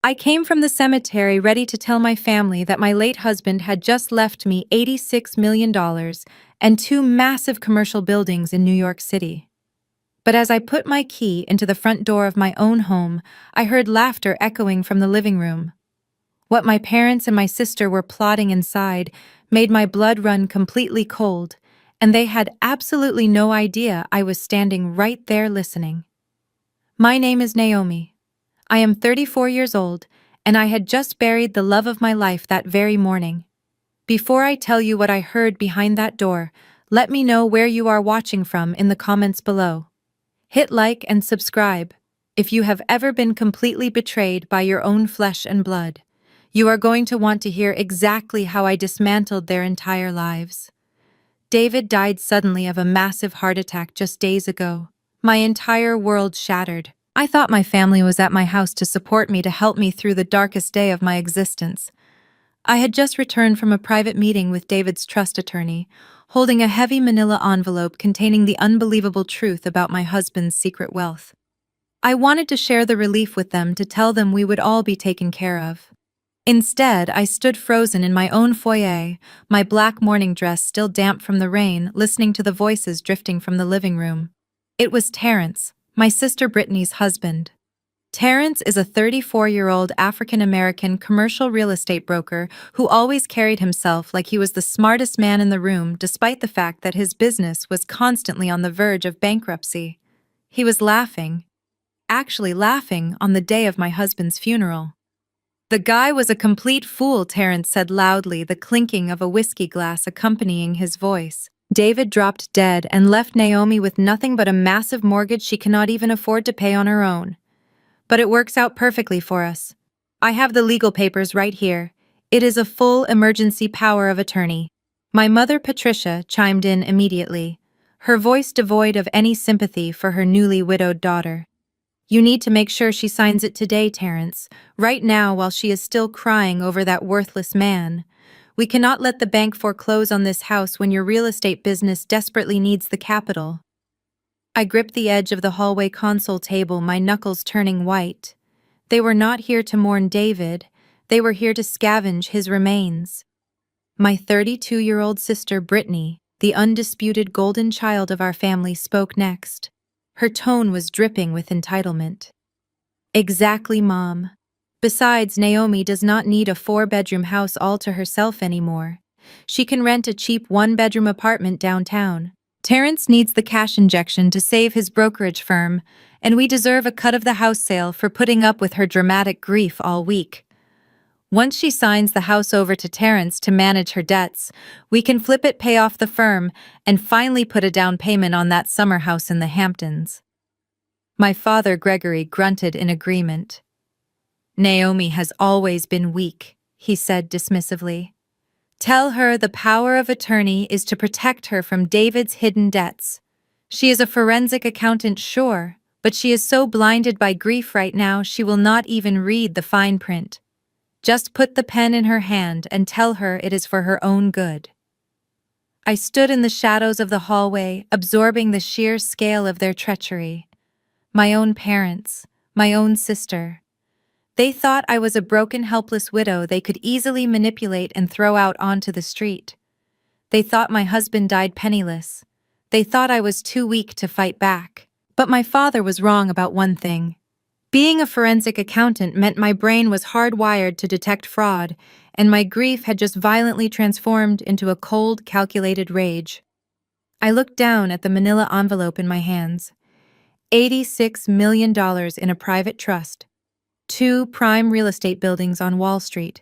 I came from the cemetery ready to tell my family that my late husband had just left me $86 million and two massive commercial buildings in New York City. But as I put my key into the front door of my own home, I heard laughter echoing from the living room. What my parents and my sister were plotting inside made my blood run completely cold, and they had absolutely no idea I was standing right there listening. My name is Naomi. I am 34 years old, and I had just buried the love of my life that very morning. Before I tell you what I heard behind that door, let me know where you are watching from in the comments below. Hit like and subscribe. If you have ever been completely betrayed by your own flesh and blood, you are going to want to hear exactly how I dismantled their entire lives. David died suddenly of a massive heart attack just days ago. My entire world shattered. I thought my family was at my house to support me, to help me through the darkest day of my existence. I had just returned from a private meeting with David's trust attorney, holding a heavy manila envelope containing the unbelievable truth about my husband's secret wealth. I wanted to share the relief with them, to tell them we would all be taken care of. Instead, I stood frozen in my own foyer, my black morning dress still damp from the rain, listening to the voices drifting from the living room. It was Terrence, my sister Brittany's husband. Terrence is a 34-year-old African-American commercial real estate broker who always carried himself like he was the smartest man in the room, despite the fact that his business was constantly on the verge of bankruptcy. He was actually laughing on the day of my husband's funeral. "The guy was a complete fool," Terrence said loudly, the clinking of a whiskey glass accompanying his voice. David dropped dead and left Naomi with nothing but a massive mortgage she cannot even afford to pay on her own. But it works out perfectly for us. I have the legal papers right here. It is a full emergency power of attorney. My mother, Patricia, chimed in immediately, her voice devoid of any sympathy for her newly widowed daughter. "You need to make sure she signs it today, Terrence, right now while she is still crying over that worthless man. We cannot let the bank foreclose on this house when your real estate business desperately needs the capital." I gripped the edge of the hallway console table, my knuckles turning white. They were not here to mourn David, they were here to scavenge his remains. My 32-year-old sister Brittany, the undisputed golden child of our family, spoke next. Her tone was dripping with entitlement. "Exactly, Mom. Besides, Naomi does not need a 4-bedroom house all to herself anymore. She can rent a cheap 1-bedroom apartment downtown. Terrence needs the cash injection to save his brokerage firm, and we deserve a cut of the house sale for putting up with her dramatic grief all week. Once she signs the house over to Terrence to manage her debts, we can flip it, pay off the firm, and finally put a down payment on that summer house in the Hamptons." My father, Gregory, grunted in agreement. "Naomi has always been weak," he said dismissively. "Tell her the power of attorney is to protect her from David's hidden debts. She is a forensic accountant, sure, but she is so blinded by grief right now she will not even read the fine print. Just put the pen in her hand and tell her it is for her own good." I stood in the shadows of the hallway, absorbing the sheer scale of their treachery. My own parents, my own sister. They thought I was a broken, helpless widow they could easily manipulate and throw out onto the street. They thought my husband died penniless. They thought I was too weak to fight back. But my father was wrong about one thing. Being a forensic accountant meant my brain was hardwired to detect fraud, and my grief had just violently transformed into a cold, calculated rage. I looked down at the manila envelope in my hands. $86 million in a private trust. 2 prime real estate buildings on Wall Street.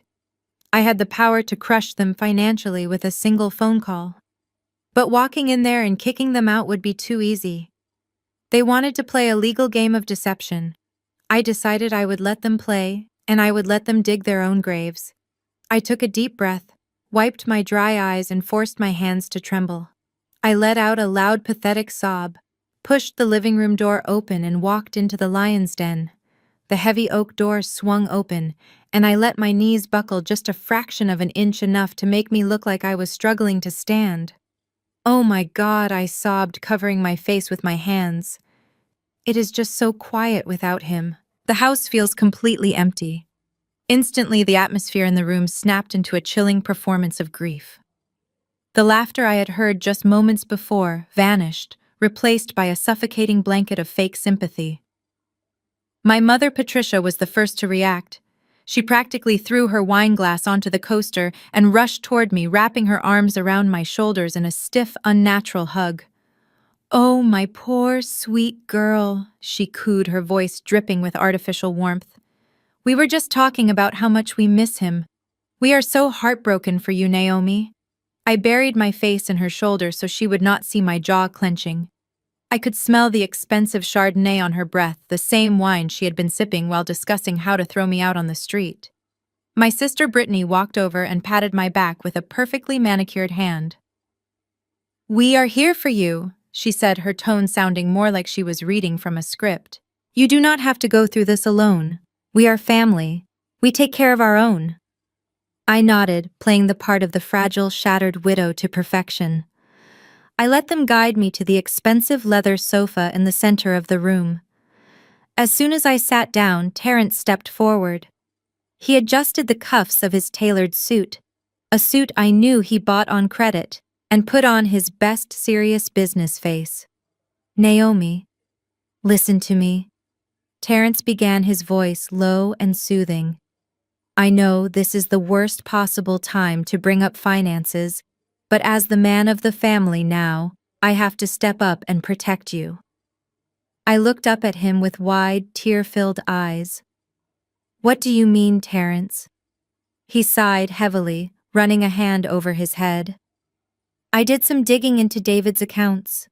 I had the power to crush them financially with a single phone call. But walking in there and kicking them out would be too easy. They wanted to play a legal game of deception. I decided I would let them play, and I would let them dig their own graves. I took a deep breath, wiped my dry eyes, and forced my hands to tremble. I let out a loud, pathetic sob, pushed the living room door open, and walked into the lion's den. The heavy oak door swung open, and I let my knees buckle just a fraction of an inch, enough to make me look like I was struggling to stand. "Oh my God," I sobbed, covering my face with my hands. "It is just so quiet without him. The house feels completely empty." Instantly, the atmosphere in the room snapped into a chilling performance of grief. The laughter I had heard just moments before vanished, replaced by a suffocating blanket of fake sympathy. My mother, Patricia, was the first to react. She practically threw her wine glass onto the coaster and rushed toward me, wrapping her arms around my shoulders in a stiff, unnatural hug. "Oh, my poor, sweet girl," she cooed, her voice dripping with artificial warmth. "We were just talking about how much we miss him. We are so heartbroken for you, Naomi." I buried my face in her shoulder so she would not see my jaw clenching. I could smell the expensive Chardonnay on her breath, the same wine she had been sipping while discussing how to throw me out on the street. My sister Brittany walked over and patted my back with a perfectly manicured hand. "We are here for you," she said, her tone sounding more like she was reading from a script. "You do not have to go through this alone. We are family. We take care of our own." I nodded, playing the part of the fragile, shattered widow to perfection. I let them guide me to the expensive leather sofa in the center of the room. As soon as I sat down, Terrence stepped forward. He adjusted the cuffs of his tailored suit, a suit I knew he bought on credit, and put on his best serious business face. "Naomi, listen to me." Terrence began, his voice low and soothing. "I know this is the worst possible time to bring up finances, but as the man of the family now, I have to step up and protect you." I looked up at him with wide, tear-filled eyes. "What do you mean, Terrence?" He sighed heavily, running a hand over his head. "I did some digging into David's accounts.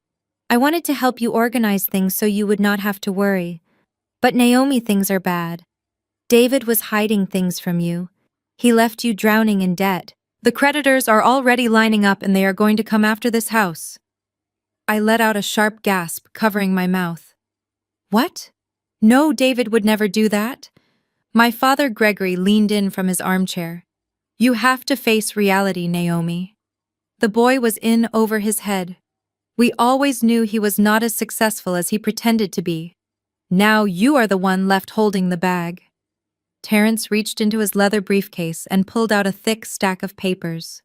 I wanted to help you organize things so you would not have to worry. But Naomi, things are bad. David was hiding things from you. He left you drowning in debt. The creditors are already lining up and they are going to come after this house." I let out a sharp gasp, covering my mouth. "What? No, David would never do that." My father Gregory leaned in from his armchair. "You have to face reality, Naomi." The boy was in over his head. "We always knew he was not as successful as he pretended to be. Now you are the one left holding the bag." Terrence reached into his leather briefcase and pulled out a thick stack of papers.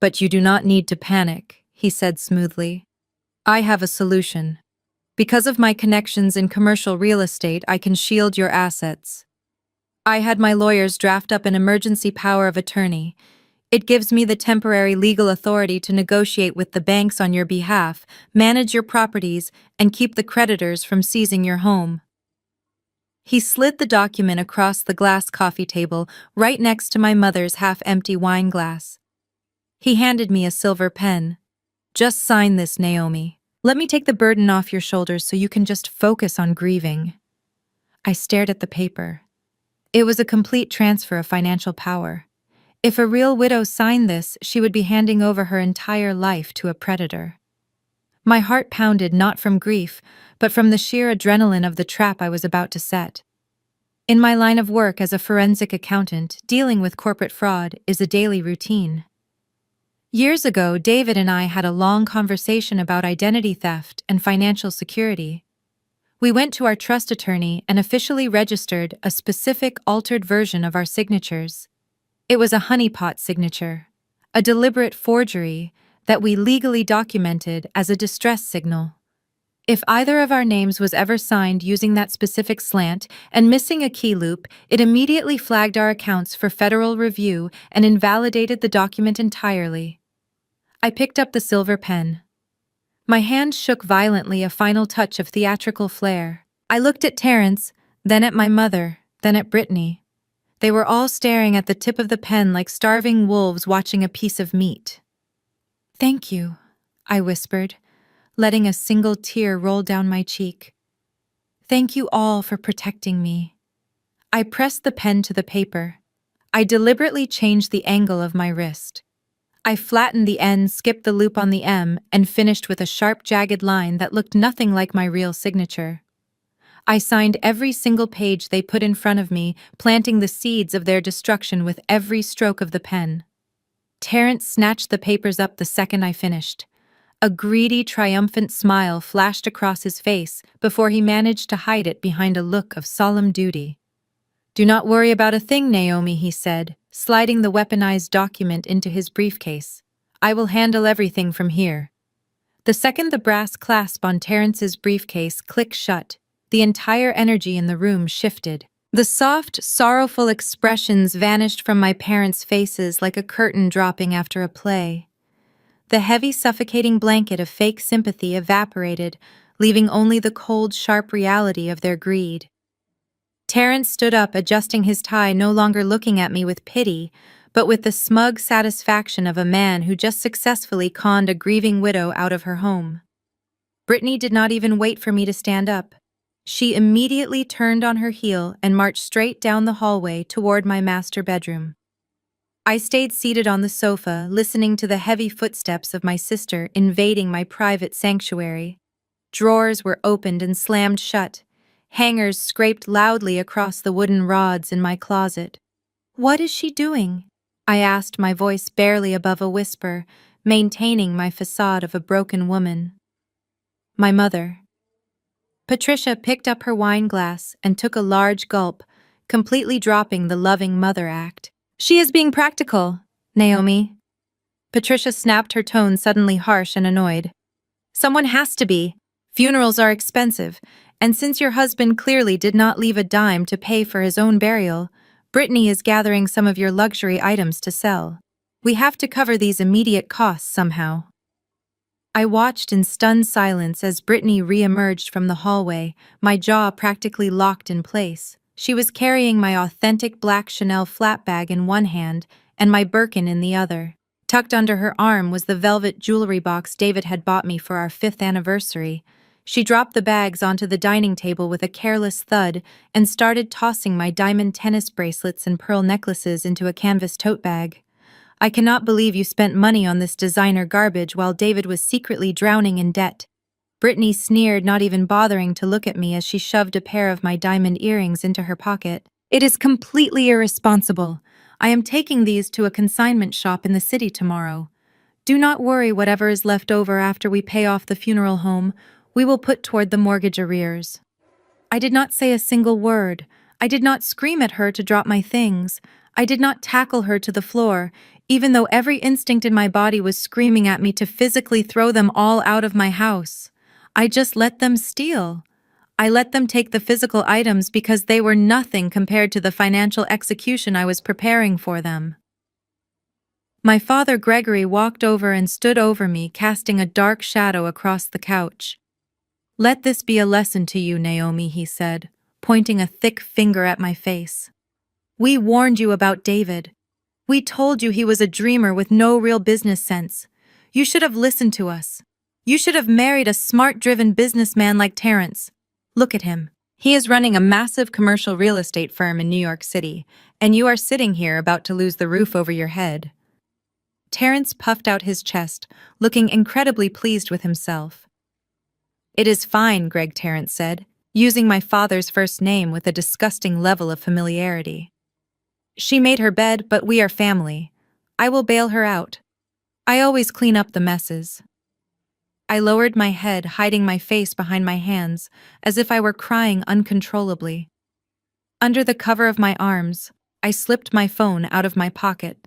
"But you do not need to panic," he said smoothly. "I have a solution. Because of my connections in commercial real estate, I can shield your assets. I had my lawyers draft up an emergency power of attorney. It gives me the temporary legal authority to negotiate with the banks on your behalf, manage your properties, and keep the creditors from seizing your home." He slid the document across the glass coffee table right next to my mother's half-empty wine glass. He handed me a silver pen. "Just sign this, Naomi. Let me take the burden off your shoulders so you can just focus on grieving." I stared at the paper. It was a complete transfer of financial power. If a real widow signed this, she would be handing over her entire life to a predator. My heart pounded not from grief, but from the sheer adrenaline of the trap I was about to set. In my line of work as a forensic accountant, dealing with corporate fraud is a daily routine. Years ago, David and I had a long conversation about identity theft and financial security. We went to our trust attorney and officially registered a specific altered version of our signatures. It was a honeypot signature, a deliberate forgery that we legally documented as a distress signal. If either of our names was ever signed using that specific slant and missing a key loop, it immediately flagged our accounts for federal review and invalidated the document entirely. I picked up the silver pen. My hand shook violently, a final touch of theatrical flair. I looked at Terrence, then at my mother, then at Brittany. They were all staring at the tip of the pen like starving wolves watching a piece of meat. "Thank you," I whispered, letting a single tear roll down my cheek. "Thank you all for protecting me." I pressed the pen to the paper. I deliberately changed the angle of my wrist. I flattened the N, skipped the loop on the M, and finished with a sharp, jagged line that looked nothing like my real signature. I signed every single page they put in front of me, planting the seeds of their destruction with every stroke of the pen. Terrence snatched the papers up the second I finished. A greedy, triumphant smile flashed across his face before he managed to hide it behind a look of solemn duty. Do not worry about a thing, Naomi, he said, sliding the weaponized document into his briefcase. I will handle everything from here. The second the brass clasp on Terrence's briefcase clicked shut, the entire energy in the room shifted. The soft, sorrowful expressions vanished from my parents' faces like a curtain dropping after a play. The heavy, suffocating blanket of fake sympathy evaporated, leaving only the cold, sharp reality of their greed. Terrence stood up, adjusting his tie, no longer looking at me with pity, but with the smug satisfaction of a man who just successfully conned a grieving widow out of her home. Brittany did not even wait for me to stand up. She immediately turned on her heel and marched straight down the hallway toward my master bedroom. I stayed seated on the sofa, listening to the heavy footsteps of my sister invading my private sanctuary. Drawers were opened and slammed shut. Hangers scraped loudly across the wooden rods in my closet. "What is she doing?" I asked, my voice barely above a whisper, maintaining my facade of a broken woman. "My mother." Patricia picked up her wine glass and took a large gulp, completely dropping the loving mother act. "She is being practical, Naomi." Patricia snapped, her tone suddenly harsh and annoyed. "Someone has to be. Funerals are expensive, and since your husband clearly did not leave a dime to pay for his own burial, Brittany is gathering some of your luxury items to sell. We have to cover these immediate costs somehow." I watched in stunned silence as Brittany re-emerged from the hallway, my jaw practically locked in place. She was carrying my authentic black Chanel flat bag in one hand and my Birkin in the other. Tucked under her arm was the velvet jewelry box David had bought me for our 5th anniversary. She dropped the bags onto the dining table with a careless thud and started tossing my diamond tennis bracelets and pearl necklaces into a canvas tote bag. "I cannot believe you spent money on this designer garbage while David was secretly drowning in debt." Brittany sneered, not even bothering to look at me as she shoved a pair of my diamond earrings into her pocket. "It is completely irresponsible. I am taking these to a consignment shop in the city tomorrow. Do not worry, whatever is left over after we pay off the funeral home, we will put toward the mortgage arrears." I did not say a single word. I did not scream at her to drop my things. I did not tackle her to the floor, even though every instinct in my body was screaming at me to physically throw them all out of my house. I just let them steal. I let them take the physical items because they were nothing compared to the financial execution I was preparing for them. My father Gregory walked over and stood over me, casting a dark shadow across the couch. "Let this be a lesson to you, Naomi," he said, pointing a thick finger at my face. "We warned you about David. We told you he was a dreamer with no real business sense. You should have listened to us. You should have married a smart-driven businessman like Terrence. Look at him. He is running a massive commercial real estate firm in New York City, and you are sitting here about to lose the roof over your head." Terrence puffed out his chest, looking incredibly pleased with himself. "It is fine," Greg Terrence said, using my father's first name with a disgusting level of familiarity. "She made her bed, but we are family. I will bail her out. I always clean up the messes." I lowered my head, hiding my face behind my hands, as if I were crying uncontrollably. Under the cover of my arms, I slipped my phone out of my pocket.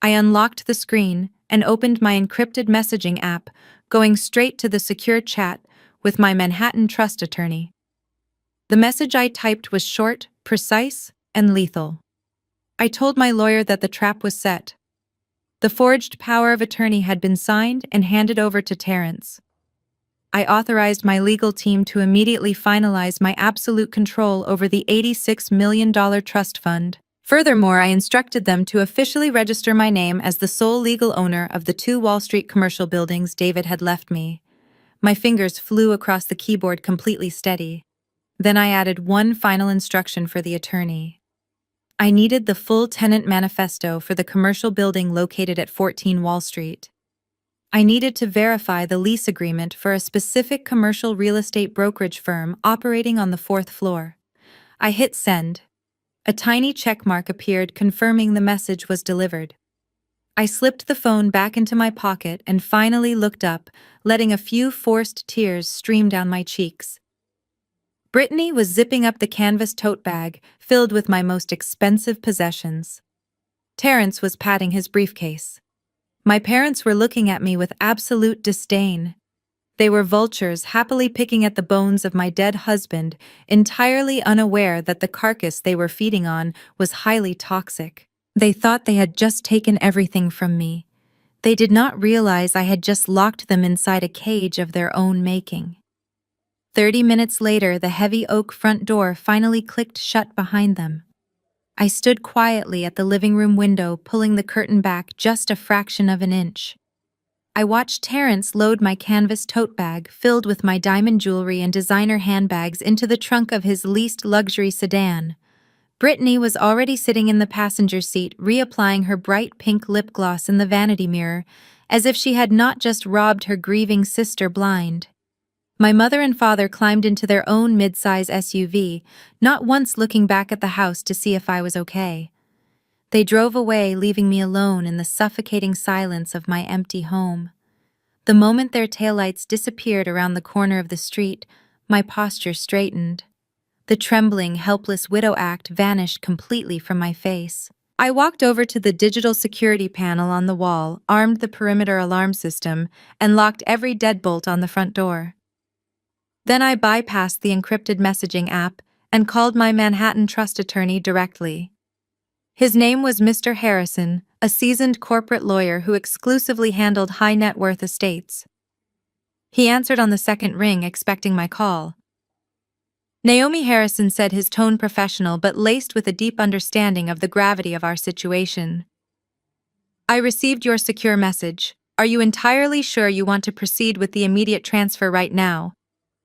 I unlocked the screen and opened my encrypted messaging app, going straight to the secure chat with my Manhattan trust attorney. The message I typed was short, precise, and lethal. I told my lawyer that the trap was set. The forged power of attorney had been signed and handed over to Terrence. I authorized my legal team to immediately finalize my absolute control over the $86 million trust fund. Furthermore, I instructed them to officially register my name as the sole legal owner of the 2 Wall Street commercial buildings David had left me. My fingers flew across the keyboard, completely steady. Then I added one final instruction for the attorney. I needed the full tenant manifesto for the commercial building located at 14 Wall Street. I needed to verify the lease agreement for a specific commercial real estate brokerage firm operating on the 4th floor. I hit send. A tiny checkmark appeared, confirming the message was delivered. I slipped the phone back into my pocket and finally looked up, letting a few forced tears stream down my cheeks. Brittany was zipping up the canvas tote bag filled with my most expensive possessions. Terrence was patting his briefcase. My parents were looking at me with absolute disdain. They were vultures happily picking at the bones of my dead husband, entirely unaware that the carcass they were feeding on was highly toxic. They thought they had just taken everything from me. They did not realize I had just locked them inside a cage of their own making. 30 minutes later, the heavy oak front door finally clicked shut behind them. I stood quietly at the living room window, pulling the curtain back just a fraction of an inch. I watched Terrence load my canvas tote bag filled with my diamond jewelry and designer handbags into the trunk of his leased luxury sedan. Brittany was already sitting in the passenger seat, reapplying her bright pink lip gloss in the vanity mirror, as if she had not just robbed her grieving sister blind. My mother and father climbed into their own mid-size SUV, not once looking back at the house to see if I was okay. They drove away, leaving me alone in the suffocating silence of my empty home. The moment their taillights disappeared around the corner of the street, my posture straightened. The trembling, helpless widow act vanished completely from my face. I walked over to the digital security panel on the wall, armed the perimeter alarm system, and locked every deadbolt on the front door. Then I bypassed the encrypted messaging app and called my Manhattan trust attorney directly. His name was Mr. Harrison, a seasoned corporate lawyer who exclusively handled high-net-worth estates. He answered on the second ring, expecting my call. Naomi Harrison said, his tone professional but laced with a deep understanding of the gravity of our situation. I received your secure message. Are you entirely sure you want to proceed with the immediate transfer right now?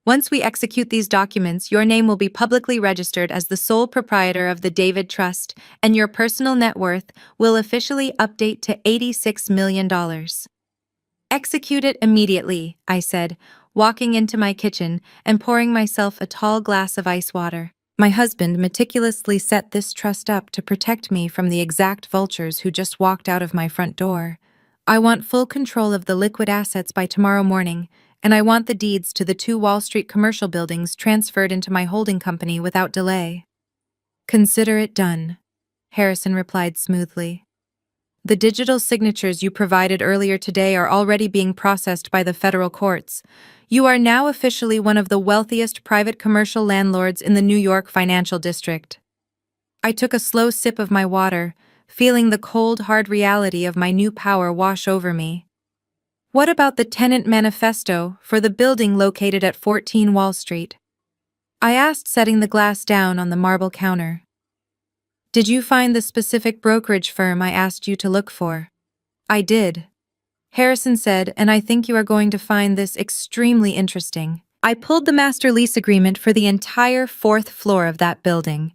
Once we execute these documents, your name will be publicly registered as the sole proprietor of the David Trust, and your personal net worth will officially update to $86 million. Execute it immediately, I said, walking into my kitchen and pouring myself a tall glass of ice water. My husband meticulously set this trust up to protect me from the exact vultures who just walked out of my front door. I want full control of the liquid assets by tomorrow morning, and I want the deeds to the 2 Wall Street commercial buildings transferred into my holding company without delay. Consider it done, Harrison replied smoothly. The digital signatures you provided earlier today are already being processed by the federal courts. You are now officially one of the wealthiest private commercial landlords in the New York financial district. I took a slow sip of my water, feeling the cold, hard reality of my new power wash over me. What about the tenant manifesto for the building located at 14 Wall Street? I asked, setting the glass down on the marble counter. Did you find the specific brokerage firm I asked you to look for? I did, Harrison said, and I think you are going to find this extremely interesting. I pulled the master lease agreement for the entire 4th floor of that building.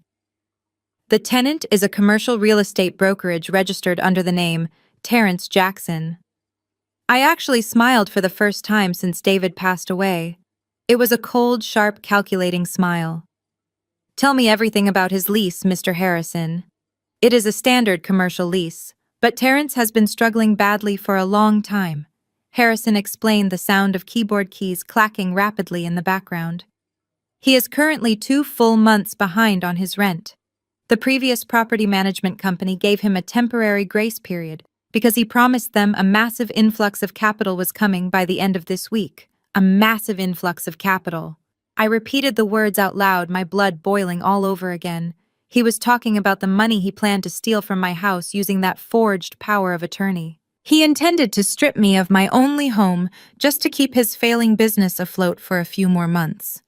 The tenant is a commercial real estate brokerage registered under the name Terrence Jackson. I actually smiled for the first time since David passed away. It was a cold, sharp, calculating smile. Tell me everything about his lease, Mr. Harrison. It is a standard commercial lease, but Terrence has been struggling badly for a long time. Harrison explained, the sound of keyboard keys clacking rapidly in the background. He is currently 2 full months behind on his rent. The previous property management company gave him a temporary grace period because he promised them a massive influx of capital was coming by the end of this week. A massive influx of capital. I repeated the words out loud, my blood boiling all over again. He was talking about the money he planned to steal from my house using that forged power of attorney. He intended to strip me of my only home just to keep his failing business afloat for a few more months.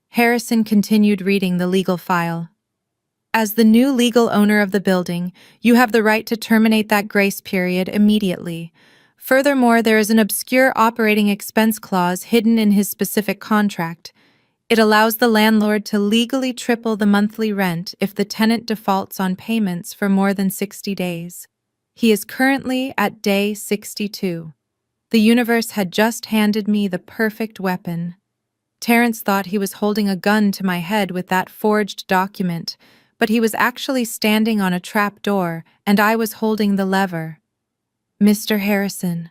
Harrison continued reading the legal file. As the new legal owner of the building, you have the right to terminate that grace period immediately. Furthermore, there is an obscure operating expense clause hidden in his specific contract. It allows the landlord to legally triple the monthly rent if the tenant defaults on payments for more than 60 days. He is currently at day 62. The universe had just handed me the perfect weapon. Terrence thought he was holding a gun to my head with that forged document, but he was actually standing on a trap door, and I was holding the lever. Mr. Harrison,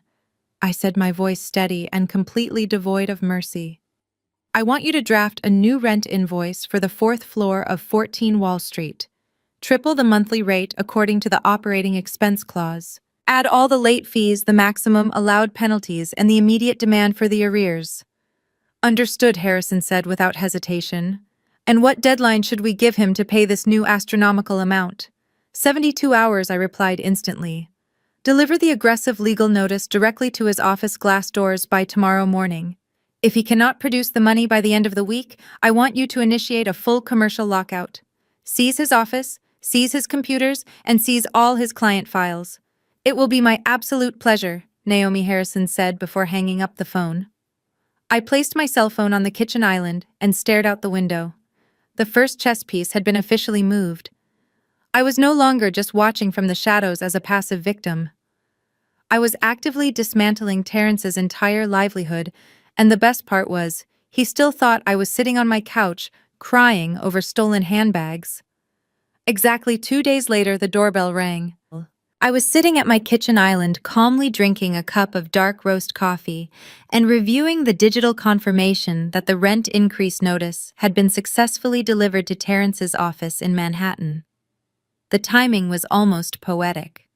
I said, my voice steady and completely devoid of mercy. I want you to draft a new rent invoice for the fourth floor of 14 Wall Street. Triple the monthly rate according to the operating expense clause. Add all the late fees, the maximum allowed penalties, and the immediate demand for the arrears. Understood, Harrison said without hesitation. And what deadline should we give him to pay this new astronomical amount? 72 hours, I replied instantly. Deliver the aggressive legal notice directly to his office glass doors by tomorrow morning. If he cannot produce the money by the end of the week, I want you to initiate a full commercial lockout. Seize his office, seize his computers, and seize all his client files. It will be my absolute pleasure, Naomi Harrison said before hanging up the phone. I placed my cell phone on the kitchen island and stared out the window. The first chess piece had been officially moved. I was no longer just watching from the shadows as a passive victim. I was actively dismantling Terrence's entire livelihood, and the best part was, he still thought I was sitting on my couch, crying over stolen handbags. Exactly 2 days later, the doorbell rang. I was sitting at my kitchen island, calmly drinking a cup of dark roast coffee and reviewing the digital confirmation that the rent increase notice had been successfully delivered to Terrence's office in Manhattan. The timing was almost poetic.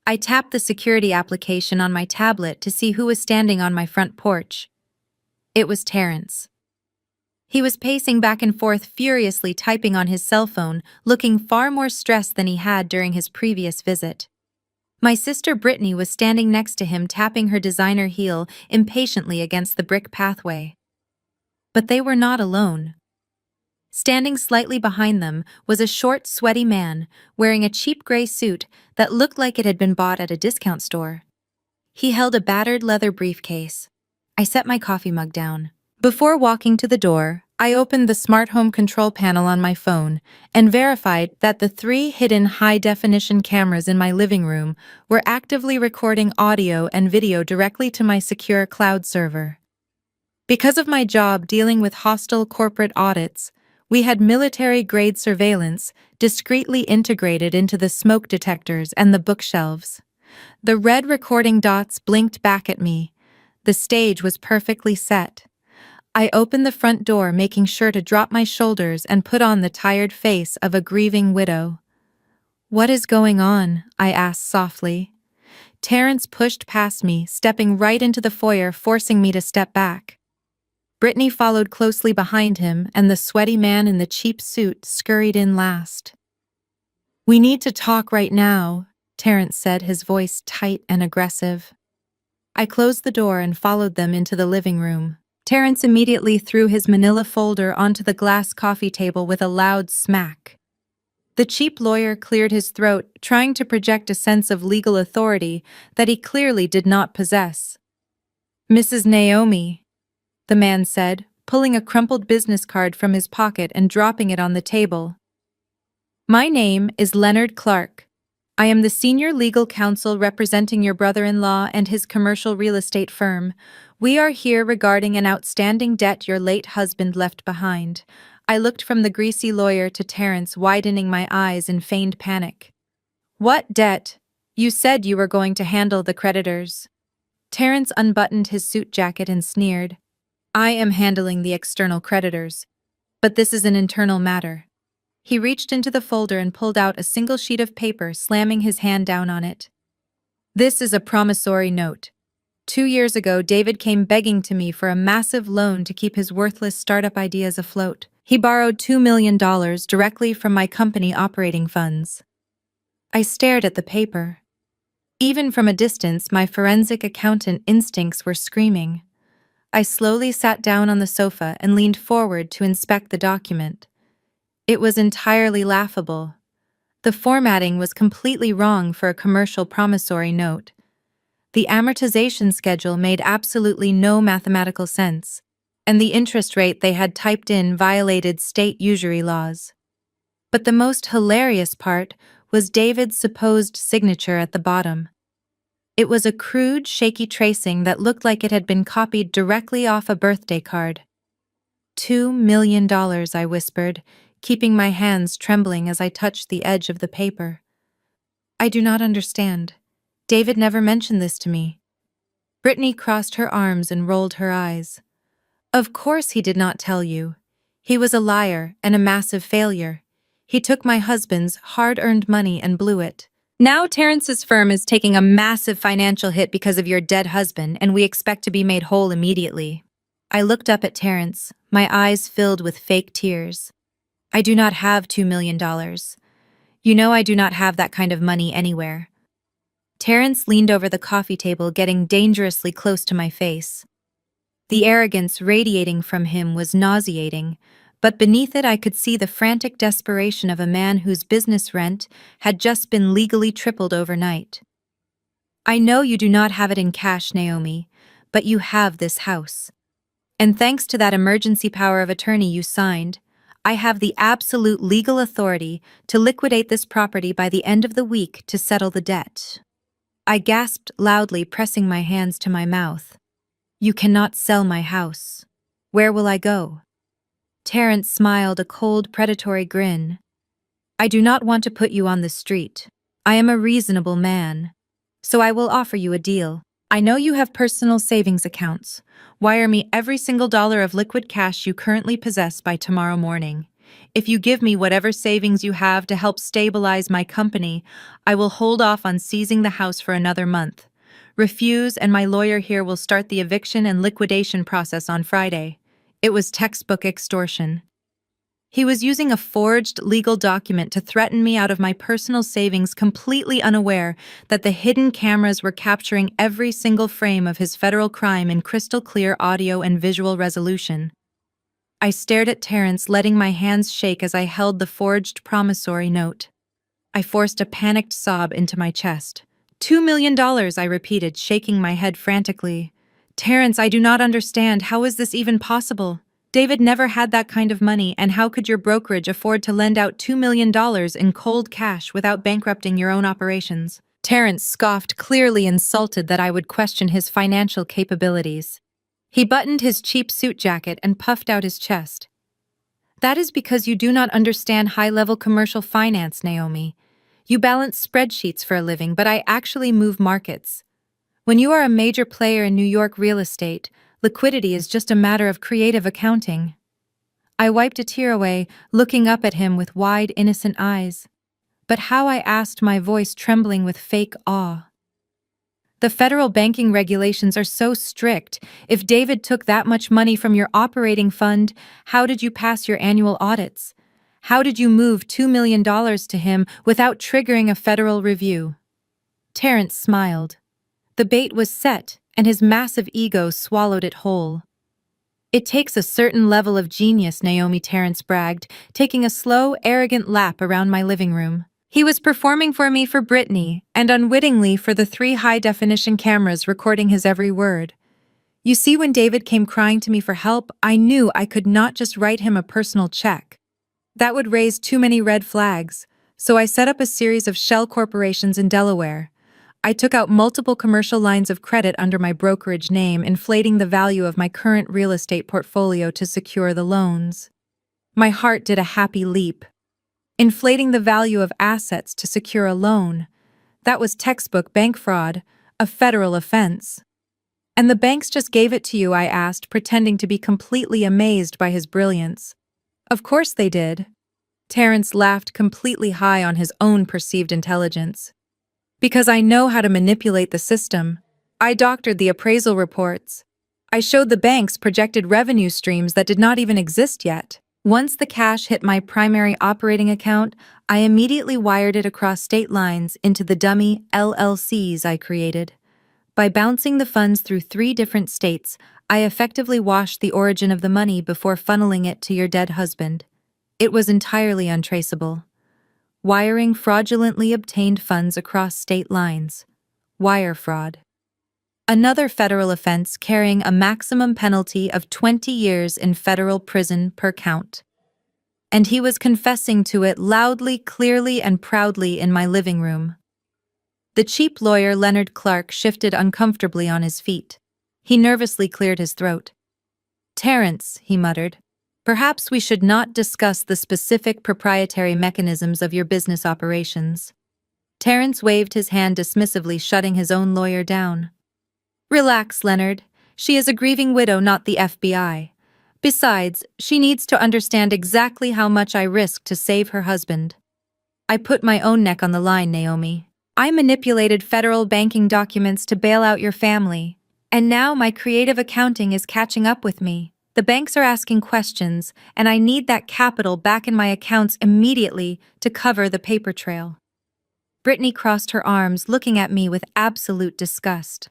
I tapped the security application on my tablet to see who was standing on my front porch. It was Terrence. He was pacing back and forth, furiously typing on his cell phone, looking far more stressed than he had during his previous visit. My sister Brittany was standing next to him, tapping her designer heel impatiently against the brick pathway. But they were not alone. Standing slightly behind them was a short, sweaty man wearing a cheap gray suit that looked like it had been bought at a discount store. He held a battered leather briefcase. I set my coffee mug down. Before walking to the door, I opened the smart home control panel on my phone and verified that the 3 hidden high-definition cameras in my living room were actively recording audio and video directly to my secure cloud server. Because of my job dealing with hostile corporate audits, we had military-grade surveillance discreetly integrated into the smoke detectors and the bookshelves. The red recording dots blinked back at me. The stage was perfectly set. I opened the front door, making sure to drop my shoulders and put on the tired face of a grieving widow. "What is going on?" I asked softly. Terrence pushed past me, stepping right into the foyer, forcing me to step back. Brittany followed closely behind him, and the sweaty man in the cheap suit scurried in last. "We need to talk right now," Terrence said, his voice tight and aggressive. I closed the door and followed them into the living room. Terrence immediately threw his manila folder onto the glass coffee table with a loud smack. The cheap lawyer cleared his throat, trying to project a sense of legal authority that he clearly did not possess. "Mrs. Naomi," the man said, pulling a crumpled business card from his pocket and dropping it on the table. "My name is Leonard Clark. I am the senior legal counsel representing your brother-in-law and his commercial real estate firm. We are here regarding an outstanding debt your late husband left behind." I looked from the greasy lawyer to Terrence, widening my eyes in feigned panic. "What debt? You said you were going to handle the creditors." Terrence unbuttoned his suit jacket and sneered. "I am handling the external creditors, but this is an internal matter." He reached into the folder and pulled out a single sheet of paper, slamming his hand down on it. "This is a promissory note. 2 years ago, David came begging to me for a massive loan to keep his worthless startup ideas afloat. He borrowed $2 million directly from my company operating funds." I stared at the paper. Even from a distance, my forensic accountant instincts were screaming. I slowly sat down on the sofa and leaned forward to inspect the document. It was entirely laughable. The formatting was completely wrong for a commercial promissory note. The amortization schedule made absolutely no mathematical sense, and the interest rate they had typed in violated state usury laws. But the most hilarious part was David's supposed signature at the bottom. It was a crude, shaky tracing that looked like it had been copied directly off a birthday card. $2 million, I whispered, keeping my hands trembling as I touched the edge of the paper. "I do not understand. David never mentioned this to me." Brittany crossed her arms and rolled her eyes. Of course he did not tell you. He was a liar and a massive failure. He took my husband's hard-earned money and blew it. Now Terrence's firm is taking a massive financial hit because of your dead husband, and we expect to be made whole immediately. I looked up at Terrence, my eyes filled with fake tears. I do not have $2 million. You know I do not have that kind of money anywhere. Terrence leaned over the coffee table, getting dangerously close to my face. The arrogance radiating from him was nauseating, but beneath it I could see the frantic desperation of a man whose business rent had just been legally tripled overnight. I know you do not have it in cash, Naomi, but you have this house. And thanks to that emergency power of attorney you signed, I have the absolute legal authority to liquidate this property by the end of the week to settle the debt. I gasped loudly, pressing my hands to my mouth. You cannot sell my house. Where will I go? Terrence smiled a cold, predatory grin. I do not want to put you on the street. I am a reasonable man. So I will offer you a deal. I know you have personal savings accounts. Wire me every single dollar of liquid cash you currently possess by tomorrow morning. If you give me whatever savings you have to help stabilize my company, I will hold off on seizing the house for another month. Refuse, and my lawyer here will start the eviction and liquidation process on Friday. It was textbook extortion. He was using a forged legal document to threaten me out of my personal savings, completely unaware that the hidden cameras were capturing every single frame of his federal crime in crystal clear audio and visual resolution. I stared at Terrence, letting my hands shake as I held the forged promissory note. I forced a panicked sob into my chest. $2 million, I repeated, shaking my head frantically. Terrence, I do not understand. How is this even possible? David never had that kind of money, and how could your brokerage afford to lend out $2 million in cold cash without bankrupting your own operations? Terrence scoffed, clearly insulted that I would question his financial capabilities. He buttoned his cheap suit jacket and puffed out his chest. That is because you do not understand high-level commercial finance, Naomi. You balance spreadsheets for a living, but I actually move markets. When you are a major player in New York real estate, liquidity is just a matter of creative accounting. I wiped a tear away, looking up at him with wide, innocent eyes. But how, I asked, my voice trembling with fake awe. The federal banking regulations are so strict. If David took that much money from your operating fund, how did you pass your annual audits? How did you move $2 million to him without triggering a federal review? Terrence smiled. The bait was set, and his massive ego swallowed it whole. It takes a certain level of genius, Naomi, Terrence bragged, taking a slow, arrogant lap around my living room. He was performing for me for Brittany, and unwittingly for the 3 high-definition cameras recording his every word. You see, when David came crying to me for help, I knew I could not just write him a personal check. That would raise too many red flags, so I set up a series of shell corporations in Delaware. I took out multiple commercial lines of credit under my brokerage name, inflating the value of my current real estate portfolio to secure the loans. My heart did a happy leap. Inflating the value of assets to secure a loan. That was textbook bank fraud, a federal offense. And the banks just gave it to you, I asked, pretending to be completely amazed by his brilliance. Of course they did. Terrence laughed, completely high on his own perceived intelligence. Because I know how to manipulate the system. I doctored the appraisal reports. I showed the banks projected revenue streams that did not even exist yet. Once the cash hit my primary operating account, I immediately wired it across state lines into the dummy LLCs I created. By bouncing the funds through 3 different states, I effectively washed the origin of the money before funneling it to your dead husband. It was entirely untraceable. Wiring fraudulently obtained funds across state lines. Wire fraud. Another federal offense carrying a maximum penalty of 20 years in federal prison per count. And he was confessing to it loudly, clearly, and proudly in my living room. The cheap lawyer Leonard Clark shifted uncomfortably on his feet. He nervously cleared his throat. Terrence, he muttered. Perhaps we should not discuss the specific proprietary mechanisms of your business operations. Terrence waved his hand dismissively, shutting his own lawyer down. Relax, Leonard. She is a grieving widow, not the FBI. Besides, she needs to understand exactly how much I risked to save her husband. I put my own neck on the line, Naomi. I manipulated federal banking documents to bail out your family. And now my creative accounting is catching up with me. The banks are asking questions, and I need that capital back in my accounts immediately to cover the paper trail. Brittany crossed her arms, looking at me with absolute disgust.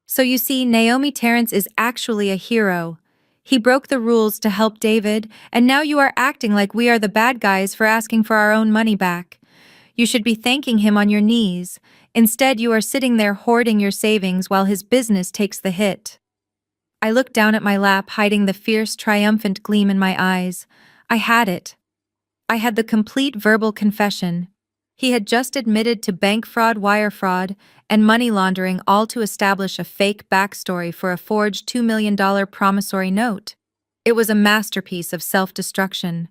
So you see, Naomi Terrence is actually a hero. He broke the rules to help David, and now you are acting like we are the bad guys for asking for our own money back. You should be thanking him on your knees. Instead, you are sitting there hoarding your savings while his business takes the hit. I looked down at my lap, hiding the fierce, triumphant gleam in my eyes. I had it. I had the complete verbal confession. He had just admitted to bank fraud, wire fraud, and money laundering, all to establish a fake backstory for a forged $2 million promissory note. It was a masterpiece of self-destruction.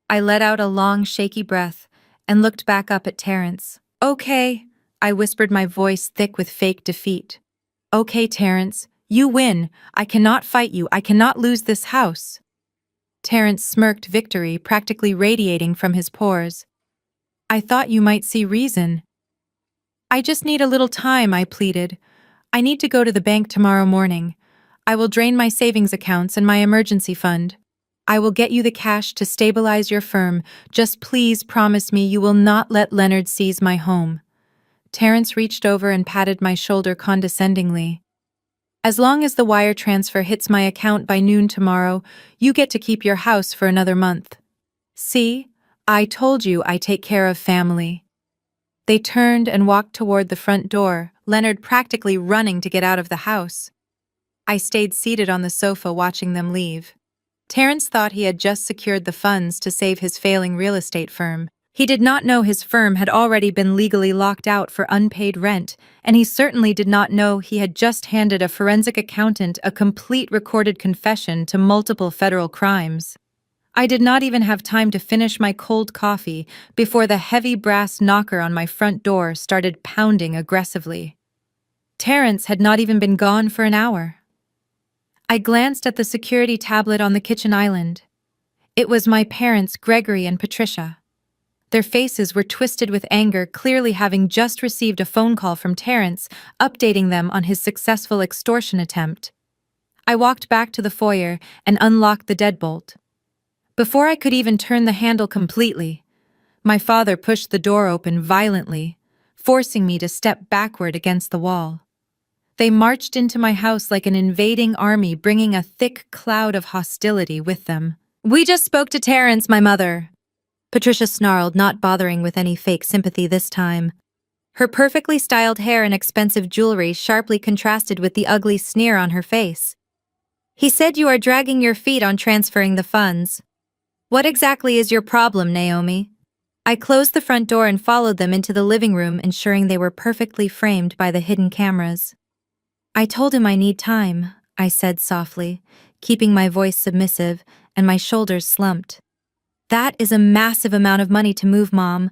I let out a long, shaky breath and looked back up at Terrence. "Okay," I whispered, my voice thick with fake defeat. "Okay, Terrence, you win. I cannot fight you. I cannot lose this house." Terrence smirked victory, practically radiating from his pores. "I thought you might see reason." "I just need a little time," I pleaded. "I need to go to the bank tomorrow morning. I will drain my savings accounts and my emergency fund. I will get you the cash to stabilize your firm. Just please promise me you will not let Leonard seize my home." Terrence reached over and patted my shoulder condescendingly. "As long as the wire transfer hits my account by noon tomorrow, you get to keep your house for another month. See? I told you I take care of family." They turned and walked toward the front door, Leonard practically running to get out of the house. I stayed seated on the sofa watching them leave. Terrence thought he had just secured the funds to save his failing real estate firm. He did not know his firm had already been legally locked out for unpaid rent, and he certainly did not know he had just handed a forensic accountant a complete recorded confession to multiple federal crimes. I did not even have time to finish my cold coffee before the heavy brass knocker on my front door started pounding aggressively. Terrence had not even been gone for an hour. I glanced at the security tablet on the kitchen island. It was my parents, Gregory and Patricia. Their faces were twisted with anger, clearly having just received a phone call from Terrence, updating them on his successful extortion attempt. I walked back to the foyer and unlocked the deadbolt. Before I could even turn the handle completely, my father pushed the door open violently, forcing me to step backward against the wall. They marched into my house like an invading army, bringing a thick cloud of hostility with them. "We just spoke to Terrence, my mother," Patricia snarled, not bothering with any fake sympathy this time. Her perfectly styled hair and expensive jewelry sharply contrasted with the ugly sneer on her face. "He said you are dragging your feet on transferring the funds. What exactly is your problem, Naomi?" I closed the front door and followed them into the living room, ensuring they were perfectly framed by the hidden cameras. "I told him I need time," I said softly, keeping my voice submissive and my shoulders slumped. "That is a massive amount of money to move, Mom.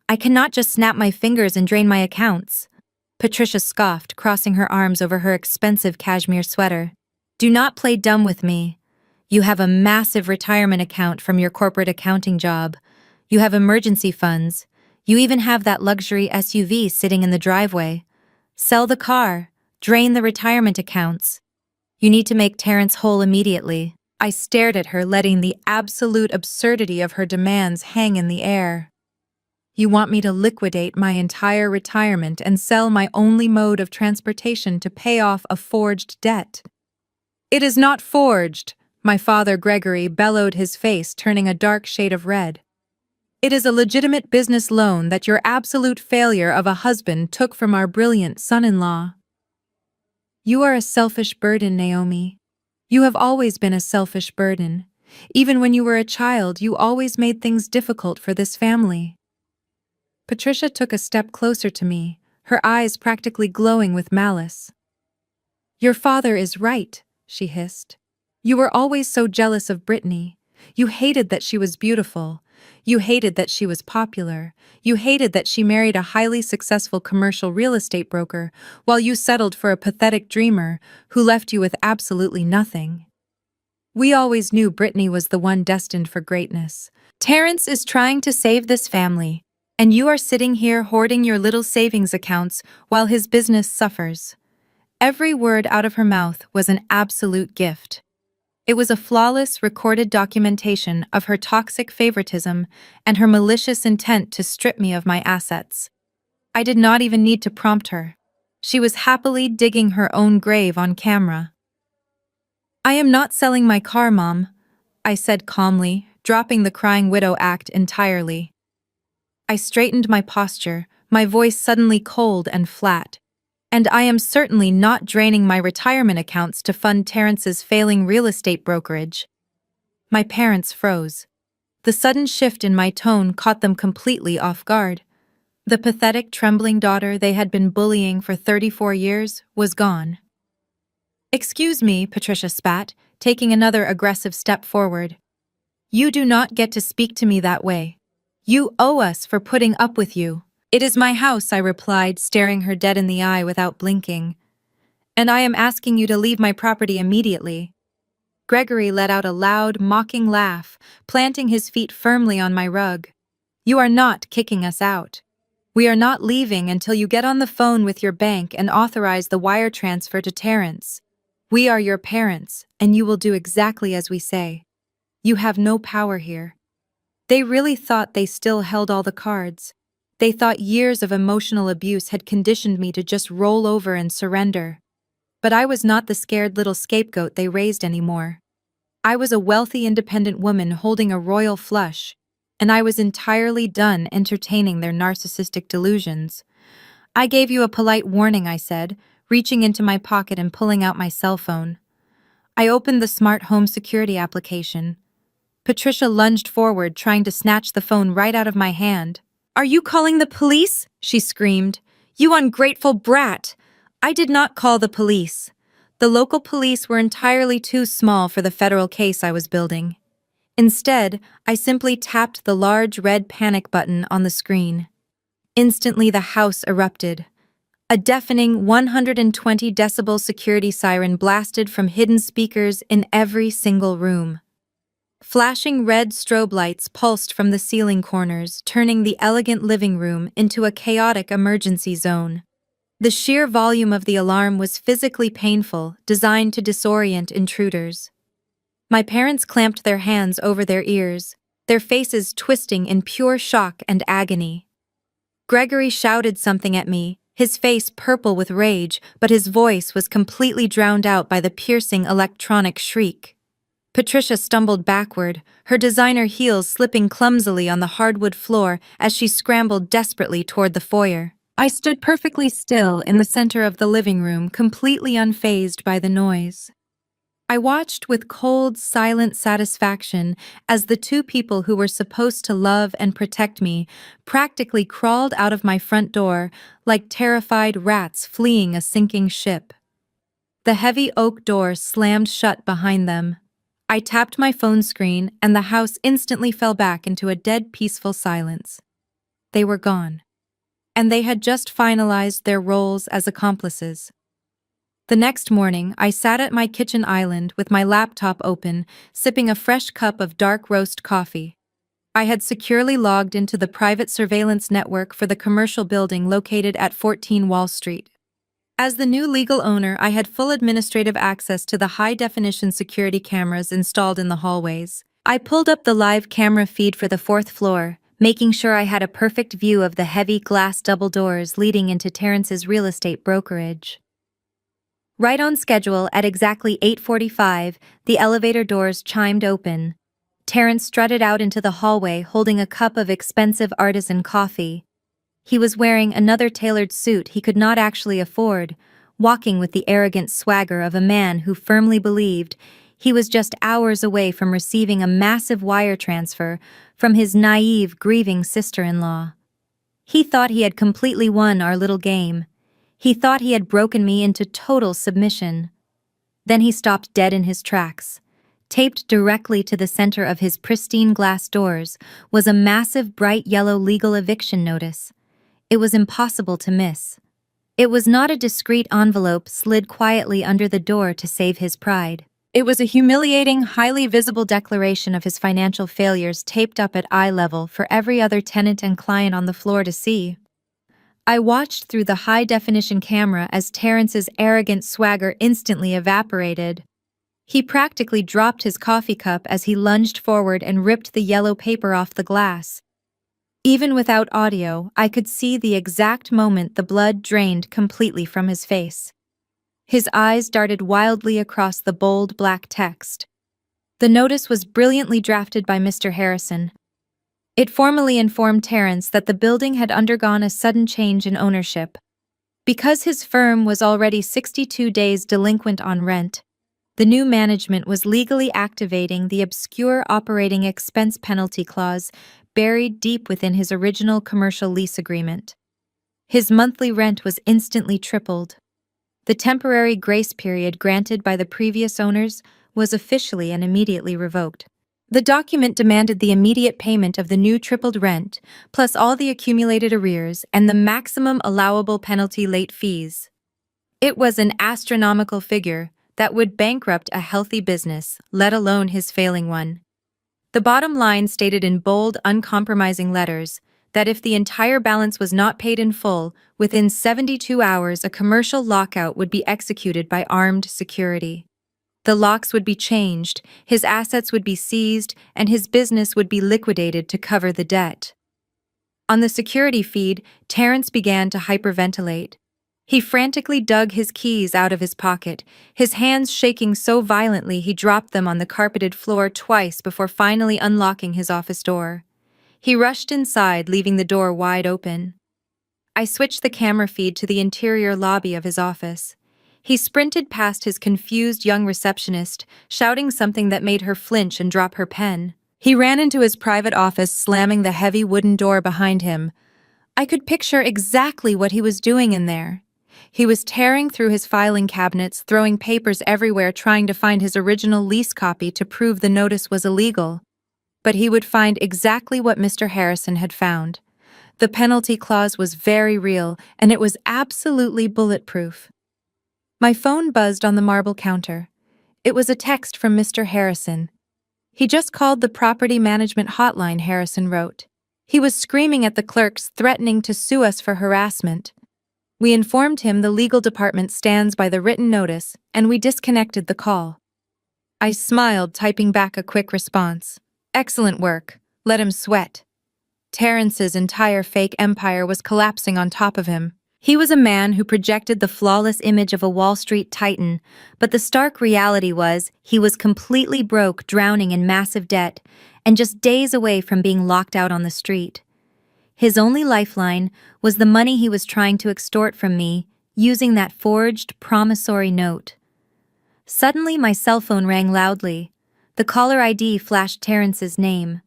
I cannot just snap my fingers and drain my accounts." Patricia scoffed, crossing her arms over her expensive cashmere sweater. "Do not play dumb with me. You have a massive retirement account from your corporate accounting job. You have emergency funds. You even have that luxury SUV sitting in the driveway. Sell the car. Drain the retirement accounts. You need to make Terrence whole immediately." I stared at her, letting the absolute absurdity of her demands hang in the air. "You want me to liquidate my entire retirement and sell my only mode of transportation to pay off a forged debt?" "It is not forged," my father Gregory bellowed, his face turning a dark shade of red. "It is a legitimate business loan that your absolute failure of a husband took from our brilliant son-in-law." "You are a selfish burden, Naomi. You have always been a selfish burden. Even when you were a child, you always made things difficult for this family." Patricia took a step closer to me, her eyes practically glowing with malice. "Your father is right," she hissed. "You were always so jealous of Brittany. You hated that she was beautiful. You hated that she was popular. You hated that she married a highly successful commercial real estate broker, while you settled for a pathetic dreamer who left you with absolutely nothing." We always knew Brittany was the one destined for greatness. Terrence is trying to save this family, and you are sitting here hoarding your little savings accounts while his business suffers. Every word out of her mouth was an absolute gift. It was a flawless, recorded documentation of her toxic favoritism and her malicious intent to strip me of my assets. I did not even need to prompt her. She was happily digging her own grave on camera. "I am not selling my car, Mom," I said calmly, dropping the crying widow act entirely. I straightened my posture, my voice suddenly cold and flat. "And I am certainly not draining my retirement accounts to fund Terrence's failing real estate brokerage." My parents froze. The sudden shift in my tone caught them completely off guard. The pathetic, trembling daughter they had been bullying for 34 years was gone. "Excuse me," Patricia spat, taking another aggressive step forward. "You do not get to speak to me that way. You owe us for putting up with you." "It is my house," I replied, staring her dead in the eye without blinking. "And I am asking you to leave my property immediately." Gregory let out a loud, mocking laugh, planting his feet firmly on my rug. "You are not kicking us out. We are not leaving until you get on the phone with your bank and authorize the wire transfer to Terrence. We are your parents, and you will do exactly as we say. You have no power here." They really thought they still held all the cards. They thought years of emotional abuse had conditioned me to just roll over and surrender. But I was not the scared little scapegoat they raised anymore. I was a wealthy, independent woman holding a royal flush, and I was entirely done entertaining their narcissistic delusions. "I gave you a polite warning," I said, reaching into my pocket and pulling out my cell phone. I opened the smart home security application. Patricia lunged forward, trying to snatch the phone right out of my hand. "Are you calling the police?" she screamed. "You ungrateful brat!" I did not call the police. The local police were entirely too small for the federal case I was building. Instead, I simply tapped the large red panic button on the screen. Instantly, the house erupted. A deafening 120 decibel security siren blasted from hidden speakers in every single room. Flashing red strobe lights pulsed from the ceiling corners, turning the elegant living room into a chaotic emergency zone. The sheer volume of the alarm was physically painful, designed to disorient intruders. My parents clamped their hands over their ears, their faces twisting in pure shock and agony. Gregory shouted something at me, his face purple with rage, but his voice was completely drowned out by the piercing electronic shriek. Patricia stumbled backward, her designer heels slipping clumsily on the hardwood floor as she scrambled desperately toward the foyer. I stood perfectly still in the center of the living room, completely unfazed by the noise. I watched with cold, silent satisfaction as the two people who were supposed to love and protect me practically crawled out of my front door like terrified rats fleeing a sinking ship. The heavy oak door slammed shut behind them. I tapped my phone screen, and the house instantly fell back into a dead, peaceful silence. They were gone. And they had just finalized their roles as accomplices. The next morning, I sat at my kitchen island with my laptop open, sipping a fresh cup of dark roast coffee. I had securely logged into the private surveillance network for the commercial building located at 14 Wall Street. As the new legal owner, I had full administrative access to the high-definition security cameras installed in the hallways. I pulled up the live camera feed for the 4th floor, making sure I had a perfect view of the heavy glass double doors leading into Terrence's real estate brokerage. Right on schedule at exactly 8:45, the elevator doors chimed open. Terrence strutted out into the hallway holding a cup of expensive artisan coffee. He was wearing another tailored suit he could not actually afford, walking with the arrogant swagger of a man who firmly believed he was just hours away from receiving a massive wire transfer from his naive, grieving sister-in-law. He thought he had completely won our little game. He thought he had broken me into total submission. Then he stopped dead in his tracks. Taped directly to the center of his pristine glass doors was a massive bright yellow legal eviction notice. It was impossible to miss. It was not a discreet envelope slid quietly under the door to save his pride. It was a humiliating, highly visible declaration of his financial failures taped up at eye level for every other tenant and client on the floor to see. I watched through the high-definition camera as Terrence's arrogant swagger instantly evaporated. He practically dropped his coffee cup as he lunged forward and ripped the yellow paper off the glass. Even without audio, I could see the exact moment the blood drained completely from his face. His eyes darted wildly across the bold black text. The notice was brilliantly drafted by Mr. Harrison. It formally informed Terrence that the building had undergone a sudden change in ownership. Because his firm was already 62 days delinquent on rent, the new management was legally activating the obscure operating expense penalty clause buried deep within his original commercial lease agreement. His monthly rent was instantly tripled. The temporary grace period granted by the previous owners was officially and immediately revoked. The document demanded the immediate payment of the new tripled rent, plus all the accumulated arrears and the maximum allowable penalty late fees. It was an astronomical figure that would bankrupt a healthy business, let alone his failing one. The bottom line stated in bold, uncompromising letters that if the entire balance was not paid in full, within 72 hours a commercial lockout would be executed by armed security. The locks would be changed, his assets would be seized, and his business would be liquidated to cover the debt. On the security feed, Terrence began to hyperventilate. He frantically dug his keys out of his pocket, his hands shaking so violently he dropped them on the carpeted floor twice before finally unlocking his office door. He rushed inside, leaving the door wide open. I switched the camera feed to the interior lobby of his office. He sprinted past his confused young receptionist, shouting something that made her flinch and drop her pen. He ran into his private office, slamming the heavy wooden door behind him. I could picture exactly what he was doing in there. He was tearing through his filing cabinets, throwing papers everywhere, trying to find his original lease copy to prove the notice was illegal. But he would find exactly what Mr. Harrison had found. The penalty clause was very real, and it was absolutely bulletproof. My phone buzzed on the marble counter. It was a text from Mr. Harrison. He just called the property management hotline, Harrison wrote. He was screaming at the clerks, threatening to sue us for harassment. We informed him the legal department stands by the written notice, and we disconnected the call. I smiled, typing back a quick response. Excellent work. Let him sweat. Terrence's entire fake empire was collapsing on top of him. He was a man who projected the flawless image of a Wall Street titan, but the stark reality was he was completely broke, drowning in massive debt, and just days away from being locked out on the street. His only lifeline was the money he was trying to extort from me, using that forged, promissory note. Suddenly, my cell phone rang loudly. The caller ID flashed Terrence's name.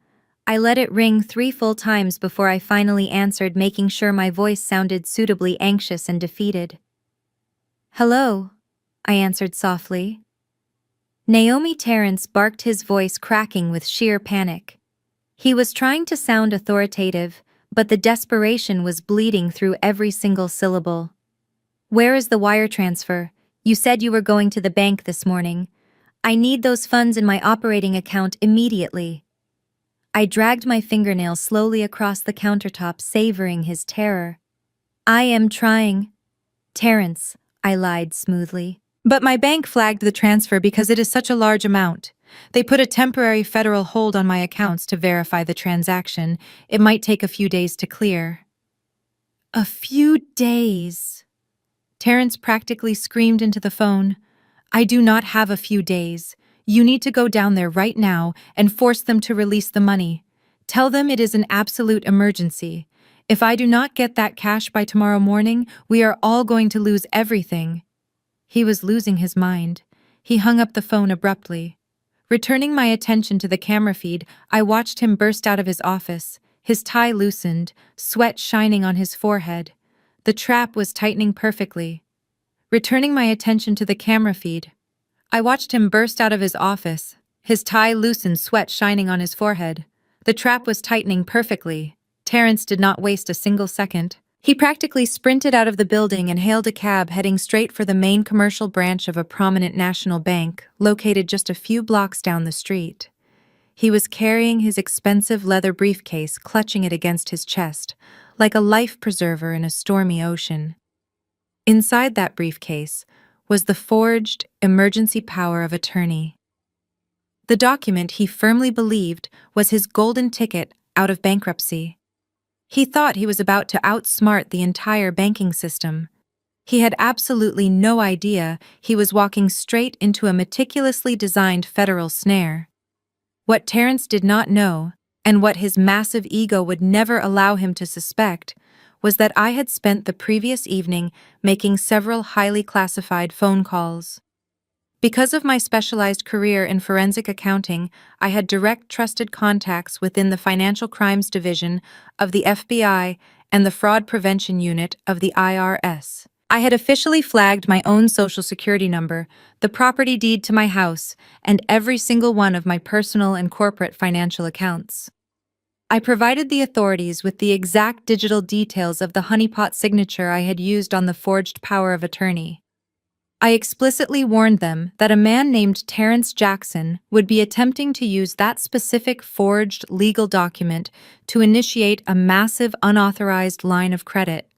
I let it ring 3 full times before I finally answered, making sure my voice sounded suitably anxious and defeated. "Hello," I answered softly. Naomi Terrence barked, his voice cracking with sheer panic. He was trying to sound authoritative, but the desperation was bleeding through every single syllable. "Where is the wire transfer? You said you were going to the bank this morning. I need those funds in my operating account immediately." I dragged my fingernails slowly across the countertop, savoring his terror. "I am trying." "Terrence," I lied smoothly. "But my bank flagged the transfer because it is such a large amount. They put a temporary federal hold on my accounts to verify the transaction. It might take a few days to clear." "A few days?" Terrence practically screamed into the phone. "I do not have a few days. You need to go down there right now and force them to release the money. Tell them it is an absolute emergency. If I do not get that cash by tomorrow morning, we are all going to lose everything." He was losing his mind. He hung up the phone abruptly. Returning my attention to the camera feed, I watched him burst out of his office, his tie loosened, sweat shining on his forehead. The trap was tightening perfectly. Returning my attention to the camera feed, I watched him burst out of his office, his tie loosened, sweat shining on his forehead. The trap was tightening perfectly. Terrence did not waste a single second. He practically sprinted out of the building and hailed a cab heading straight for the main commercial branch of a prominent national bank located just a few blocks down the street. He was carrying his expensive leather briefcase, clutching it against his chest, like a life preserver in a stormy ocean. Inside that briefcase was the forged emergency power of attorney. The document he firmly believed was his golden ticket out of bankruptcy. He thought he was about to outsmart the entire banking system. He had absolutely no idea he was walking straight into a meticulously designed federal snare. What Terrence did not know, and what his massive ego would never allow him to suspect, was that I had spent the previous evening making several highly classified phone calls. Because of my specialized career in forensic accounting, I had direct trusted contacts within the Financial Crimes Division of the FBI and the Fraud Prevention Unit of the IRS. I had officially flagged my own Social Security number, the property deed to my house, and every single one of my personal and corporate financial accounts. I provided the authorities with the exact digital details of the honeypot signature I had used on the forged power of attorney. I explicitly warned them that a man named Terrence Jackson would be attempting to use that specific forged legal document to initiate a massive unauthorized line of credit.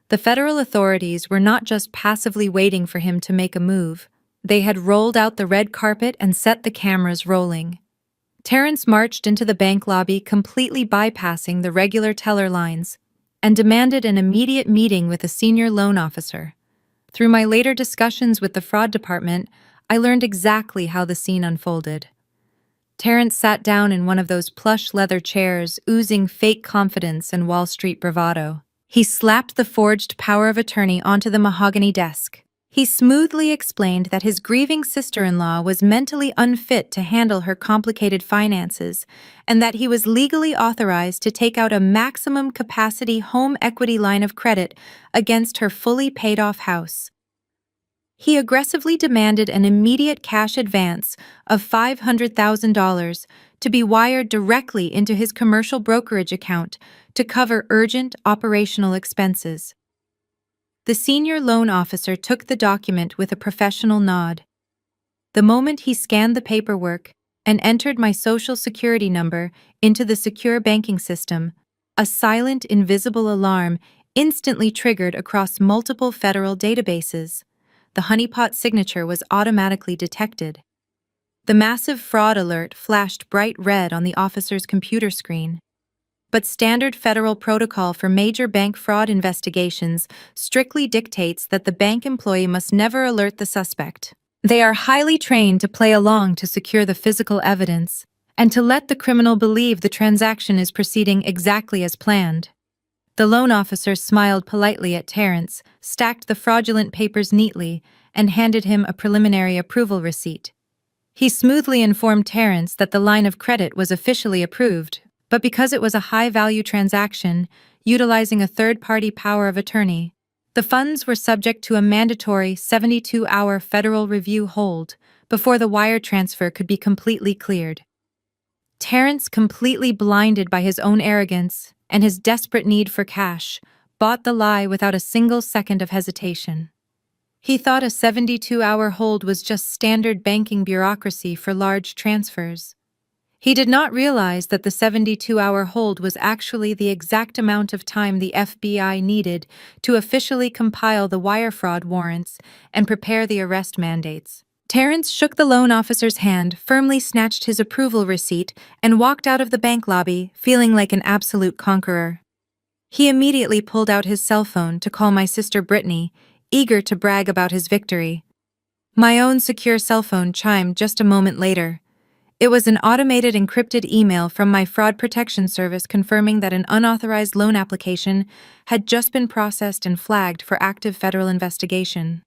The federal authorities were not just passively waiting for him to make a move. They had rolled out the red carpet and set the cameras rolling. Terrence marched into the bank lobby, completely bypassing the regular teller lines, and demanded an immediate meeting with a senior loan officer. Through my later discussions with the fraud department, I learned exactly how the scene unfolded. Terrence sat down in one of those plush leather chairs, oozing fake confidence and Wall Street bravado. He slapped the forged power of attorney onto the mahogany desk. He smoothly explained that his grieving sister-in-law was mentally unfit to handle her complicated finances, and that he was legally authorized to take out a maximum capacity home equity line of credit against her fully paid-off house. He aggressively demanded an immediate cash advance of $500,000 to be wired directly into his commercial brokerage account to cover urgent operational expenses. The senior loan officer took the document with a professional nod. The moment he scanned the paperwork and entered my Social Security number into the secure banking system, a silent, invisible alarm instantly triggered across multiple federal databases. The honeypot signature was automatically detected. The massive fraud alert flashed bright red on the officer's computer screen. But standard federal protocol for major bank fraud investigations strictly dictates that the bank employee must never alert the suspect. They are highly trained to play along to secure the physical evidence, and to let the criminal believe the transaction is proceeding exactly as planned. The loan officer smiled politely at Terrence, stacked the fraudulent papers neatly, and handed him a preliminary approval receipt. He smoothly informed Terrence that the line of credit was officially approved, but because it was a high-value transaction, utilizing a third-party power of attorney, the funds were subject to a mandatory 72-hour federal review hold before the wire transfer could be completely cleared. Terrence, completely blinded by his own arrogance and his desperate need for cash, bought the lie without a single second of hesitation. He thought a 72-hour hold was just standard banking bureaucracy for large transfers. He did not realize that the 72-hour hold was actually the exact amount of time the FBI needed to officially compile the wire fraud warrants and prepare the arrest mandates. Terrence shook the loan officer's hand, firmly snatched his approval receipt, and walked out of the bank lobby, feeling like an absolute conqueror. He immediately pulled out his cell phone to call my sister Brittany, eager to brag about his victory. My own secure cell phone chimed just a moment later. It was an automated encrypted email from my fraud protection service confirming that an unauthorized loan application had just been processed and flagged for active federal investigation.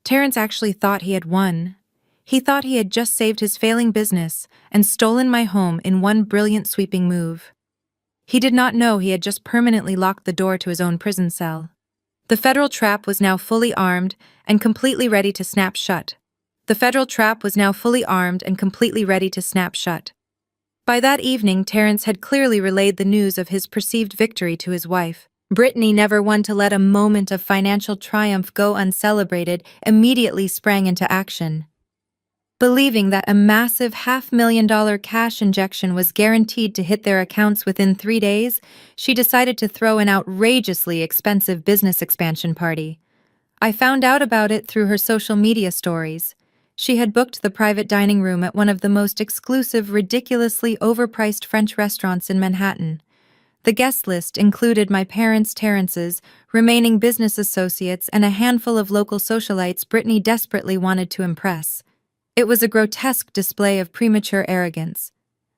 Terrence actually thought he had won. He thought he had just saved his failing business and stolen my home in one brilliant sweeping move. He did not know he had just permanently locked the door to his own prison cell. The federal trap was now fully armed and completely ready to snap shut. The federal trap was now fully armed and completely ready to snap shut. By that evening, Terrence had clearly relayed the news of his perceived victory to his wife. Brittany, never one to let a moment of financial triumph go uncelebrated, immediately sprang into action. Believing that a massive $500,000 cash injection was guaranteed to hit their accounts within 3 days, she decided to throw an outrageously expensive business expansion party. I found out about it through her social media stories. She had booked the private dining room at one of the most exclusive, ridiculously overpriced French restaurants in Manhattan. The guest list included my parents, Terrence's, remaining business associates, and a handful of local socialites Brittany desperately wanted to impress. It was a grotesque display of premature arrogance.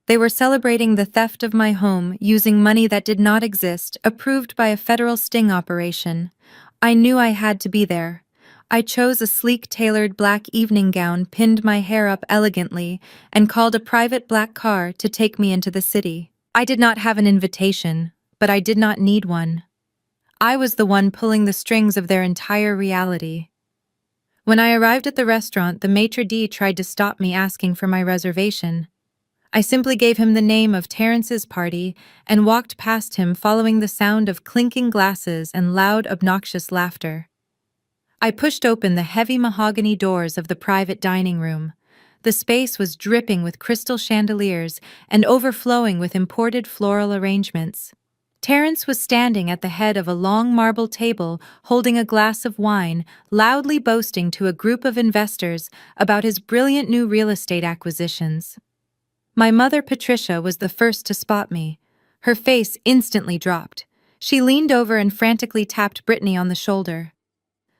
They were celebrating the theft of my home using money that did not exist, approved by a federal sting operation. I knew I had to be there. I chose a sleek tailored black evening gown, pinned my hair up elegantly, and called a private black car to take me into the city. I did not have an invitation, but I did not need one. I was the one pulling the strings of their entire reality. When I arrived at the restaurant, the maitre d' tried to stop me asking for my reservation. I simply gave him the name of Terrence's party and walked past him, following the sound of clinking glasses and loud, obnoxious laughter. I pushed open the heavy mahogany doors of the private dining room. The space was dripping with crystal chandeliers and overflowing with imported floral arrangements. Terrence was standing at the head of a long marble table, holding a glass of wine, loudly boasting to a group of investors about his brilliant new real estate acquisitions. My mother, Patricia, was the first to spot me. Her face instantly dropped. She leaned over and frantically tapped Brittany on the shoulder.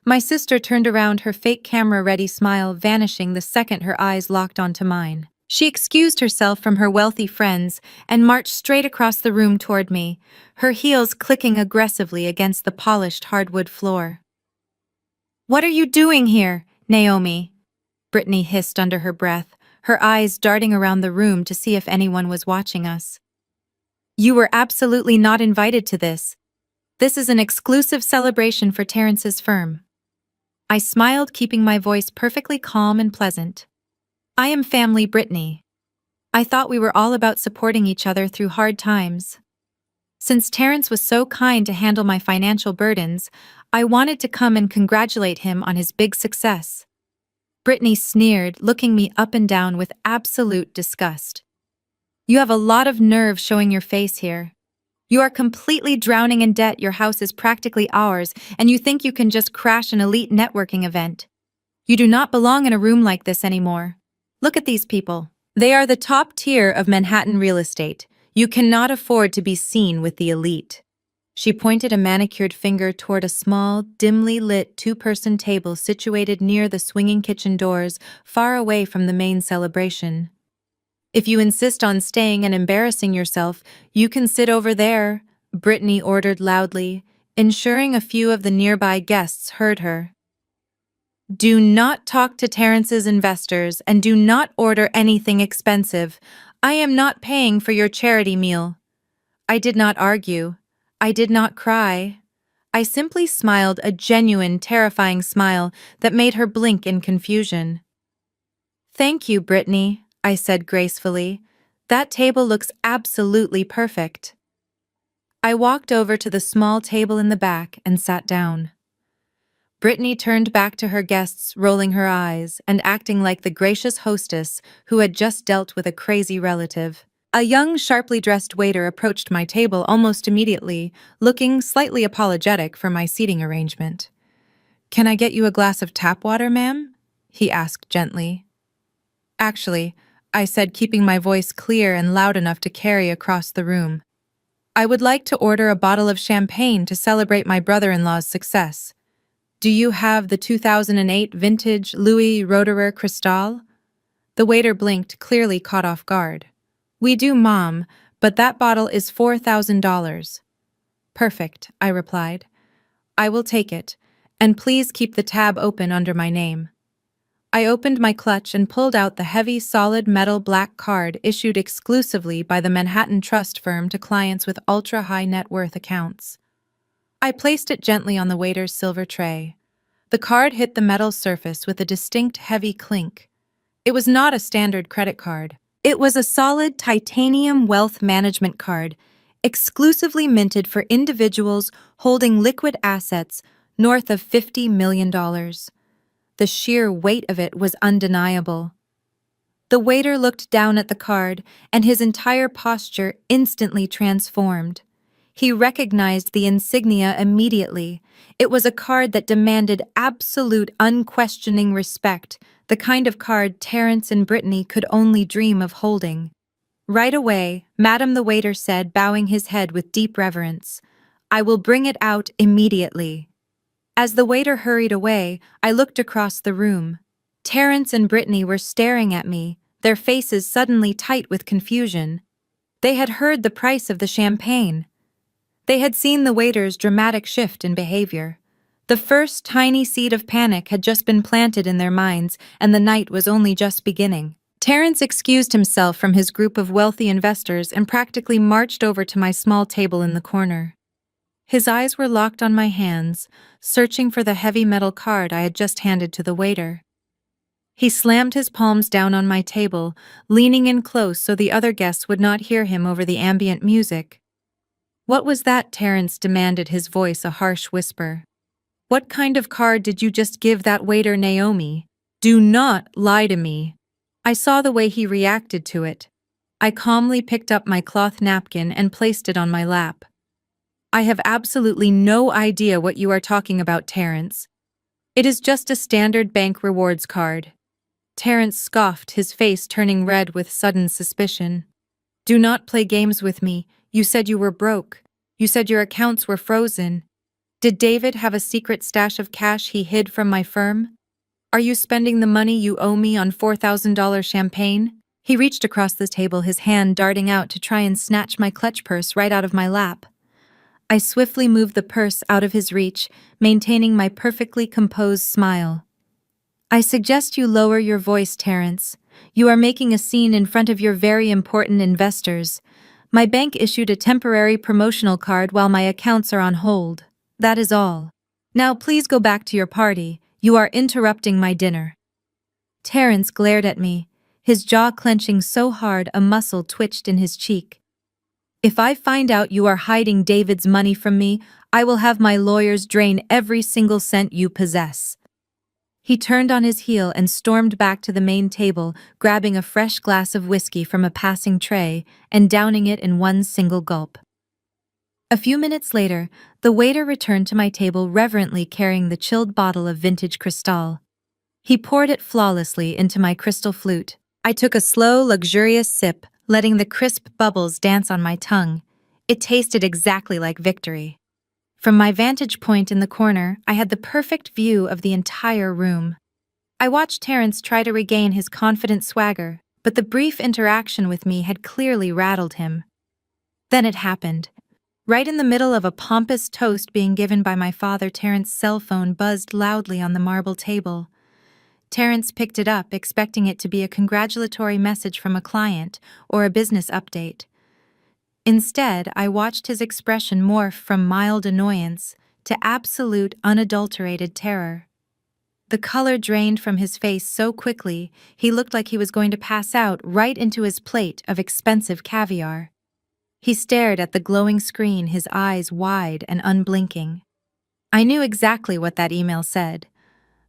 My sister turned around, her fake camera-ready smile vanishing the second her eyes locked onto mine. She excused herself from her wealthy friends and marched straight across the room toward me, her heels clicking aggressively against the polished hardwood floor. "What are you doing here, Naomi?" Brittany hissed under her breath, her eyes darting around the room to see if anyone was watching us. "You were absolutely not invited to this. This is an exclusive celebration for Terrence's firm." I smiled, keeping my voice perfectly calm and pleasant. "I am family Brittany. I thought we were all about supporting each other through hard times. Since Terrence was so kind to handle my financial burdens, I wanted to come and congratulate him on his big success." Brittany sneered, looking me up and down with absolute disgust. "You have a lot of nerve showing your face here. You are completely drowning in debt, your house is practically ours, and you think you can just crash an elite networking event. You do not belong in a room like this anymore. Look at these people. They are the top tier of Manhattan real estate. You cannot afford to be seen with the elite." She pointed a manicured finger toward a small, dimly lit two-person table situated near the swinging kitchen doors, far away from the main celebration. "If you insist on staying and embarrassing yourself, you can sit over there," Brittany ordered loudly, ensuring a few of the nearby guests heard her. "Do not talk to Terrence's investors and do not order anything expensive. I am not paying for your charity meal." I did not argue. I did not cry. I simply smiled, a genuine, terrifying smile that made her blink in confusion. "Thank you, Brittany," I said gracefully. "That table looks absolutely perfect." I walked over to the small table in the back and sat down. Brittany turned back to her guests, rolling her eyes and acting like the gracious hostess who had just dealt with a crazy relative. A young, sharply dressed waiter approached my table almost immediately, looking slightly apologetic for my seating arrangement. "Can I get you a glass of tap water, ma'am?" he asked gently. "Actually," I said, keeping my voice clear and loud enough to carry across the room, "I would like to order a bottle of champagne to celebrate my brother-in-law's success. Do you have the 2008 vintage Louis Roederer Cristal?" The waiter blinked, clearly caught off guard. "We do, Mom, but that bottle is $4,000. "Perfect," I replied. "I will take it, and please keep the tab open under my name." I opened my clutch and pulled out the heavy, solid metal black card issued exclusively by the Manhattan trust firm to clients with ultra-high net worth accounts. I placed it gently on the waiter's silver tray. The card hit the metal surface with a distinct heavy clink. It was not a standard credit card. It was a solid titanium wealth management card, exclusively minted for individuals holding liquid assets north of $50 million. The sheer weight of it was undeniable. The waiter looked down at the card, and his entire posture instantly transformed. He recognized the insignia immediately. It was a card that demanded absolute, unquestioning respect, the kind of card Terrence and Brittany could only dream of holding. Right away, Madam the waiter said, bowing his head with deep reverence, "I will bring it out immediately." As the waiter hurried away, I looked across the room. Terrence and Brittany were staring at me, their faces suddenly tight with confusion. They had heard the price of the champagne. They had seen the waiter's dramatic shift in behavior. The first tiny seed of panic had just been planted in their minds, and the night was only just beginning. Terrence excused himself from his group of wealthy investors and practically marched over to my small table in the corner. His eyes were locked on my hands, searching for the heavy metal card I had just handed to the waiter. He slammed his palms down on my table, leaning in close so the other guests would not hear him over the ambient music. "What was that?" Terrence demanded, his voice a harsh whisper. "What kind of card did you just give that waiter, Naomi? Do not lie to me." I saw the way he reacted to it. I calmly picked up my cloth napkin and placed it on my lap. "I have absolutely no idea what you are talking about, Terrence. It is just a standard bank rewards card." Terrence scoffed, his face turning red with sudden suspicion. "Do not play games with me. You said you were broke. You said your accounts were frozen. Did David have a secret stash of cash he hid from my firm? Are you spending the money you owe me on $4,000 champagne?" He reached across the table, his hand darting out to try and snatch my clutch purse right out of my lap. I swiftly moved the purse out of his reach, maintaining my perfectly composed smile. "I suggest you lower your voice, Terrence. You are making a scene in front of your very important investors. My bank issued a temporary promotional card while my accounts are on hold. That is all. Now please go back to your party. You are interrupting my dinner." Terrence glared at me, his jaw clenching so hard a muscle twitched in his cheek. "If I find out you are hiding David's money from me, I will have my lawyers drain every single cent you possess." He turned on his heel and stormed back to the main table, grabbing a fresh glass of whiskey from a passing tray and downing it in one single gulp. A few minutes later, the waiter returned to my table reverently carrying the chilled bottle of vintage Cristal. He poured it flawlessly into my crystal flute. I took a slow, luxurious sip, letting the crisp bubbles dance on my tongue. It tasted exactly like victory. From my vantage point in the corner, I had the perfect view of the entire room. I watched Terrence try to regain his confident swagger, but the brief interaction with me had clearly rattled him. Then it happened. Right in the middle of a pompous toast being given by my father, Terrence's cell phone buzzed loudly on the marble table. Terrence picked it up, expecting it to be a congratulatory message from a client or a business update. Instead, I watched his expression morph from mild annoyance to absolute, unadulterated terror. The color drained from his face so quickly, he looked like he was going to pass out right into his plate of expensive caviar. He stared at the glowing screen, his eyes wide and unblinking. I knew exactly what that email said.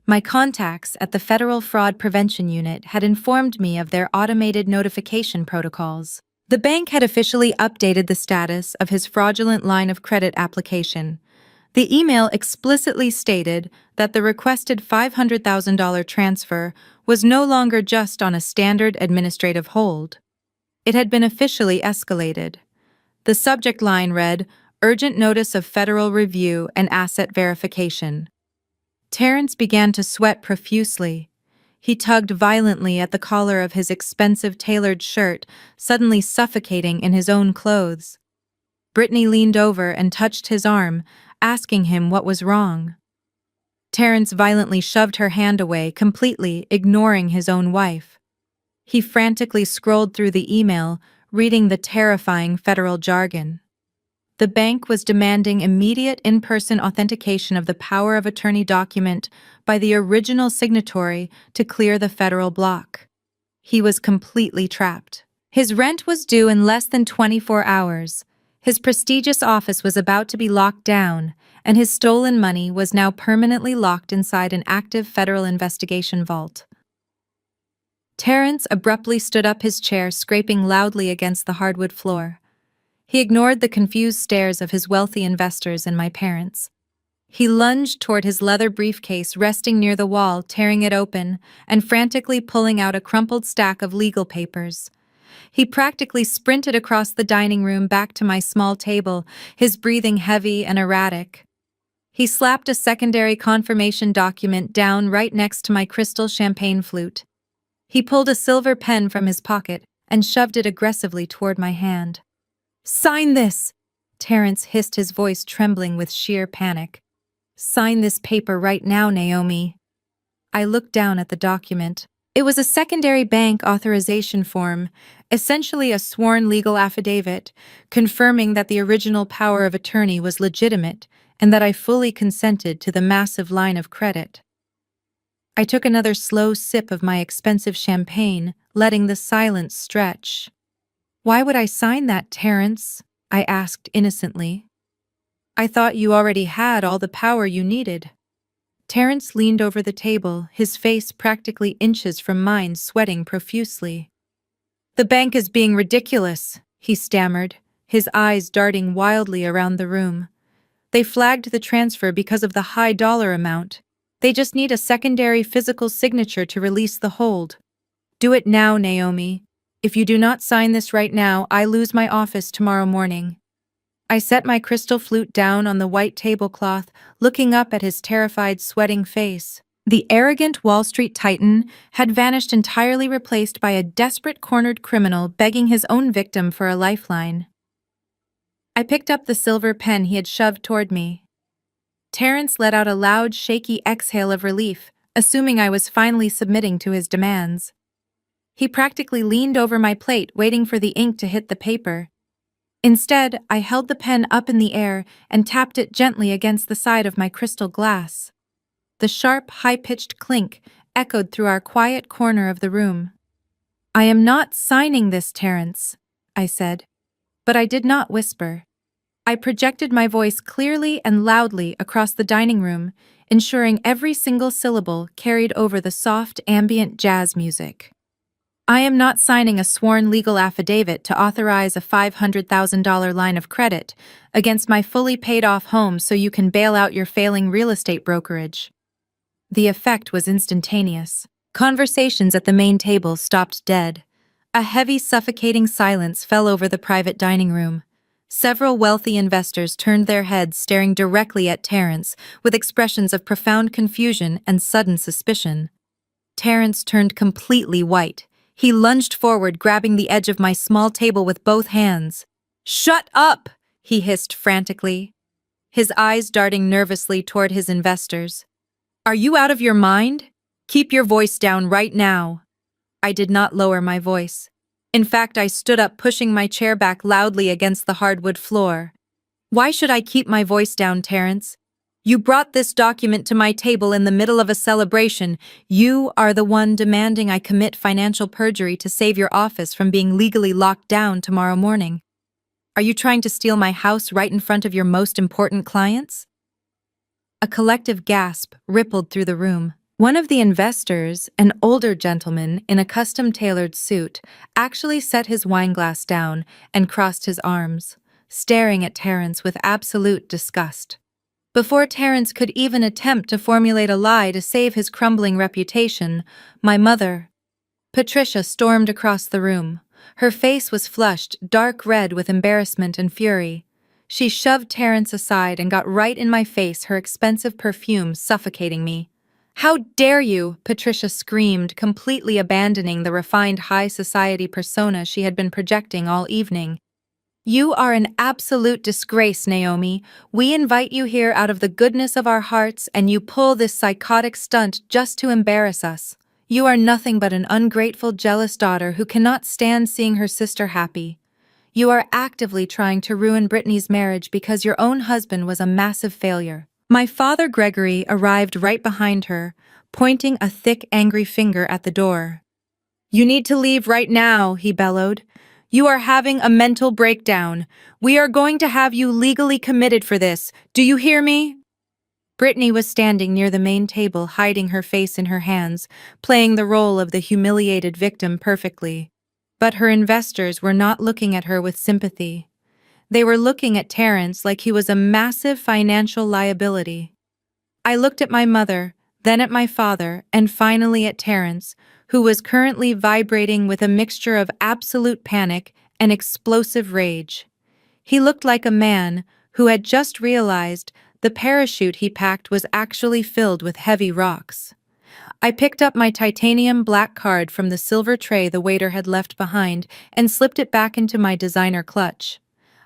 My contacts at the Federal Fraud Prevention Unit had informed me of their automated notification protocols. The bank had officially updated the status of his fraudulent line of credit application. The email explicitly stated that the requested $500,000 transfer was no longer just on a standard administrative hold. It had been officially escalated. The subject line read, "Urgent Notice of Federal Review and Asset Verification." Terrence began to sweat profusely. He tugged violently at the collar of his expensive tailored shirt, suddenly suffocating in his own clothes. Brittany leaned over and touched his arm, asking him what was wrong. Terrence violently shoved her hand away, completely ignoring his own wife. He frantically scrolled through the email, reading the terrifying federal jargon. The bank was demanding immediate in-person authentication of the power of attorney document by the original signatory to clear the federal block. He was completely trapped. His rent was due in less than 24 hours. His prestigious office was about to be locked down, and his stolen money was now permanently locked inside an active federal investigation vault. Terrence abruptly stood up his chair, scraping loudly against the hardwood floor. He ignored the confused stares of his wealthy investors and my parents. He lunged toward his leather briefcase resting near the wall, tearing it open and frantically pulling out a crumpled stack of legal papers. He practically sprinted across the dining room back to my small table, his breathing heavy and erratic. He slapped a secondary confirmation document down right next to my crystal champagne flute. He pulled a silver pen from his pocket and shoved it aggressively toward my hand. "Sign this!" Terrence hissed, his voice trembling with sheer panic. "Sign this paper right now, Naomi." I looked down at the document. It was a secondary bank authorization form, essentially a sworn legal affidavit, confirming that the original power of attorney was legitimate and that I fully consented to the massive line of credit. I took another slow sip of my expensive champagne, letting the silence stretch. "Why would I sign that, Terrence?" I asked innocently. "I thought you already had all the power you needed." Terrence leaned over the table, his face practically inches from mine, sweating profusely. "The bank is being ridiculous," he stammered, his eyes darting wildly around the room. "They flagged the transfer because of the high dollar amount. They just need a secondary physical signature to release the hold. Do it now, Naomi. If you do not sign this right now, I lose my office tomorrow morning." I set my crystal flute down on the white tablecloth, looking up at his terrified, sweating face. The arrogant Wall Street titan had vanished, entirely replaced by a desperate cornered criminal begging his own victim for a lifeline. I picked up the silver pen he had shoved toward me. Terrence let out a loud, shaky exhale of relief, assuming I was finally submitting to his demands. He practically leaned over my plate, waiting for the ink to hit the paper. Instead, I held the pen up in the air and tapped it gently against the side of my crystal glass. The sharp, high-pitched clink echoed through our quiet corner of the room. "I am not signing this, Terrence," I said. But I did not whisper. I projected my voice clearly and loudly across the dining room, ensuring every single syllable carried over the soft, ambient jazz music. "I am not signing a sworn legal affidavit to authorize a $500,000 line of credit against my fully paid-off home so you can bail out your failing real estate brokerage." The effect was instantaneous. Conversations at the main table stopped dead. A heavy, suffocating silence fell over the private dining room. Several wealthy investors turned their heads, staring directly at Terrence with expressions of profound confusion and sudden suspicion. Terrence turned completely white. He lunged forward, grabbing the edge of my small table with both hands. "Shut up!" he hissed frantically, his eyes darting nervously toward his investors. "Are you out of your mind? Keep your voice down right now." I did not lower my voice. In fact, I stood up, pushing my chair back loudly against the hardwood floor. "Why should I keep my voice down, Terrence? You brought this document to my table in the middle of a celebration. You are the one demanding I commit financial perjury to save your office from being legally locked down tomorrow morning. Are you trying to steal my house right in front of your most important clients?" A collective gasp rippled through the room. One of the investors, an older gentleman in a custom-tailored suit, actually set his wineglass down and crossed his arms, staring at Terrence with absolute disgust. Before Terrence could even attempt to formulate a lie to save his crumbling reputation, my mother, Patricia, stormed across the room. Her face was flushed, dark red with embarrassment and fury. She shoved Terrence aside and got right in my face, her expensive perfume suffocating me. "How dare you!" Patricia screamed, completely abandoning the refined high society persona she had been projecting all evening. "You are an absolute disgrace, Naomi. We invite you here out of the goodness of our hearts, and you pull this psychotic stunt just to embarrass us. You are nothing but an ungrateful, jealous daughter who cannot stand seeing her sister happy. You are actively trying to ruin Brittany's marriage because your own husband was a massive failure." My father, Gregory, arrived right behind her, pointing a thick, angry finger at the door. "You need to leave right now," he bellowed. You are having a mental breakdown. We are going to have you legally committed for this. Do you hear me? Brittany was standing near the main table, hiding her face in her hands, playing the role of the humiliated victim perfectly. But her investors were not looking at her with sympathy. They were looking at Terrence like he was a massive financial liability. I looked at my mother, then at my father, and finally at Terrence, who was currently vibrating with a mixture of absolute panic and explosive rage. He looked like a man who had just realized the parachute he packed was actually filled with heavy rocks. I picked up my titanium black card from the silver tray the waiter had left behind and slipped it back into my designer clutch.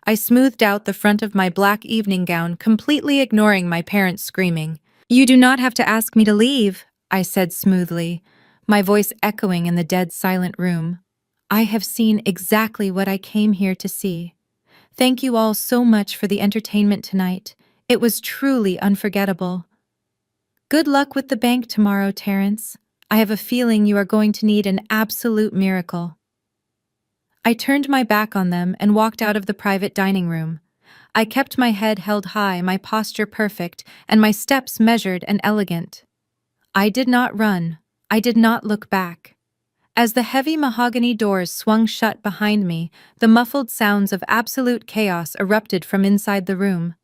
I smoothed out the front of my black evening gown, completely ignoring my parents' screaming. "You do not have to ask me to leave," I said smoothly, my voice echoing in the dead silent room. "I have seen exactly what I came here to see. Thank you all so much for the entertainment tonight. It was truly unforgettable. Good luck with the bank tomorrow, Terrence. I have a feeling you are going to need an absolute miracle." I turned my back on them and walked out of the private dining room. I kept my head held high, my posture perfect, and my steps measured and elegant. I did not run. I did not look back. As the heavy mahogany doors swung shut behind me, the muffled sounds of absolute chaos erupted from inside the room.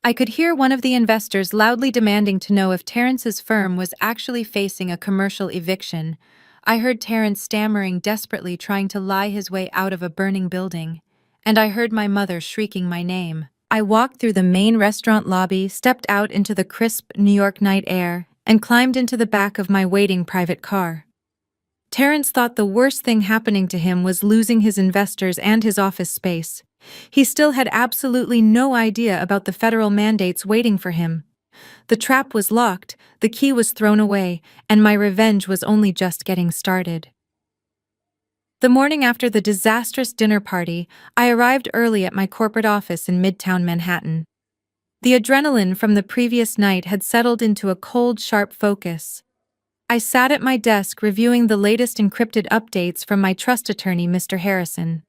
I could hear one of the investors loudly demanding to know if Terrence's firm was actually facing a commercial eviction. I heard Terrence stammering desperately, trying to lie his way out of a burning building. And I heard my mother shrieking my name. I walked through the main restaurant lobby, stepped out into the crisp New York night air, and climbed into the back of my waiting private car. Terrence thought the worst thing happening to him was losing his investors and his office space. He still had absolutely no idea about the federal mandates waiting for him. The trap was locked, the key was thrown away, and my revenge was only just getting started. The morning after the disastrous dinner party, I arrived early at my corporate office in Midtown Manhattan. The adrenaline from the previous night had settled into a cold, sharp focus. I sat at my desk reviewing the latest encrypted updates from my trust attorney, Mr. Harrison.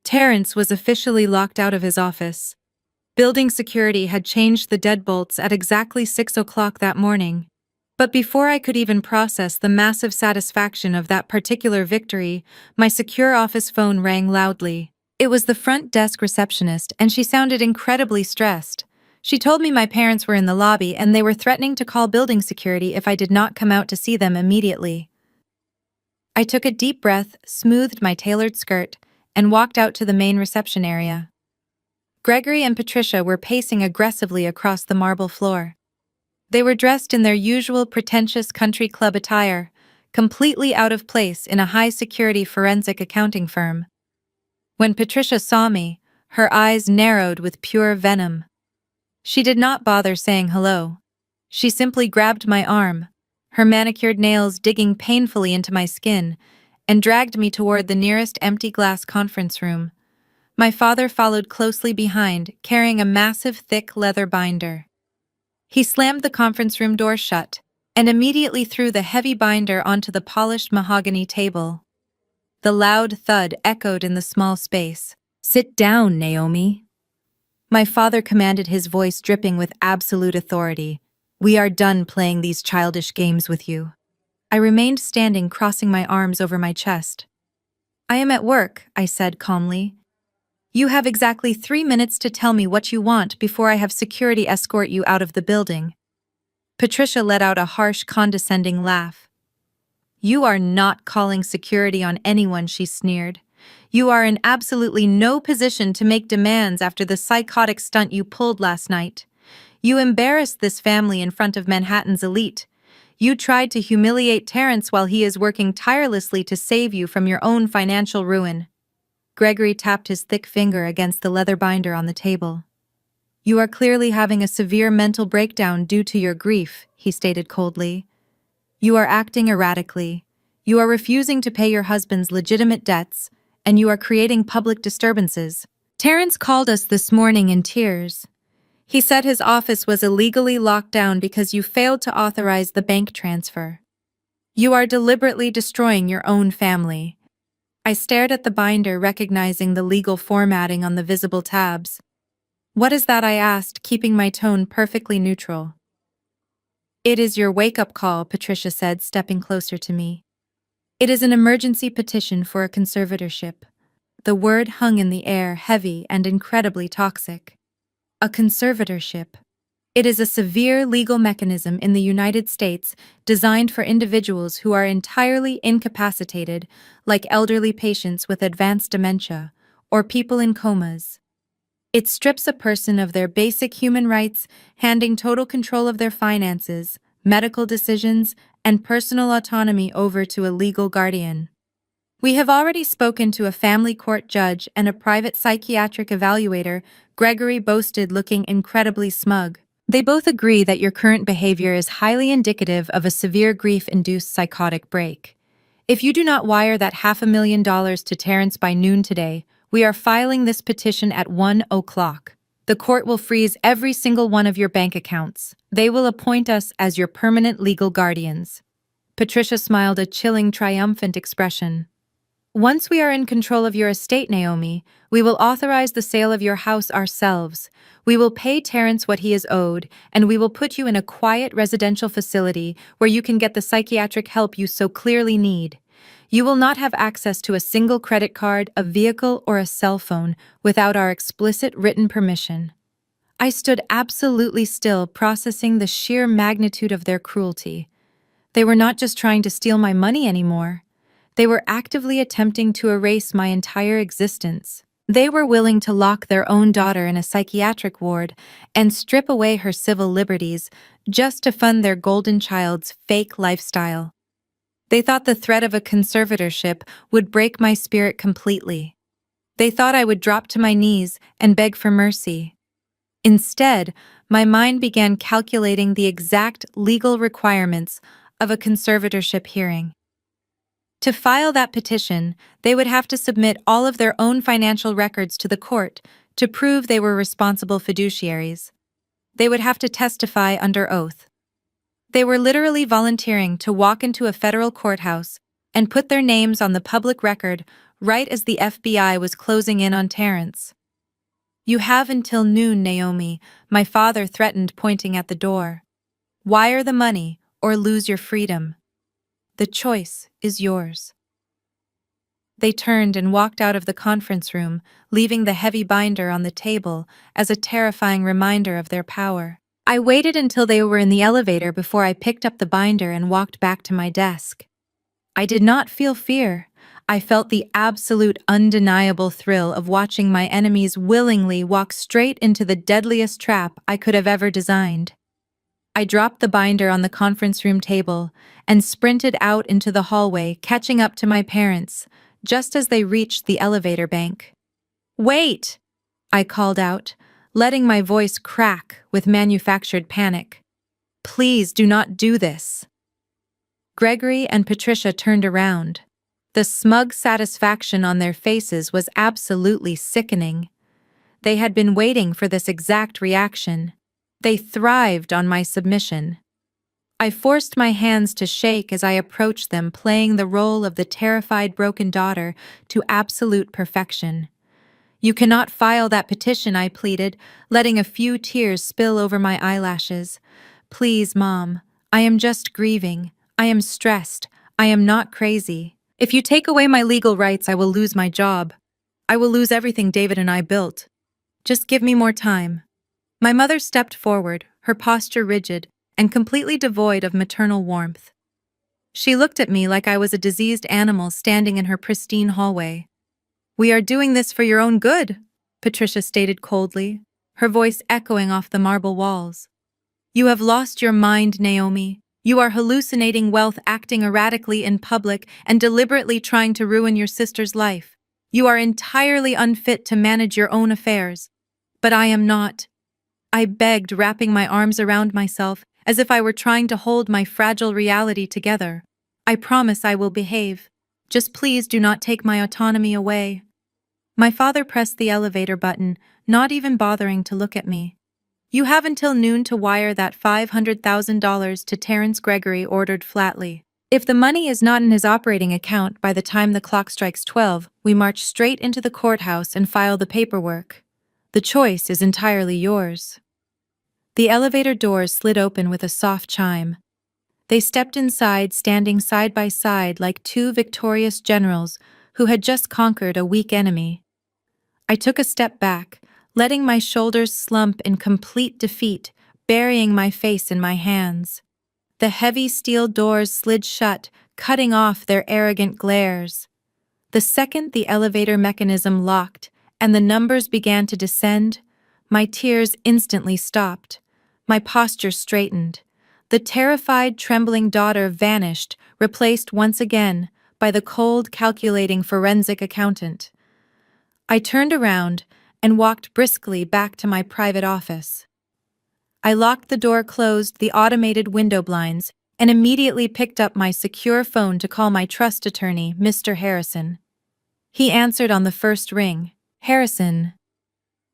Terrence was officially locked out of his office. Building security had changed the deadbolts at exactly 6 o'clock that morning. But before I could even process the massive satisfaction of that particular victory, my secure office phone rang loudly. It was the front desk receptionist, and she sounded incredibly stressed. She told me my parents were in the lobby and they were threatening to call building security if I did not come out to see them immediately. I took a deep breath, smoothed my tailored skirt, and walked out to the main reception area. Gregory and Patricia were pacing aggressively across the marble floor. They were dressed in their usual pretentious country club attire, completely out of place in a high-security forensic accounting firm. When Patricia saw me, her eyes narrowed with pure venom. She did not bother saying hello. She simply grabbed my arm, her manicured nails digging painfully into my skin, and dragged me toward the nearest empty glass conference room. My father followed closely behind, carrying a massive, thick leather binder. He slammed the conference room door shut and immediately threw the heavy binder onto the polished mahogany table. The loud thud echoed in the small space. "Sit down, Naomi." My father commanded, his voice dripping with absolute authority. "We are done playing these childish games with you." I remained standing, crossing my arms over my chest. "I am at work," I said calmly. "You have exactly 3 minutes to tell me what you want before I have security escort you out of the building." Patricia let out a harsh, condescending laugh. "You are not calling security on anyone," she sneered. "You are in absolutely no position to make demands after the psychotic stunt you pulled last night. You embarrassed this family in front of Manhattan's elite. You tried to humiliate Terrence while he is working tirelessly to save you from your own financial ruin." Gregory tapped his thick finger against the leather binder on the table. "You are clearly having a severe mental breakdown due to your grief," he stated coldly. "You are acting erratically. You are refusing to pay your husband's legitimate debts, and you are creating public disturbances. Terrence called us this morning in tears. He said his office was illegally locked down because you failed to authorize the bank transfer. You are deliberately destroying your own family." I stared at the binder, recognizing the legal formatting on the visible tabs. "What is that?" I asked, keeping my tone perfectly neutral. "It is your wake-up call," Patricia said, stepping closer to me. "It is an emergency petition for a conservatorship." The word hung in the air, heavy and incredibly toxic. A conservatorship. It is a severe legal mechanism in the United States designed for individuals who are entirely incapacitated, like elderly patients with advanced dementia, or people in comas. It strips a person of their basic human rights, handing total control of their finances, medical decisions, and personal autonomy over to a legal guardian. We have already spoken to a family court judge and a private psychiatric evaluator, Gregory boasted, looking incredibly smug. They both agree that your current behavior is highly indicative of a severe grief-induced psychotic break. If you do not wire that $500,000 to Terrence by noon today, we are filing this petition at 1 o'clock. The court will freeze every single one of your bank accounts. They will appoint us as your permanent legal guardians. Patricia smiled, a chilling, triumphant expression. "Once we are in control of your estate, Naomi, we will authorize the sale of your house ourselves. We will pay Terrence what he is owed, and we will put you in a quiet residential facility where you can get the psychiatric help you so clearly need. You will not have access to a single credit card, a vehicle, or a cell phone without our explicit written permission." I stood absolutely still, processing the sheer magnitude of their cruelty. They were not just trying to steal my money anymore. They were actively attempting to erase my entire existence. They were willing to lock their own daughter in a psychiatric ward and strip away her civil liberties just to fund their golden child's fake lifestyle. They thought the threat of a conservatorship would break my spirit completely. They thought I would drop to my knees and beg for mercy. Instead, my mind began calculating the exact legal requirements of a conservatorship hearing. To file that petition, they would have to submit all of their own financial records to the court to prove they were responsible fiduciaries. They would have to testify under oath. They were literally volunteering to walk into a federal courthouse and put their names on the public record right as the FBI was closing in on Terrence. "You have until noon, Naomi," my father threatened, pointing at the door. "Wire the money or lose your freedom. The choice is yours." They turned and walked out of the conference room, leaving the heavy binder on the table as a terrifying reminder of their power. I waited until they were in the elevator before I picked up the binder and walked back to my desk. I did not feel fear. I felt the absolute, undeniable thrill of watching my enemies willingly walk straight into the deadliest trap I could have ever designed. I dropped the binder on the conference room table and sprinted out into the hallway, catching up to my parents, just as they reached the elevator bank. "Wait!" I called out, letting my voice crack with manufactured panic. "Please do not do this." Gregory and Patricia turned around. The smug satisfaction on their faces was absolutely sickening. They had been waiting for this exact reaction. They thrived on my submission. I forced my hands to shake as I approached them, playing the role of the terrified, broken daughter to absolute perfection. "You cannot file that petition," I pleaded, letting a few tears spill over my eyelashes. "Please, Mom. I am just grieving. I am stressed. I am not crazy. If you take away my legal rights, I will lose my job. I will lose everything David and I built. Just give me more time." My mother stepped forward, her posture rigid and completely devoid of maternal warmth. She looked at me like I was a diseased animal standing in her pristine hallway. "We are doing this for your own good," Patricia stated coldly, her voice echoing off the marble walls. "You have lost your mind, Naomi. You are hallucinating wealth, acting erratically in public, and deliberately trying to ruin your sister's life. You are entirely unfit to manage your own affairs. But I am not." I begged, wrapping my arms around myself as if I were trying to hold my fragile reality together. "I promise I will behave. Just please do not take my autonomy away." My father pressed the elevator button, not even bothering to look at me. "You have until noon to wire that $500,000 to Terrence," Gregory ordered flatly. If the money is not in his operating account by the time the clock strikes 12, we march straight into the courthouse and file the paperwork. The choice is entirely yours." The elevator doors slid open with a soft chime. They stepped inside, standing side by side like two victorious generals who had just conquered a weak enemy. I took a step back, letting my shoulders slump in complete defeat, burying my face in my hands. The heavy steel doors slid shut, cutting off their arrogant glares. The second the elevator mechanism locked and the numbers began to descend, my tears instantly stopped. My posture straightened. The terrified, trembling daughter vanished, replaced once again by the cold, calculating forensic accountant. I turned around and walked briskly back to my private office. I locked the door, closed the automated window blinds, and immediately picked up my secure phone to call my trust attorney, Mr. Harrison. He answered on the first ring. "Harrison,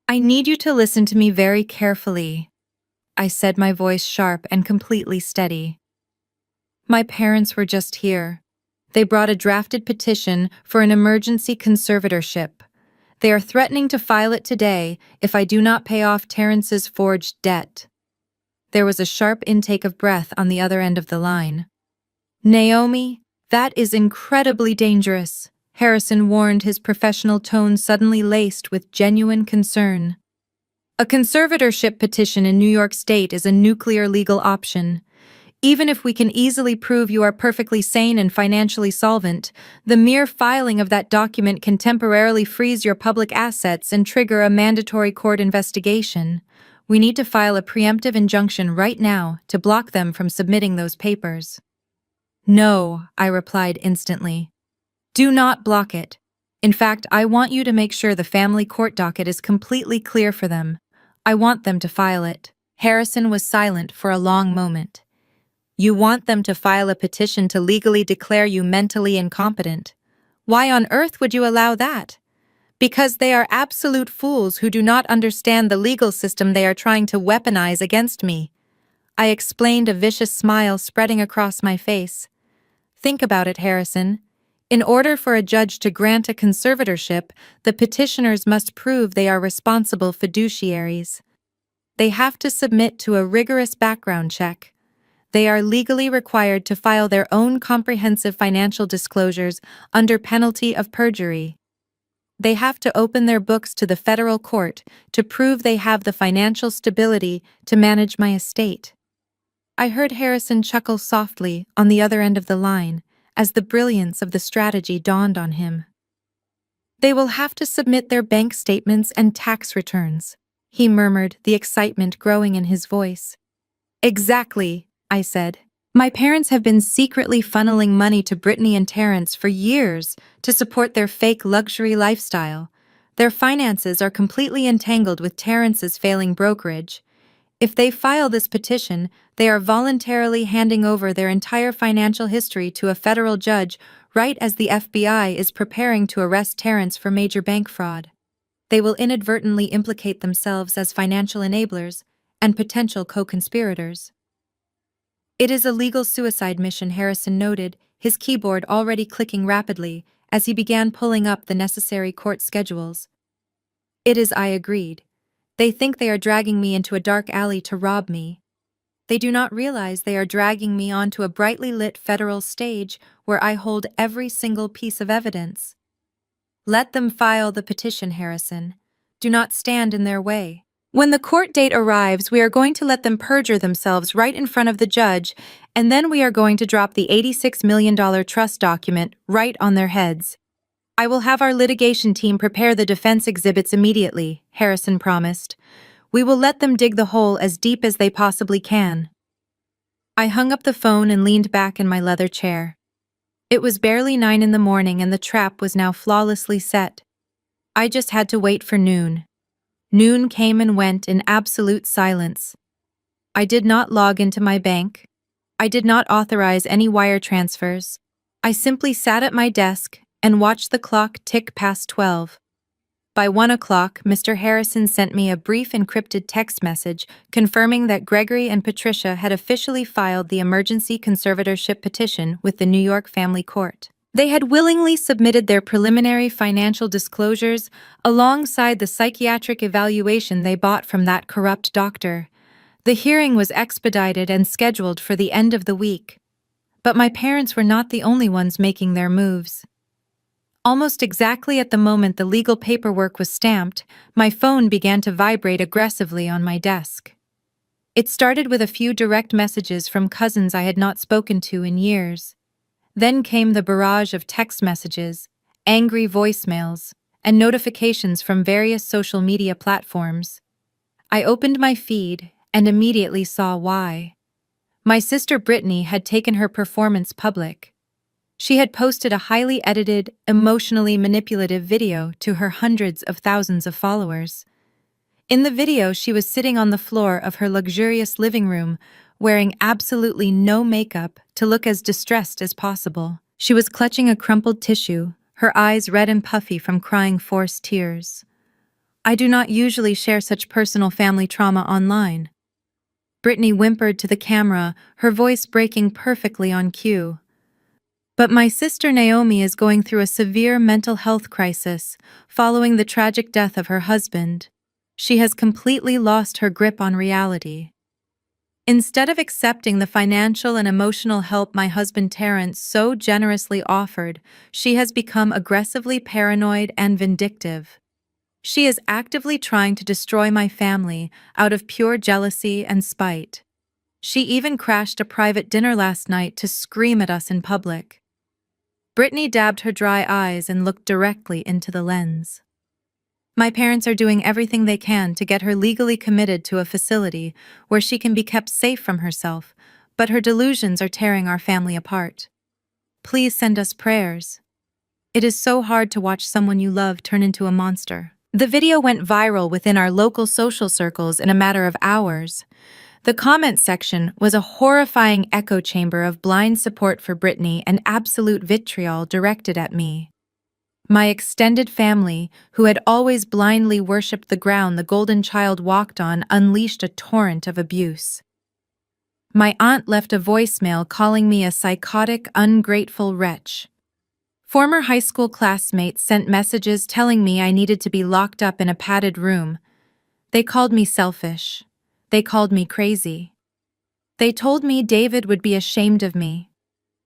I need you to listen to me very carefully," I said, my voice sharp and completely steady. "My parents were just here. They brought a drafted petition for an emergency conservatorship. They are threatening to file it today if I do not pay off Terrence's forged debt." There was a sharp intake of breath on the other end of the line. "Naomi, that is incredibly dangerous," Harrison warned, his professional tone suddenly laced with genuine concern. "A conservatorship petition in New York State is a nuclear legal option. Even if we can easily prove you are perfectly sane and financially solvent, the mere filing of that document can temporarily freeze your public assets and trigger a mandatory court investigation. We need to file a preemptive injunction right now to block them from submitting those papers." "No," I replied instantly. "Do not block it. In fact, I want you to make sure the family court docket is completely clear for them. I want them to file it." Harrison was silent for a long moment. "You want them to file a petition to legally declare you mentally incompetent? Why on earth would you allow that?" "Because they are absolute fools who do not understand the legal system they are trying to weaponize against me," I explained, a vicious smile spreading across my face. "Think about it, Harrison. In order for a judge to grant a conservatorship, the petitioners must prove they are responsible fiduciaries. They have to submit to a rigorous background check. They are legally required to file their own comprehensive financial disclosures under penalty of perjury. They have to open their books to the federal court to prove they have the financial stability to manage my estate." I heard Harrison chuckle softly on the other end of the line as the brilliance of the strategy dawned on him. "They will have to submit their bank statements and tax returns," he murmured, the excitement growing in his voice. "Exactly," I said. "My parents have been secretly funneling money to Brittany and Terrence for years to support their fake luxury lifestyle. Their finances are completely entangled with Terrence's failing brokerage. If they file this petition, they are voluntarily handing over their entire financial history to a federal judge right as the FBI is preparing to arrest Terrence for major bank fraud. They will inadvertently implicate themselves as financial enablers and potential co-conspirators." "It is a legal suicide mission," Harrison noted, his keyboard already clicking rapidly as he began pulling up the necessary court schedules. "It is," I agreed. "They think they are dragging me into a dark alley to rob me. They do not realize they are dragging me onto a brightly lit federal stage where I hold every single piece of evidence. Let them file the petition, Harrison. Do not stand in their way. When the court date arrives, we are going to let them perjure themselves right in front of the judge, and then we are going to drop the $86 million trust document right on their heads. I will have our litigation team prepare the defense exhibits immediately," Harrison promised. "We will let them dig the hole as deep as they possibly can." I hung up the phone and leaned back in my leather chair. It was barely 9 in the morning and the trap was now flawlessly set. I just had to wait for noon. Noon came and went in absolute silence. I did not log into my bank. I did not authorize any wire transfers. I simply sat at my desk and watched the clock tick past 12. By 1 o'clock, Mr. Harrison sent me a brief encrypted text message confirming that Gregory and Patricia had officially filed the emergency conservatorship petition with the New York Family Court. They had willingly submitted their preliminary financial disclosures alongside the psychiatric evaluation they bought from that corrupt doctor. The hearing was expedited and scheduled for the end of the week. But my parents were not the only ones making their moves. Almost exactly at the moment the legal paperwork was stamped, my phone began to vibrate aggressively on my desk. It started with a few direct messages from cousins I had not spoken to in years. Then came the barrage of text messages, angry voicemails, and notifications from various social media platforms. I opened my feed and immediately saw why. My sister Brittany had taken her performance public. She had posted a highly edited, emotionally manipulative video to her hundreds of thousands of followers. In the video, she was sitting on the floor of her luxurious living room, wearing absolutely no makeup to look as distressed as possible. She was clutching a crumpled tissue, her eyes red and puffy from crying forced tears. I do not usually share such personal family trauma online. Brittany whimpered to the camera, her voice breaking perfectly on cue. But my sister Naomi is going through a severe mental health crisis following the tragic death of her husband. She has completely lost her grip on reality. Instead of accepting the financial and emotional help my husband Terrence so generously offered, she has become aggressively paranoid and vindictive. She is actively trying to destroy my family out of pure jealousy and spite. She even crashed a private dinner last night to scream at us in public. Brittany dabbed her dry eyes and looked directly into the lens. My parents are doing everything they can to get her legally committed to a facility where she can be kept safe from herself, but her delusions are tearing our family apart. Please send us prayers. It is so hard to watch someone you love turn into a monster. The video went viral within our local social circles in a matter of hours. The comment section was a horrifying echo chamber of blind support for Brittany and absolute vitriol directed at me. My extended family, who had always blindly worshipped the ground the golden child walked on, unleashed a torrent of abuse. My aunt left a voicemail calling me a psychotic, ungrateful wretch. Former high school classmates sent messages telling me I needed to be locked up in a padded room. They called me selfish. They called me crazy. They told me David would be ashamed of me.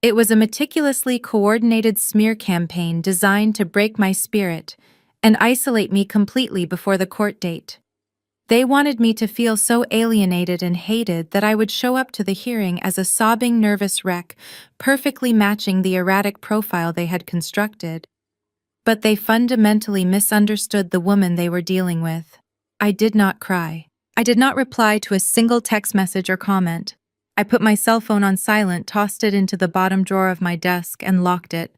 It was a meticulously coordinated smear campaign designed to break my spirit and isolate me completely before the court date. They wanted me to feel so alienated and hated that I would show up to the hearing as a sobbing, nervous wreck, perfectly matching the erratic profile they had constructed. But they fundamentally misunderstood the woman they were dealing with. I did not cry. I did not reply to a single text message or comment. I put my cell phone on silent, tossed it into the bottom drawer of my desk, and locked it.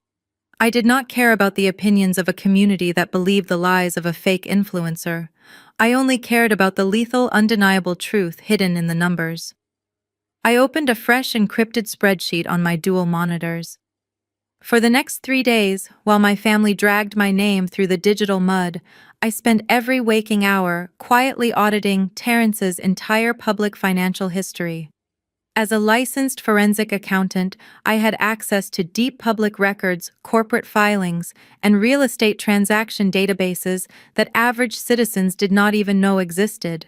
I did not care about the opinions of a community that believed the lies of a fake influencer. I only cared about the lethal, undeniable truth hidden in the numbers. I opened a fresh encrypted spreadsheet on my dual monitors. For the next 3 days, while my family dragged my name through the digital mud, I spent every waking hour quietly auditing Terrence's entire public financial history. As a licensed forensic accountant, I had access to deep public records, corporate filings, and real estate transaction databases that average citizens did not even know existed.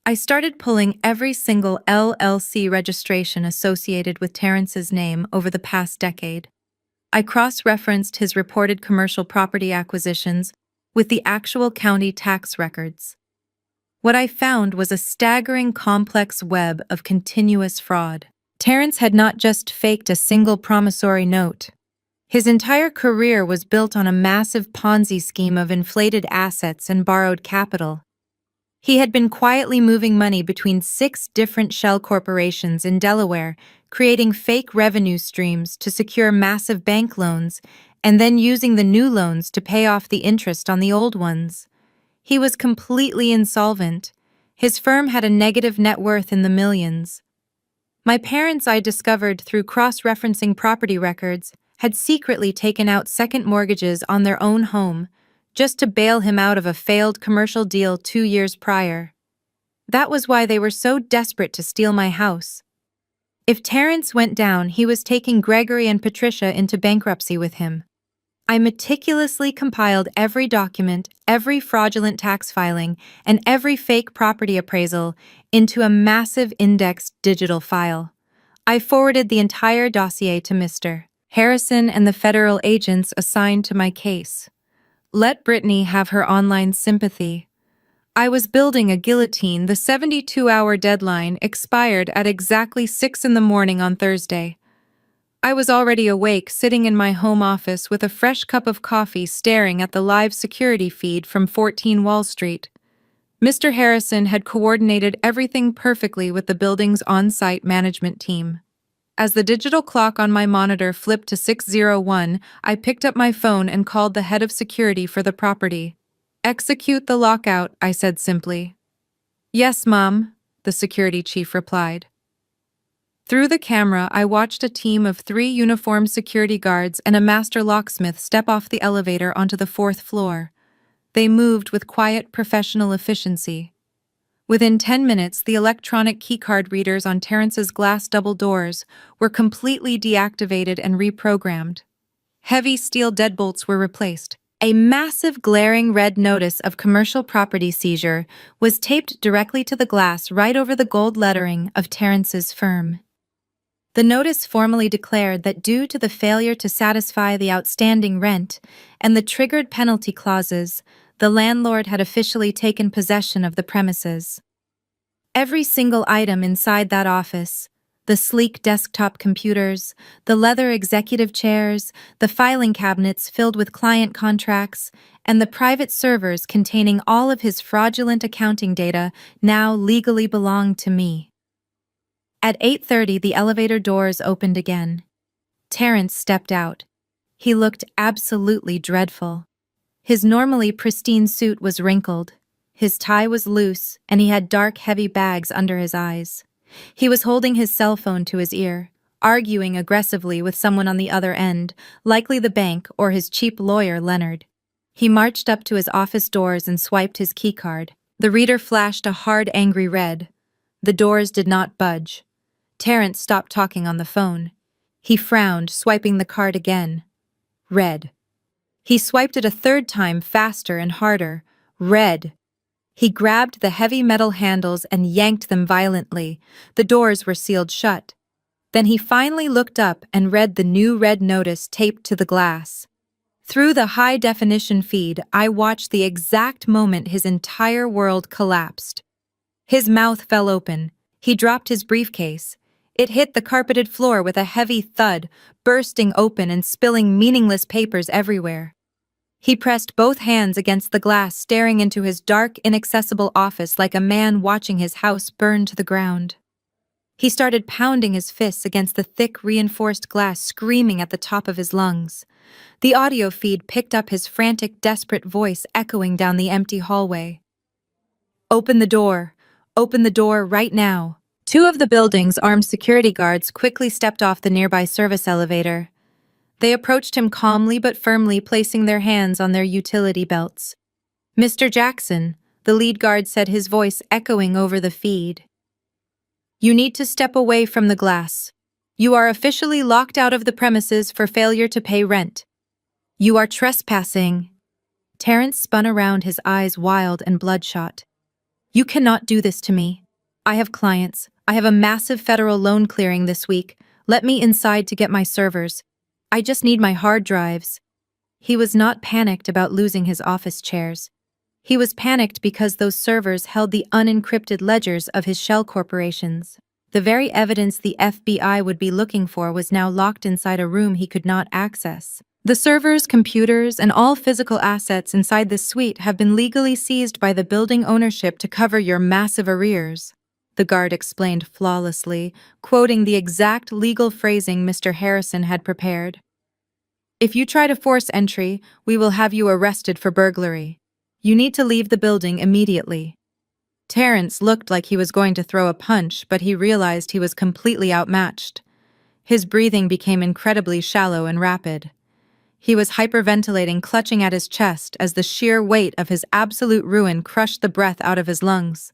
I started pulling every single LLC registration associated with Terrence's name over the past decade. I cross-referenced his reported commercial property acquisitions with the actual county tax records. What I found was a staggering complex web of continuous fraud. Terrence had not just faked a single promissory note. His entire career was built on a massive Ponzi scheme of inflated assets and borrowed capital. He had been quietly moving money between 6 different shell corporations in Delaware, creating fake revenue streams to secure massive bank loans, and then using the new loans to pay off the interest on the old ones. He was completely insolvent. His firm had a negative net worth in the millions. My parents, I discovered through cross-referencing property records, had secretly taken out second mortgages on their own home, just to bail him out of a failed commercial deal 2 years prior. That was why they were so desperate to steal my house. If Terrence went down, he was taking Gregory and Patricia into bankruptcy with him. I meticulously compiled every document, every fraudulent tax filing, and every fake property appraisal into a massive indexed digital file. I forwarded the entire dossier to Mr. Harrison and the federal agents assigned to my case. Let Brittany have her online sympathy. I was building a guillotine. The 72-hour deadline expired at exactly 6 in the morning on Thursday. I was already awake, sitting in my home office with a fresh cup of coffee, staring at the live security feed from 14 Wall Street. Mr. Harrison had coordinated everything perfectly with the building's on-site management team. As the digital clock on my monitor flipped to 6:01, I picked up my phone and called the head of security for the property. "Execute the lockout," I said simply. "Yes, Mom," the security chief replied. Through the camera, I watched a team of 3 uniformed security guards and a master locksmith step off the elevator onto the 4th floor. They moved with quiet, professional efficiency. Within 10 minutes, the electronic keycard readers on Terrence's glass double doors were completely deactivated and reprogrammed. Heavy steel deadbolts were replaced. A massive glaring red notice of commercial property seizure was taped directly to the glass right over the gold lettering of Terrence's firm. The notice formally declared that due to the failure to satisfy the outstanding rent and the triggered penalty clauses, the landlord had officially taken possession of the premises. Every single item inside that office, the sleek desktop computers, the leather executive chairs, the filing cabinets filled with client contracts, and the private servers containing all of his fraudulent accounting data now legally belonged to me. At 8:30, the elevator doors opened again. Terrence stepped out. He looked absolutely dreadful. His normally pristine suit was wrinkled, his tie was loose, and he had dark, heavy bags under his eyes. He was holding his cell phone to his ear, arguing aggressively with someone on the other end, likely the bank or his cheap lawyer, Leonard. He marched up to his office doors and swiped his keycard. The reader flashed a hard, angry red. The doors did not budge. Terrence stopped talking on the phone. He frowned, swiping the card again. Red. He swiped it a third time, faster and harder. Red. He grabbed the heavy metal handles and yanked them violently. The doors were sealed shut. Then he finally looked up and read the new red notice taped to the glass. Through the high-definition feed, I watched the exact moment his entire world collapsed. His mouth fell open. He dropped his briefcase. It hit the carpeted floor with a heavy thud, bursting open and spilling meaningless papers everywhere. He pressed both hands against the glass, staring into his dark, inaccessible office like a man watching his house burn to the ground. He started pounding his fists against the thick, reinforced glass, screaming at the top of his lungs. The audio feed picked up his frantic, desperate voice echoing down the empty hallway. "Open the door. Open the door right now." 2 of the building's armed security guards quickly stepped off the nearby service elevator. They approached him calmly but firmly, placing their hands on their utility belts. "Mr. Jackson," the lead guard said, his voice echoing over the feed. "You need to step away from the glass. You are officially locked out of the premises for failure to pay rent. You are trespassing." Terrence spun around, his eyes wild and bloodshot. "You cannot do this to me. I have clients. I have a massive federal loan clearing this week. Let me inside to get my servers. I just need my hard drives." He was not panicked about losing his office chairs. He was panicked because those servers held the unencrypted ledgers of his shell corporations. The very evidence the FBI would be looking for was now locked inside a room he could not access. The servers, computers, and all physical assets inside this suite have been legally seized by the building ownership to cover your massive arrears, the guard explained flawlessly, quoting the exact legal phrasing Mr. Harrison had prepared. "If you try to force entry, we will have you arrested for burglary. You need to leave the building immediately." Terrence looked like he was going to throw a punch, but he realized he was completely outmatched. His breathing became incredibly shallow and rapid. He was hyperventilating, clutching at his chest as the sheer weight of his absolute ruin crushed the breath out of his lungs.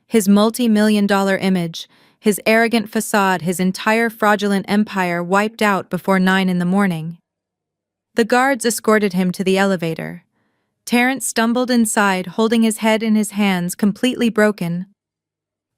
His multi-million-dollar image, his arrogant facade, his entire fraudulent empire wiped out before 9 in the morning. The guards escorted him to the elevator. Terrence stumbled inside, holding his head in his hands, completely broken.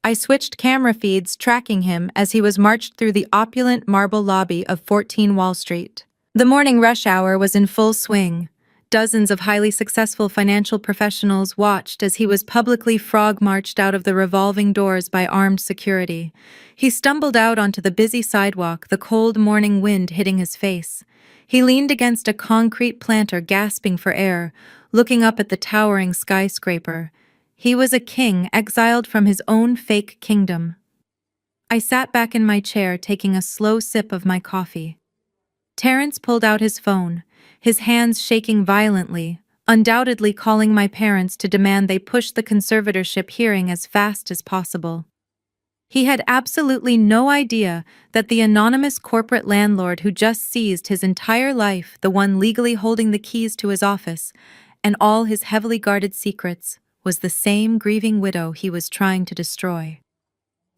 I switched camera feeds, tracking him as he was marched through the opulent marble lobby of 14 Wall Street. The morning rush hour was in full swing. Dozens of highly successful financial professionals watched as he was publicly frog-marched out of the revolving doors by armed security. He stumbled out onto the busy sidewalk, the cold morning wind hitting his face. He leaned against a concrete planter, gasping for air, looking up at the towering skyscraper. He was a king, exiled from his own fake kingdom. I sat back in my chair, taking a slow sip of my coffee. Terrence pulled out his phone, his hands shaking violently, undoubtedly calling my parents to demand they push the conservatorship hearing as fast as possible. He had absolutely no idea that the anonymous corporate landlord who just seized his entire life, the one legally holding the keys to his office, and all his heavily guarded secrets, was the same grieving widow he was trying to destroy.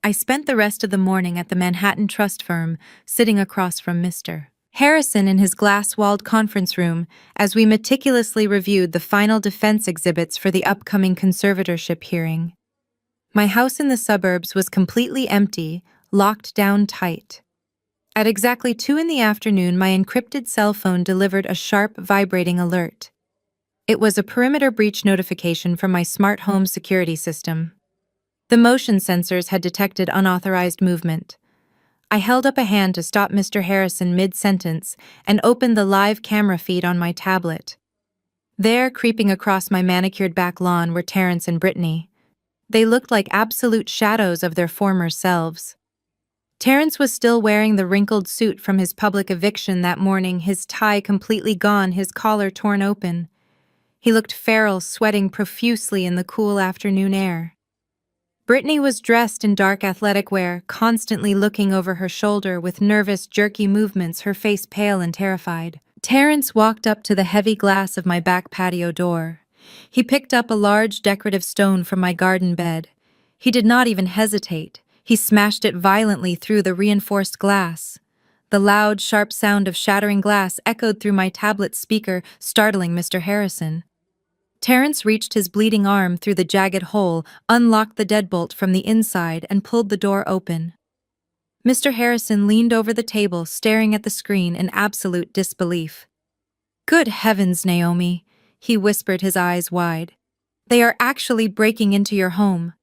I spent the rest of the morning at the Manhattan trust firm, sitting across from Mr. Harrison in his glass-walled conference room as we meticulously reviewed the final defense exhibits for the upcoming conservatorship hearing. My house in the suburbs was completely empty, locked down tight. At exactly 2 in the afternoon, my encrypted cell phone delivered a sharp, vibrating alert. It was a perimeter breach notification from my smart home security system. The motion sensors had detected unauthorized movement. I held up a hand to stop Mr. Harrison mid-sentence and opened the live camera feed on my tablet. There, creeping across my manicured back lawn, were Terrence and Brittany. They looked like absolute shadows of their former selves. Terrence was still wearing the wrinkled suit from his public eviction that morning, his tie completely gone, his collar torn open. He looked feral, sweating profusely in the cool afternoon air. Brittany was dressed in dark athletic wear, constantly looking over her shoulder with nervous, jerky movements, her face pale and terrified. Terrence walked up to the heavy glass of my back patio door. He picked up a large decorative stone from my garden bed. He did not even hesitate. He smashed it violently through the reinforced glass. The loud, sharp sound of shattering glass echoed through my tablet speaker, startling Mr. Harrison. Terrence reached his bleeding arm through the jagged hole, unlocked the deadbolt from the inside, and pulled the door open. Mr. Harrison leaned over the table, staring at the screen in absolute disbelief. "Good heavens, Naomi," he whispered, his eyes wide. "They are actually breaking into your home.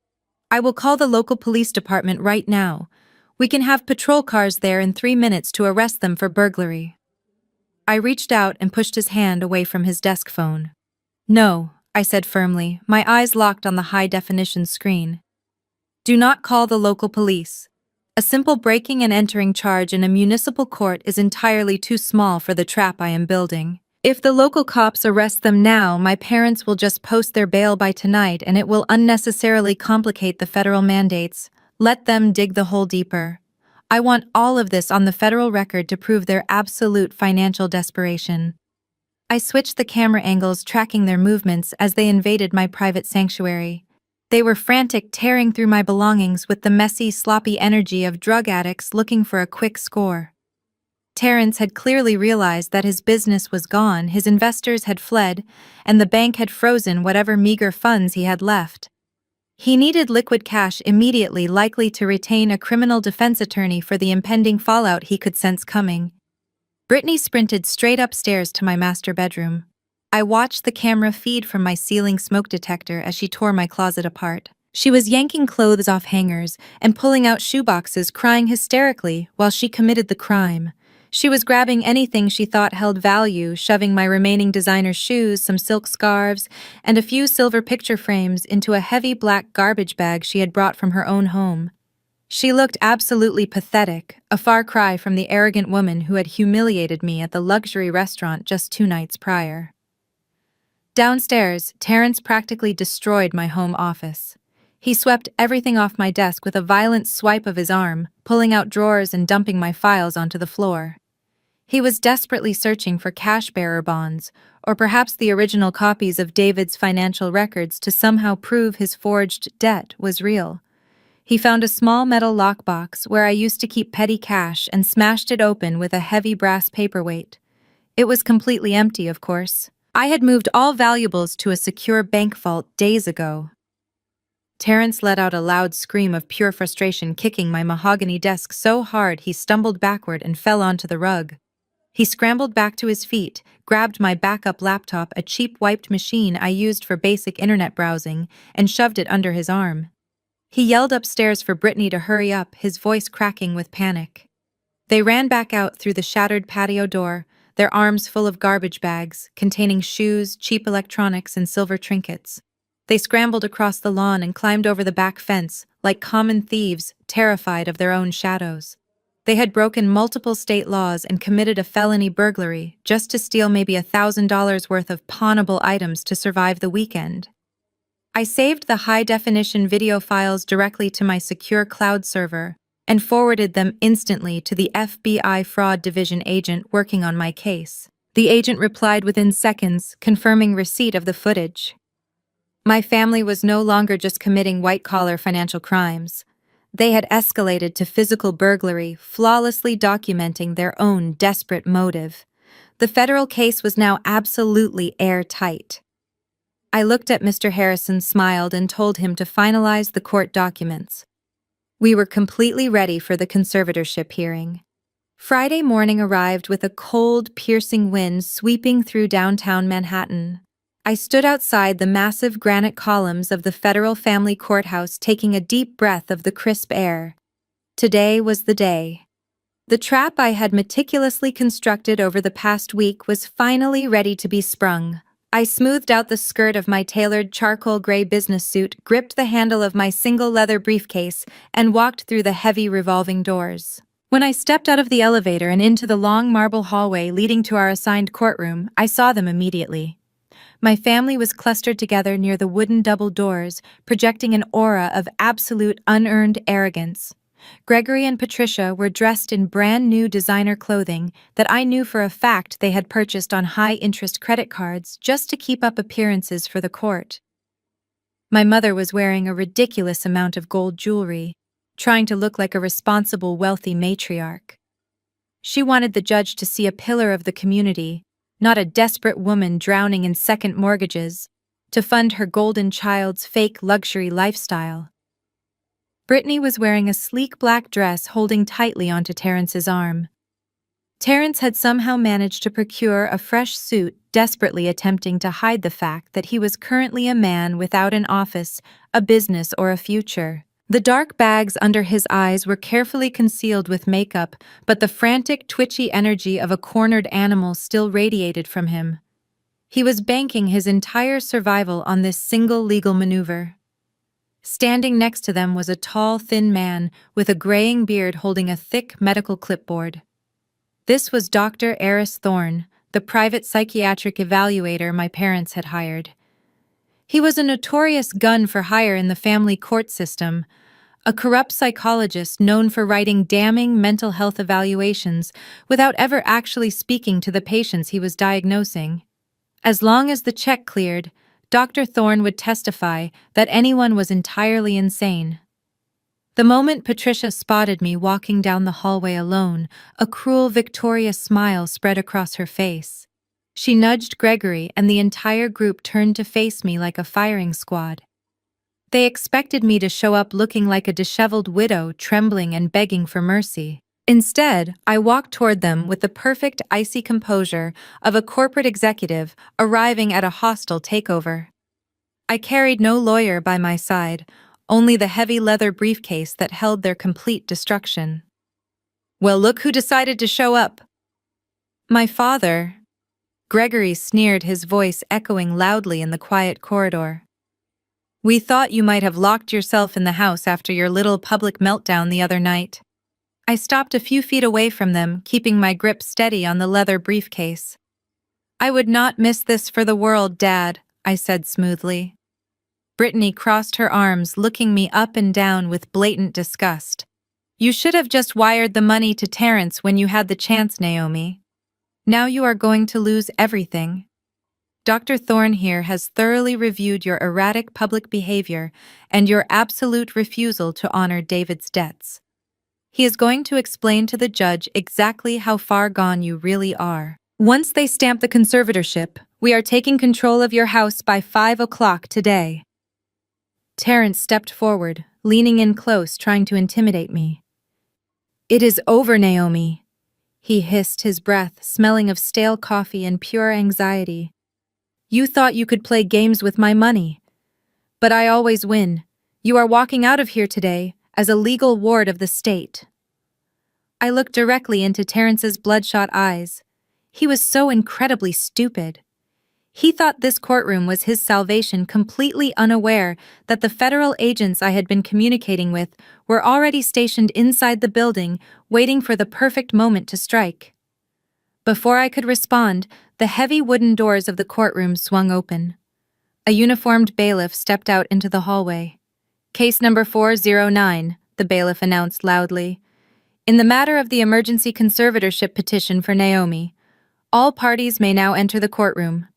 I will call the local police department right now. We can have patrol cars there in 3 minutes to arrest them for burglary." I reached out and pushed his hand away from his desk phone. "No," I said firmly, my eyes locked on the high-definition screen. "Do not call the local police. A simple breaking and entering charge in a municipal court is entirely too small for the trap I am building. If the local cops arrest them now, my parents will just post their bail by tonight and it will unnecessarily complicate the federal mandates. Let them dig the hole deeper. I want all of this on the federal record to prove their absolute financial desperation." I switched the camera angles, tracking their movements as they invaded my private sanctuary. They were frantic, tearing through my belongings with the messy, sloppy energy of drug addicts looking for a quick score. Terrence had clearly realized that his business was gone, his investors had fled, and the bank had frozen whatever meager funds he had left. He needed liquid cash immediately, likely to retain a criminal defense attorney for the impending fallout he could sense coming. Brittany sprinted straight upstairs to my master bedroom. I watched the camera feed from my ceiling smoke detector as she tore my closet apart. She was yanking clothes off hangers and pulling out shoeboxes, crying hysterically while she committed the crime. She was grabbing anything she thought held value, shoving my remaining designer shoes, some silk scarves, and a few silver picture frames into a heavy black garbage bag she had brought from her own home. She looked absolutely pathetic, a far cry from the arrogant woman who had humiliated me at the luxury restaurant just 2 nights prior. Downstairs, Terrence practically destroyed my home office. He swept everything off my desk with a violent swipe of his arm, pulling out drawers and dumping my files onto the floor. He was desperately searching for cash-bearer bonds, or perhaps the original copies of David's financial records to somehow prove his forged debt was real. He found a small metal lockbox where I used to keep petty cash and smashed it open with a heavy brass paperweight. It was completely empty, of course. I had moved all valuables to a secure bank vault days ago. Terrence let out a loud scream of pure frustration, kicking my mahogany desk so hard he stumbled backward and fell onto the rug. He scrambled back to his feet, grabbed my backup laptop, a cheap wiped machine I used for basic internet browsing, and shoved it under his arm. He yelled upstairs for Brittany to hurry up, his voice cracking with panic. They ran back out through the shattered patio door, their arms full of garbage bags containing shoes, cheap electronics, and silver trinkets. They scrambled across the lawn and climbed over the back fence, like common thieves, terrified of their own shadows. They had broken multiple state laws and committed a felony burglary just to steal maybe $1,000 worth of pawnable items to survive the weekend. I saved the high-definition video files directly to my secure cloud server and forwarded them instantly to the FBI Fraud Division agent working on my case. The agent replied within seconds, confirming receipt of the footage. My family was no longer just committing white-collar financial crimes. They had escalated to physical burglary, flawlessly documenting their own desperate motive. The federal case was now absolutely airtight. I looked at Mr. Harrison, smiled, and told him to finalize the court documents. We were completely ready for the conservatorship hearing. Friday morning arrived with a cold, piercing wind sweeping through downtown Manhattan. I stood outside the massive granite columns of the federal family courthouse, taking a deep breath of the crisp air. Today was the day. The trap I had meticulously constructed over the past week was finally ready to be sprung. I smoothed out the skirt of my tailored charcoal gray business suit, gripped the handle of my single leather briefcase, and walked through the heavy revolving doors. When I stepped out of the elevator and into the long marble hallway leading to our assigned courtroom, I saw them immediately. My family was clustered together near the wooden double doors, projecting an aura of absolute unearned arrogance. Gregory and Patricia were dressed in brand-new designer clothing that I knew for a fact they had purchased on high-interest credit cards just to keep up appearances for the court. My mother was wearing a ridiculous amount of gold jewelry, trying to look like a responsible, wealthy matriarch. She wanted the judge to see a pillar of the community, not a desperate woman drowning in second mortgages, to fund her golden child's fake luxury lifestyle. Brittany was wearing a sleek black dress holding tightly onto Terrence's arm. Terrence had somehow managed to procure a fresh suit, desperately attempting to hide the fact that he was currently a man without an office, a business, or a future. The dark bags under his eyes were carefully concealed with makeup, but the frantic, twitchy energy of a cornered animal still radiated from him. He was banking his entire survival on this single legal maneuver. Standing next to them was a tall, thin man with a graying beard holding a thick medical clipboard. This was Dr. Eris Thorne, the private psychiatric evaluator my parents had hired. He was a notorious gun for hire in the family court system, a corrupt psychologist known for writing damning mental health evaluations without ever actually speaking to the patients he was diagnosing. As long as the check cleared, Dr. Thorne would testify that anyone was entirely insane. The moment Patricia spotted me walking down the hallway alone, a cruel, victorious smile spread across her face. She nudged Gregory, and the entire group turned to face me like a firing squad. They expected me to show up looking like a disheveled widow, trembling and begging for mercy. Instead, I walked toward them with the perfect icy composure of a corporate executive arriving at a hostile takeover. I carried no lawyer by my side, only the heavy leather briefcase that held their complete destruction. "Well, look who decided to show up." "My father." Gregory sneered, his voice echoing loudly in the quiet corridor. "We thought you might have locked yourself in the house after your little public meltdown the other night." I stopped a few feet away from them, keeping my grip steady on the leather briefcase. "I would not miss this for the world, Dad," I said smoothly. Brittany crossed her arms, looking me up and down with blatant disgust. "You should have just wired the money to Terrence when you had the chance, Naomi." Now you are going to lose everything. Dr. Thorne here has thoroughly reviewed your erratic public behavior and your absolute refusal to honor David's debts. He is going to explain to the judge exactly how far gone you really are. Once they stamp the conservatorship, we are taking control of your house by 5 o'clock today. Terrence stepped forward, leaning in close, trying to intimidate me. It is over, Naomi, he hissed, his breath smelling of stale coffee and pure anxiety. You thought you could play games with my money. But I always win. You are walking out of here today as a legal ward of the state. I looked directly into Terrence's bloodshot eyes. He was so incredibly stupid. He thought this courtroom was his salvation, completely unaware that the federal agents I had been communicating with were already stationed inside the building, waiting for the perfect moment to strike. Before I could respond, the heavy wooden doors of the courtroom swung open. A uniformed bailiff stepped out into the hallway. Case number 409, the bailiff announced loudly. In the matter of the emergency conservatorship petition for Naomi, all parties may now enter the courtroom.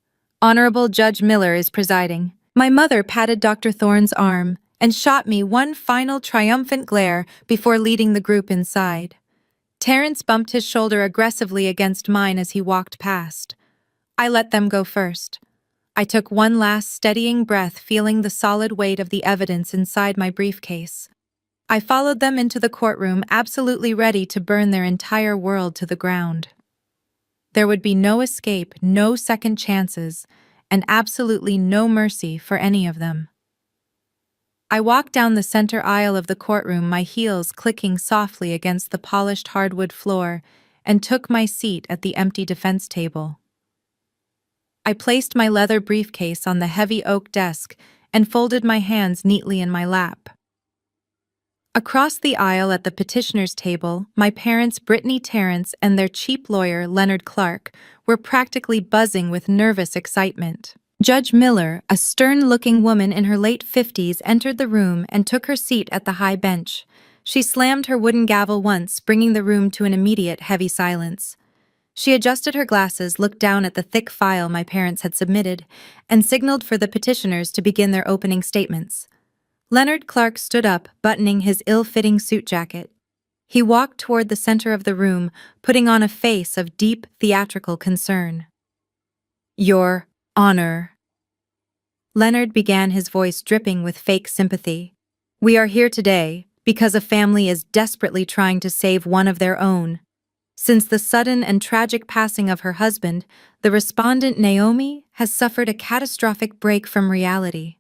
Honorable Judge Miller is presiding. My mother patted Dr. Thorne's arm and shot me one final triumphant glare before leading the group inside. Terrence bumped his shoulder aggressively against mine as he walked past. I let them go first. I took one last steadying breath, feeling the solid weight of the evidence inside my briefcase. I followed them into the courtroom, absolutely ready to burn their entire world to the ground. There would be no escape, no second chances, and absolutely no mercy for any of them. I walked down the center aisle of the courtroom, my heels clicking softly against the polished hardwood floor, and took my seat at the empty defense table. I placed my leather briefcase on the heavy oak desk and folded my hands neatly in my lap. Across the aisle at the petitioner's table, my parents, Brittany Terrence, and their cheap lawyer, Leonard Clark, were practically buzzing with nervous excitement. Judge Miller, a stern-looking woman in her late 50s, entered the room and took her seat at the high bench. She slammed her wooden gavel once, bringing the room to an immediate heavy silence. She adjusted her glasses, looked down at the thick file my parents had submitted, and signaled for the petitioners to begin their opening statements. Leonard Clark stood up, buttoning his ill-fitting suit jacket. He walked toward the center of the room, putting on a face of deep theatrical concern. Your Honor. Leonard began, his voice dripping with fake sympathy. We are here today because a family is desperately trying to save one of their own. Since the sudden and tragic passing of her husband, the respondent Naomi has suffered a catastrophic break from reality.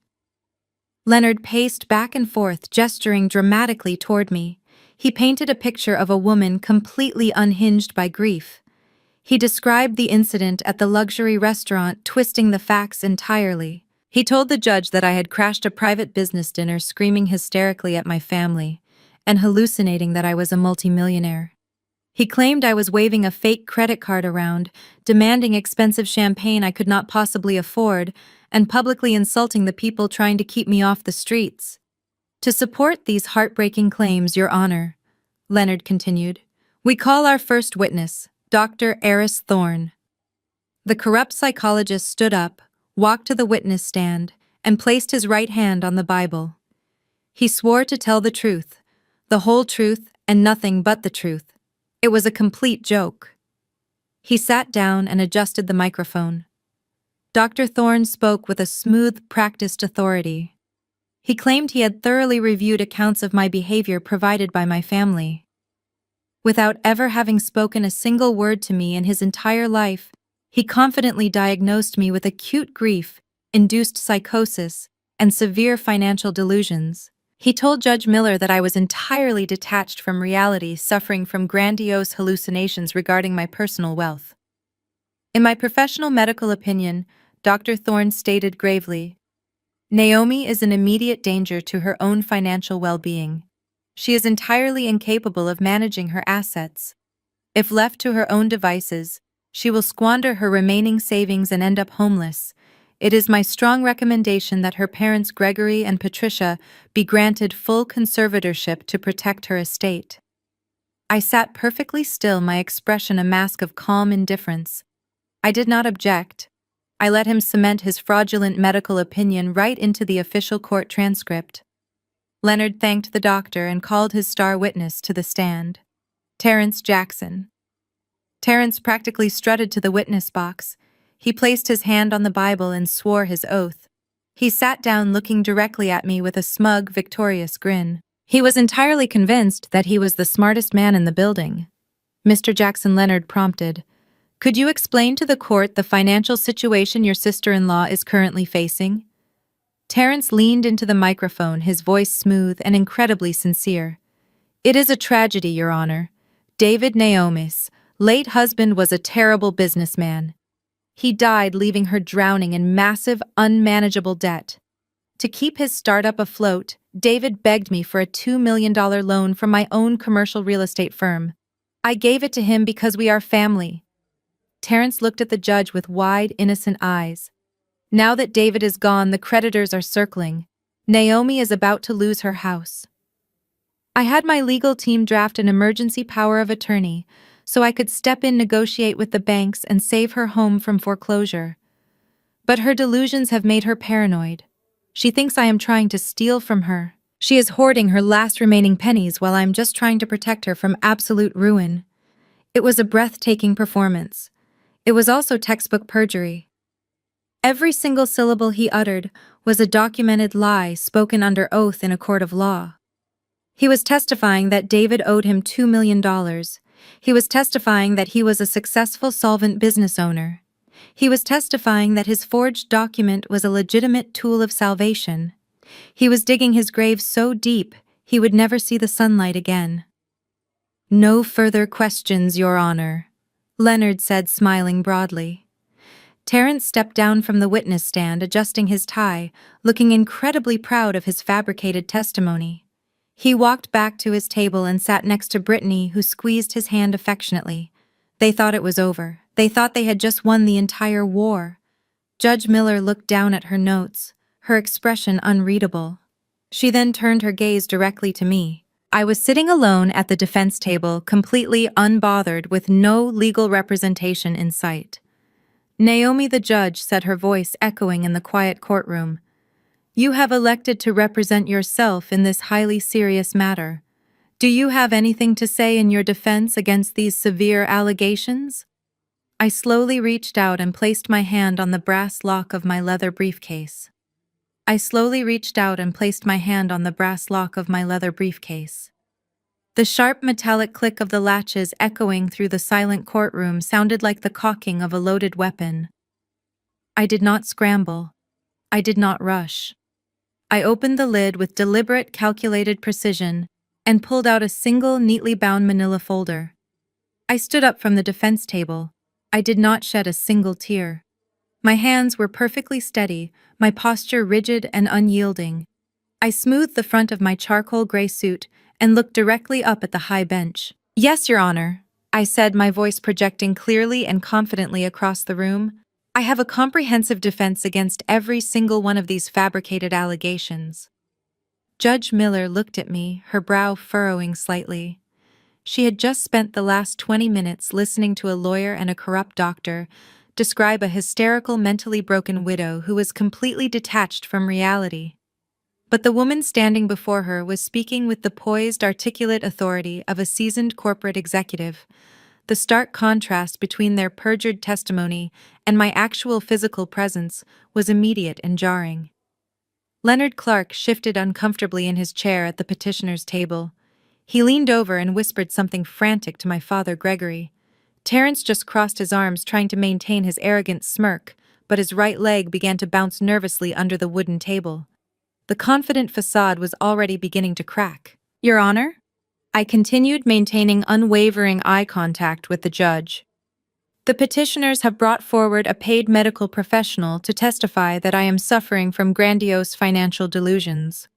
Leonard paced back and forth, gesturing dramatically toward me. He painted a picture of a woman completely unhinged by grief. He described the incident at the luxury restaurant, twisting the facts entirely. He told the judge that I had crashed a private business dinner, screaming hysterically at my family, and hallucinating that I was a multimillionaire. He claimed I was waving a fake credit card around, demanding expensive champagne I could not possibly afford, and publicly insulting the people trying to keep me off the streets. To support these heartbreaking claims, Your Honor, Leonard continued, we call our first witness, Dr. Eris Thorne. The corrupt psychologist stood up, walked to the witness stand, and placed his right hand on the Bible. He swore to tell the truth, the whole truth, and nothing but the truth. It was a complete joke. He sat down and adjusted the microphone. Dr. Thorne spoke with a smooth, practiced authority. He claimed he had thoroughly reviewed accounts of my behavior provided by my family. Without ever having spoken a single word to me in his entire life, he confidently diagnosed me with acute grief-induced psychosis and severe financial delusions. He told Judge Miller that I was entirely detached from reality, suffering from grandiose hallucinations regarding my personal wealth. In my professional medical opinion, Dr. Thorne stated gravely, Naomi is in immediate danger to her own financial well-being. She is entirely incapable of managing her assets. If left to her own devices, she will squander her remaining savings and end up homeless. It is my strong recommendation that her parents Gregory and Patricia be granted full conservatorship to protect her estate. I sat perfectly still, my expression a mask of calm indifference. I did not object. I let him cement his fraudulent medical opinion right into the official court transcript. Leonard thanked the doctor and called his star witness to the stand. Terrence Jackson. Terrence practically strutted to the witness box. He placed his hand on the Bible and swore his oath. He sat down looking directly at me with a smug, victorious grin. He was entirely convinced that he was the smartest man in the building. Mr. Jackson, Leonard prompted, "Could you explain to the court the financial situation your sister-in-law is currently facing?" Terrence leaned into the microphone, his voice smooth and incredibly sincere. "It is a tragedy, Your Honor. David Naomi's late husband was a terrible businessman. He died leaving her drowning in massive, unmanageable debt. To keep his startup afloat, David begged me for a $2 million loan from my own commercial real estate firm. I gave it to him because we are family." Terrence looked at the judge with wide, innocent eyes. "Now that David is gone, the creditors are circling. Naomi is about to lose her house. I had my legal team draft an emergency power of attorney so I could step in, negotiate with the banks, and save her home from foreclosure. But her delusions have made her paranoid. She thinks I am trying to steal from her. She is hoarding her last remaining pennies while I'm just trying to protect her from absolute ruin." It was a breathtaking performance. It was also textbook perjury. Every single syllable he uttered was a documented lie spoken under oath in a court of law. He was testifying that David owed him $2 million. He was testifying that he was a successful, solvent business owner. He was testifying that his forged document was a legitimate tool of salvation. He was digging his grave so deep he would never see the sunlight again. "No further questions, Your Honor," Leonard said, smiling broadly. Terrence stepped down from the witness stand, adjusting his tie, looking incredibly proud of his fabricated testimony. He walked back to his table and sat next to Brittany, who squeezed his hand affectionately. They thought it was over. They thought they had just won the entire war. Judge Miller looked down at her notes, her expression unreadable. She then turned her gaze directly to me. I was sitting alone at the defense table, completely unbothered, with no legal representation in sight. "Naomi," the judge said, her voice echoing in the quiet courtroom, "you have elected to represent yourself in this highly serious matter. Do you have anything to say in your defense against these severe allegations?" I slowly reached out and placed my hand on the brass lock of my leather briefcase. The sharp metallic click of the latches echoing through the silent courtroom sounded like the cocking of a loaded weapon. I did not scramble. I did not rush. I opened the lid with deliberate, calculated precision and pulled out a single, neatly bound manila folder. I stood up from the defense table. I did not shed a single tear. My hands were perfectly steady, my posture rigid and unyielding. I smoothed the front of my charcoal gray suit and looked directly up at the high bench. "Yes, Your Honor," I said, my voice projecting clearly and confidently across the room. "I have a comprehensive defense against every single one of these fabricated allegations." Judge Miller looked at me, her brow furrowing slightly. She had just spent the last 20 minutes listening to a lawyer and a corrupt doctor describe a hysterical, mentally broken widow who was completely detached from reality. But the woman standing before her was speaking with the poised, articulate authority of a seasoned corporate executive. The stark contrast between their perjured testimony and my actual physical presence was immediate and jarring. Leonard Clark shifted uncomfortably in his chair at the petitioner's table. He leaned over and whispered something frantic to my father, Gregory. Terrence just crossed his arms, trying to maintain his arrogant smirk, but his right leg began to bounce nervously under the wooden table. The confident facade was already beginning to crack. "Your Honor?" I continued, maintaining unwavering eye contact with the judge. "The petitioners have brought forward a paid medical professional to testify that I am suffering from grandiose financial delusions.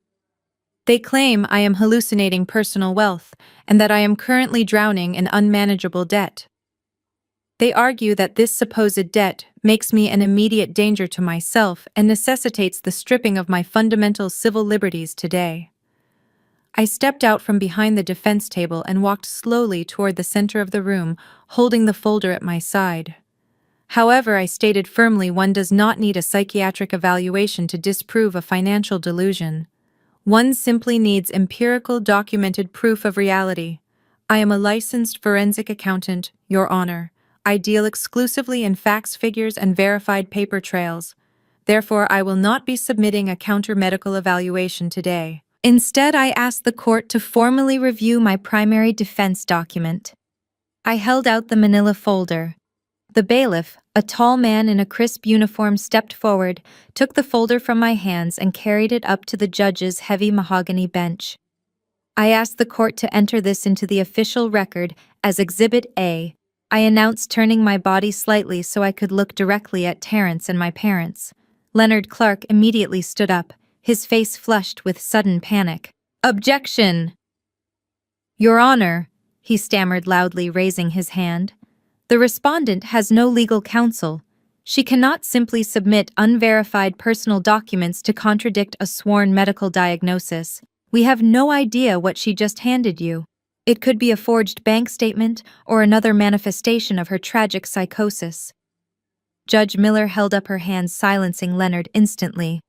They claim I am hallucinating personal wealth and that I am currently drowning in unmanageable debt. They argue that this supposed debt makes me an immediate danger to myself and necessitates the stripping of my fundamental civil liberties today. I stepped out from behind the defense table and walked slowly toward the center of the room, holding the folder at my side. However, I stated firmly one does not need a psychiatric evaluation to disprove a financial delusion. One simply needs empirical documented proof of reality. I am a licensed forensic accountant, Your Honor. I deal exclusively in facts, figures, and verified paper trails. Therefore, I will not be submitting a counter-medical evaluation today. Instead, I asked the court to formally review my primary defense document. I held out the manila folder. The bailiff, a tall man in a crisp uniform, stepped forward, took the folder from my hands, and carried it up to the judge's heavy mahogany bench. I asked the court to enter this into the official record as Exhibit A. I announced, turning my body slightly so I could look directly at Terrence and my parents. Leonard Clark immediately stood up, his face flushed with sudden panic. "Objection!" "Your Honor," he stammered loudly, raising his hand. "The respondent has no legal counsel. She cannot simply submit unverified personal documents to contradict a sworn medical diagnosis. We have no idea what she just handed you. It could be a forged bank statement or another manifestation of her tragic psychosis." Judge Miller held up her hand, silencing Leonard instantly.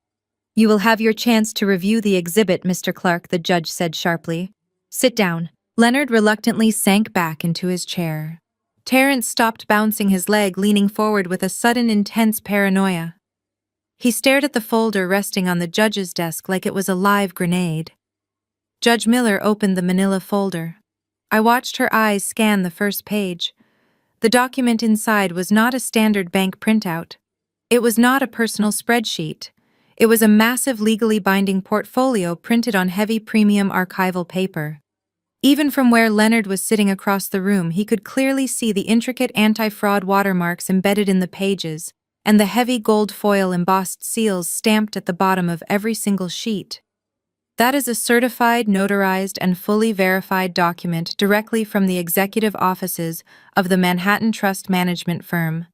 "You will have your chance to review the exhibit, Mr. Clark," the judge said sharply. "Sit down." Leonard reluctantly sank back into his chair. Terrence stopped bouncing his leg, leaning forward with a sudden intense paranoia. He stared at the folder resting on the judge's desk like it was a live grenade. Judge Miller opened the manila folder. I watched her eyes scan the first page. The document inside was not a standard bank printout. It was not a personal spreadsheet. It was a massive legally binding portfolio printed on heavy premium archival paper. Even from where Leonard was sitting across the room, he could clearly see the intricate anti-fraud watermarks embedded in the pages, and the heavy gold foil embossed seals stamped at the bottom of every single sheet. That is a certified, notarized, and fully verified document directly from the executive offices of the Manhattan Trust Management firm.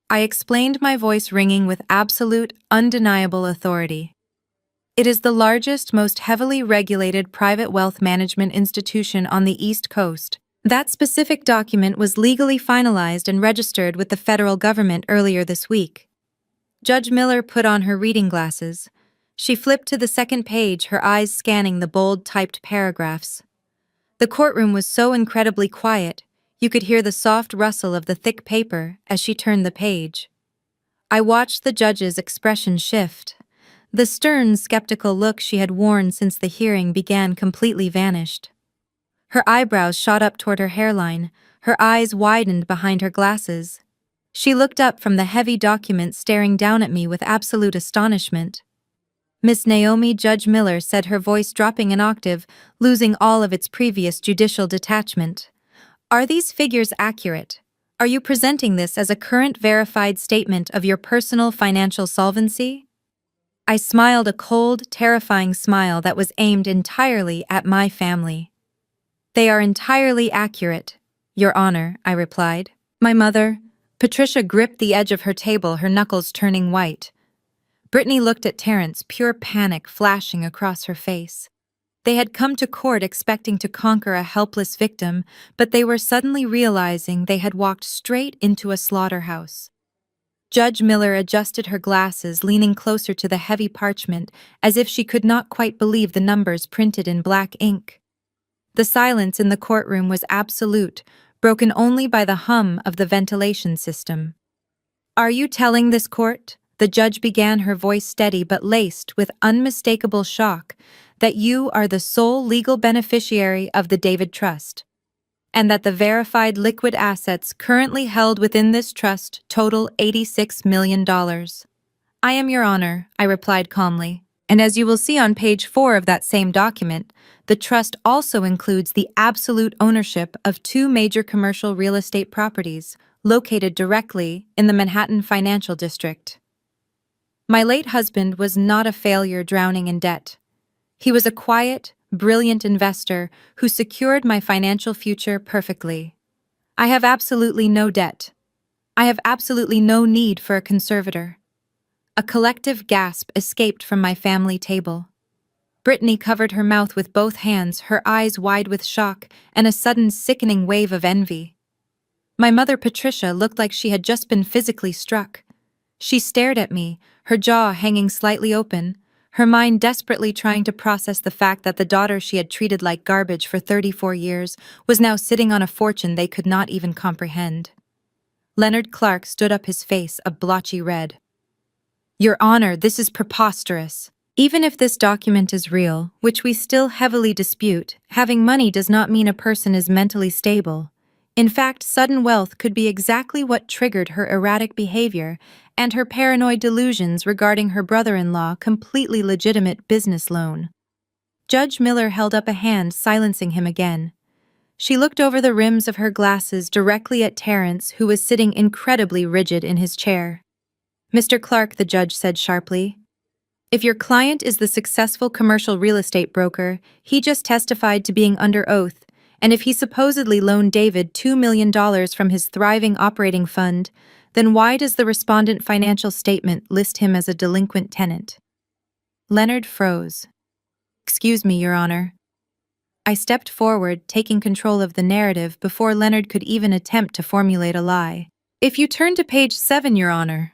I explained, my voice ringing with absolute, undeniable authority. It is the largest, most heavily regulated private wealth management institution on the East Coast. That specific document was legally finalized and registered with the federal government earlier this week. Judge Miller put on her reading glasses. She flipped to the second page, her eyes scanning the bold typed paragraphs. The courtroom was so incredibly quiet, you could hear the soft rustle of the thick paper as she turned the page. I watched the judge's expression shift. The stern, skeptical look she had worn since the hearing began completely vanished. Her eyebrows shot up toward her hairline, her eyes widened behind her glasses. She looked up from the heavy document, staring down at me with absolute astonishment. "Miss Naomi," Judge Miller said, her voice dropping an octave, losing all of its previous judicial detachment. "Are these figures accurate? Are you presenting this as a current verified statement of your personal financial solvency?" I smiled, a cold, terrifying smile that was aimed entirely at my family. "They are entirely accurate, Your Honor," I replied. My mother, Patricia, gripped the edge of her table, her knuckles turning white. Brittany looked at Terrence, pure panic flashing across her face. They had come to court expecting to conquer a helpless victim, but they were suddenly realizing they had walked straight into a slaughterhouse. Judge Miller adjusted her glasses, leaning closer to the heavy parchment, as if she could not quite believe the numbers printed in black ink. The silence in the courtroom was absolute, broken only by the hum of the ventilation system. "Are you telling this court," the judge began, her voice steady but laced with unmistakable shock, "that you are the sole legal beneficiary of the David Trust, and that the verified liquid assets currently held within this trust total $86 million. "I am, Your Honor," I replied calmly. "And as you will see on page 4 of that same document, the trust also includes the absolute ownership of 2 major commercial real estate properties located directly in the Manhattan Financial District." My late husband was not a failure drowning in debt. He was a quiet, brilliant investor who secured my financial future perfectly. I have absolutely no debt. I have absolutely no need for a conservator. A collective gasp escaped from my family table. Brittany covered her mouth with both hands, her eyes wide with shock and a sudden sickening wave of envy. My mother Patricia looked like she had just been physically struck. She stared at me, her jaw hanging slightly open, her mind desperately trying to process the fact that the daughter she had treated like garbage for 34 years was now sitting on a fortune they could not even comprehend. Leonard Clark stood up, his face a blotchy red. "Your Honor, this is preposterous. Even if this document is real, which we still heavily dispute, having money does not mean a person is mentally stable. In fact, sudden wealth could be exactly what triggered her erratic behavior and her paranoid delusions regarding her brother-in-law completely legitimate business loan." Judge Miller held up a hand, silencing him again. She looked over the rims of her glasses directly at Terrence, who was sitting incredibly rigid in his chair. "Mr. Clark," the judge said sharply, "if your client is the successful commercial real estate broker he just testified to being under oath, and if he supposedly loaned David $2 million from his thriving operating fund, then why does the respondent financial statement list him as a delinquent tenant?" Leonard froze. "Excuse me, Your Honor." I stepped forward, taking control of the narrative before Leonard could even attempt to formulate a lie. "If you turn to page 7, Your Honor,"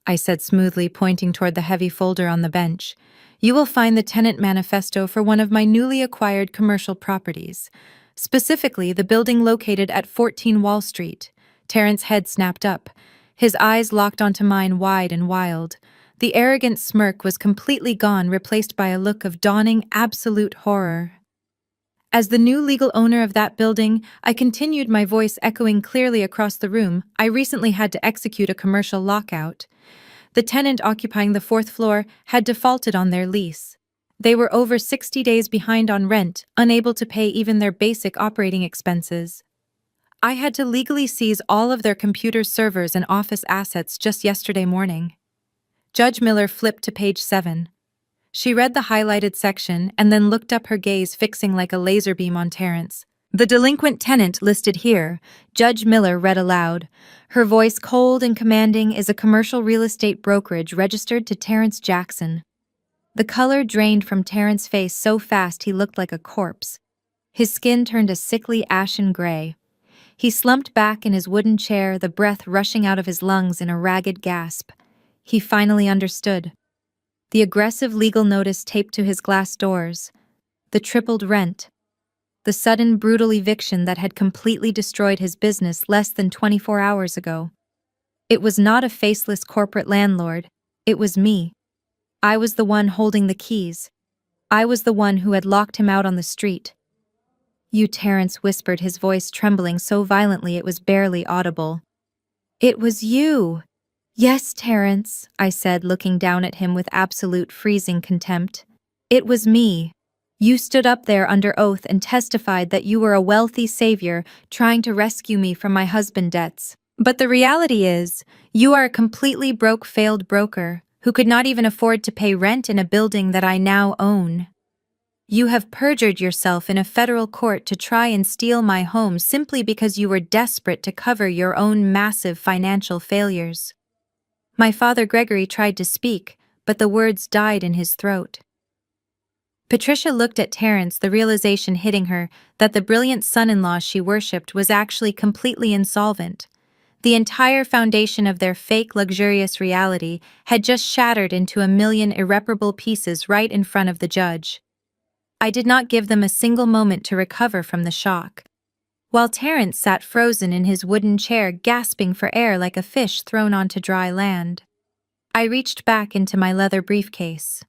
I said smoothly, pointing toward the heavy folder on the bench, "you will find the tenant manifesto for one of my newly acquired commercial properties. Specifically, the building located at 14 Wall Street." Terrence's head snapped up. His eyes locked onto mine, wide and wild. The arrogant smirk was completely gone, replaced by a look of dawning absolute horror. "As the new legal owner of that building," I continued, my voice echoing clearly across the room, "I recently had to execute a commercial lockout. The tenant occupying the 4th floor had defaulted on their lease. They were over 60 days behind on rent, unable to pay even their basic operating expenses. I had to legally seize all of their computer servers and office assets just yesterday morning." Judge Miller flipped to page 7. She read the highlighted section and then looked up, her gaze fixing like a laser beam on Terrence. "The delinquent tenant listed here," Judge Miller read aloud, her voice cold and commanding, "is a commercial real estate brokerage registered to Terrence Jackson." The color drained from Terrence's face so fast he looked like a corpse. His skin turned a sickly ashen gray. He slumped back in his wooden chair, the breath rushing out of his lungs in a ragged gasp. He finally understood. The aggressive legal notice taped to his glass doors, the tripled rent, the sudden brutal eviction that had completely destroyed his business less than 24 hours ago. It was not a faceless corporate landlord, it was me. I was the one holding the keys. I was the one who had locked him out on the street. "You," Terrence whispered, his voice trembling so violently it was barely audible. "It was you." "Yes, Terrence," I said, looking down at him with absolute freezing contempt. "It was me. You stood up there under oath and testified that you were a wealthy savior trying to rescue me from my husband's debts. But the reality is, you are a completely broke, failed broker who could not even afford to pay rent in a building that I now own. You have perjured yourself in a federal court to try and steal my home simply because you were desperate to cover your own massive financial failures." My father Gregory tried to speak, but the words died in his throat. Patricia looked at Terrence, the realization hitting her that the brilliant son-in-law she worshipped was actually completely insolvent. The entire foundation of their fake, luxurious reality had just shattered into a million irreparable pieces right in front of the judge. I did not give them a single moment to recover from the shock. While Terrence sat frozen in his wooden chair, gasping for air like a fish thrown onto dry land. I reached back into my leather briefcase.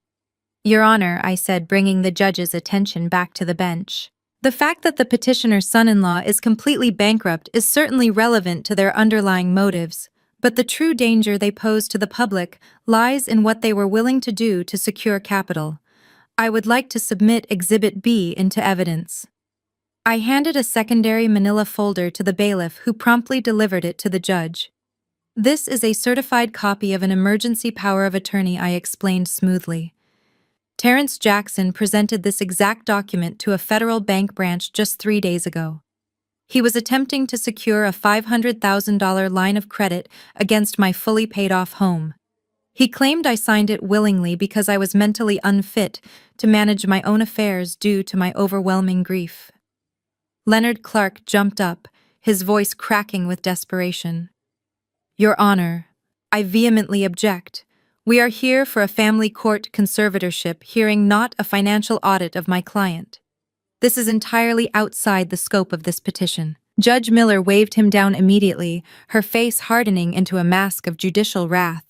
"Your Honor," I said, bringing the judge's attention back to the bench. "The fact that the petitioner's son-in-law is completely bankrupt is certainly relevant to their underlying motives, but the true danger they pose to the public lies in what they were willing to do to secure capital. I would like to submit Exhibit B into evidence." I handed a secondary manila folder to the bailiff, who promptly delivered it to the judge. "This is a certified copy of an emergency power of attorney," I explained smoothly. "Terrence Jackson presented this exact document to a federal bank branch just 3 days ago. He was attempting to secure a $500,000 line of credit against my fully paid-off home. He claimed I signed it willingly because I was mentally unfit to manage my own affairs due to my overwhelming grief. Leonard Clark jumped up, his voice cracking with desperation. Your Honor, I vehemently object. We are here for a family court conservatorship hearing, not a financial audit of my client. This is entirely outside the scope of this petition. Judge Miller waved him down immediately, her face hardening into a mask of judicial wrath.